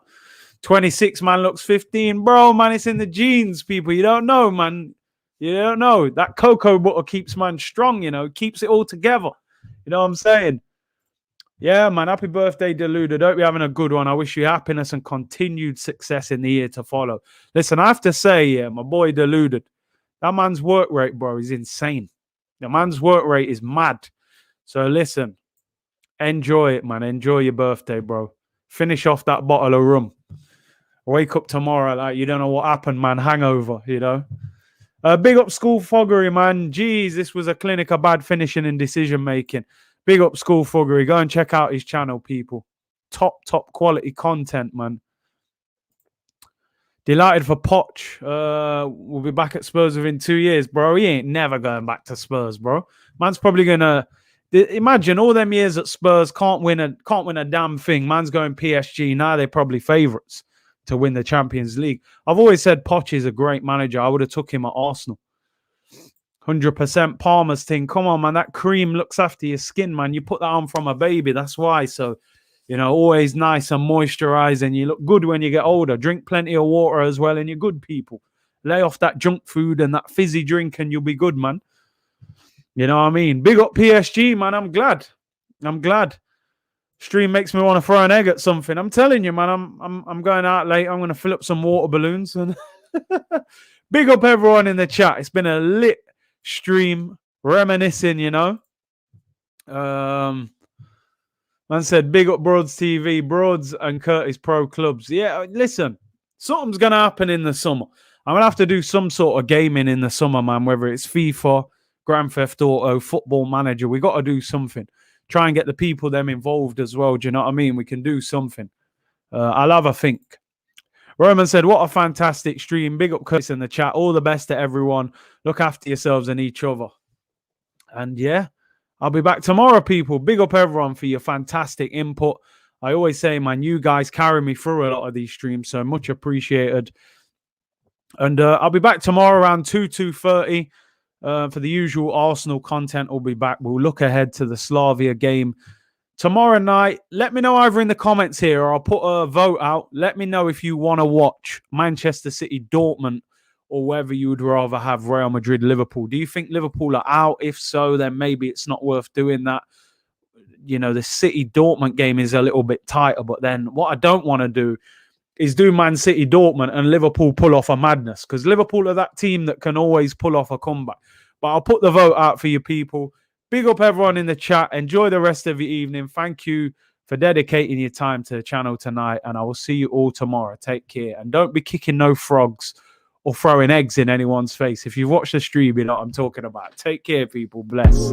26, man, looks 15. Bro, man, it's in the genes, people. You don't know, man. You don't know. That cocoa butter keeps man strong, you know. Keeps it all together. You know what I'm saying? Yeah, man. Happy birthday, Deluded. Hope you're having a good one. I wish you happiness and continued success in the year to follow. Listen, I have to say, yeah, my boy Deluded, that man's work rate, bro, is insane. The man's work rate is mad. So listen, enjoy it, man. Enjoy your birthday, bro. Finish off that bottle of rum. Wake up tomorrow like you don't know what happened, man. Hangover, you know. Big up School Foggery, man. Jeez, this was a clinic of bad finishing and decision making. Big up School Foggery. Go and check out his channel, people. Top quality content, man. Delighted for Poch. We'll be back at Spurs within 2 years, bro. He ain't never going back to Spurs, bro. Man's probably gonna imagine all them years at Spurs can't win a damn thing. Man's going PSG. Now they're probably favourites to win the Champions League. I've always said Poch is a great manager. I would have took him at Arsenal. 100% Palmer's thing. Come on, man. That cream looks after your skin, man. You put that on from a baby. That's why. So, You know, always nice and moisturizing. You look good when you get older. Drink plenty of water as well, and you're good, people. Lay off that junk food and that fizzy drink, and you'll be good, man. You know what I mean? Big up PSG, man. I'm glad. Stream makes me want to throw an egg at something. I'm telling you, man. I'm going out late. I'm going to fill up some water balloons. And big up everyone in the chat. It's been a lit stream, reminiscing. You know. Man said, big up Broads TV, Broads and Curtis Pro Clubs. Yeah, listen, something's going to happen in the summer. I'm going to have to do some sort of gaming in the summer, man, whether it's FIFA, Grand Theft Auto, Football Manager. We got to do something. Try and get the people them involved as well. Do you know what I mean? We can do something. I'll have a think. Roman said, what a fantastic stream. Big up Curtis in the chat. All the best to everyone. Look after yourselves and each other. And yeah. I'll be back tomorrow, people. Big up everyone for your fantastic input. I always say, man, you guys carry me through a lot of these streams, so much appreciated. And I'll be back tomorrow around 2:30 for the usual Arsenal content. We'll be back. We'll look ahead to the Slavia game tomorrow night. Let me know either in the comments here or I'll put a vote out. Let me know if you want to watch Manchester City, Dortmund, or whether you would rather have Real Madrid, Liverpool. Do you think Liverpool are out? If so, then maybe it's not worth doing that. You know, the City-Dortmund game is a little bit tighter. But then what I don't want to do is do Man City-Dortmund and Liverpool pull off a madness. Because Liverpool are that team that can always pull off a comeback. But I'll put the vote out for you people. Big up everyone in the chat. Enjoy the rest of your evening. Thank you for dedicating your time to the channel tonight. And I will see you all tomorrow. Take care. And don't be kicking no frogs or throwing eggs in anyone's face. If you've watched the stream, you know what I'm talking about. Take care, people. Bless.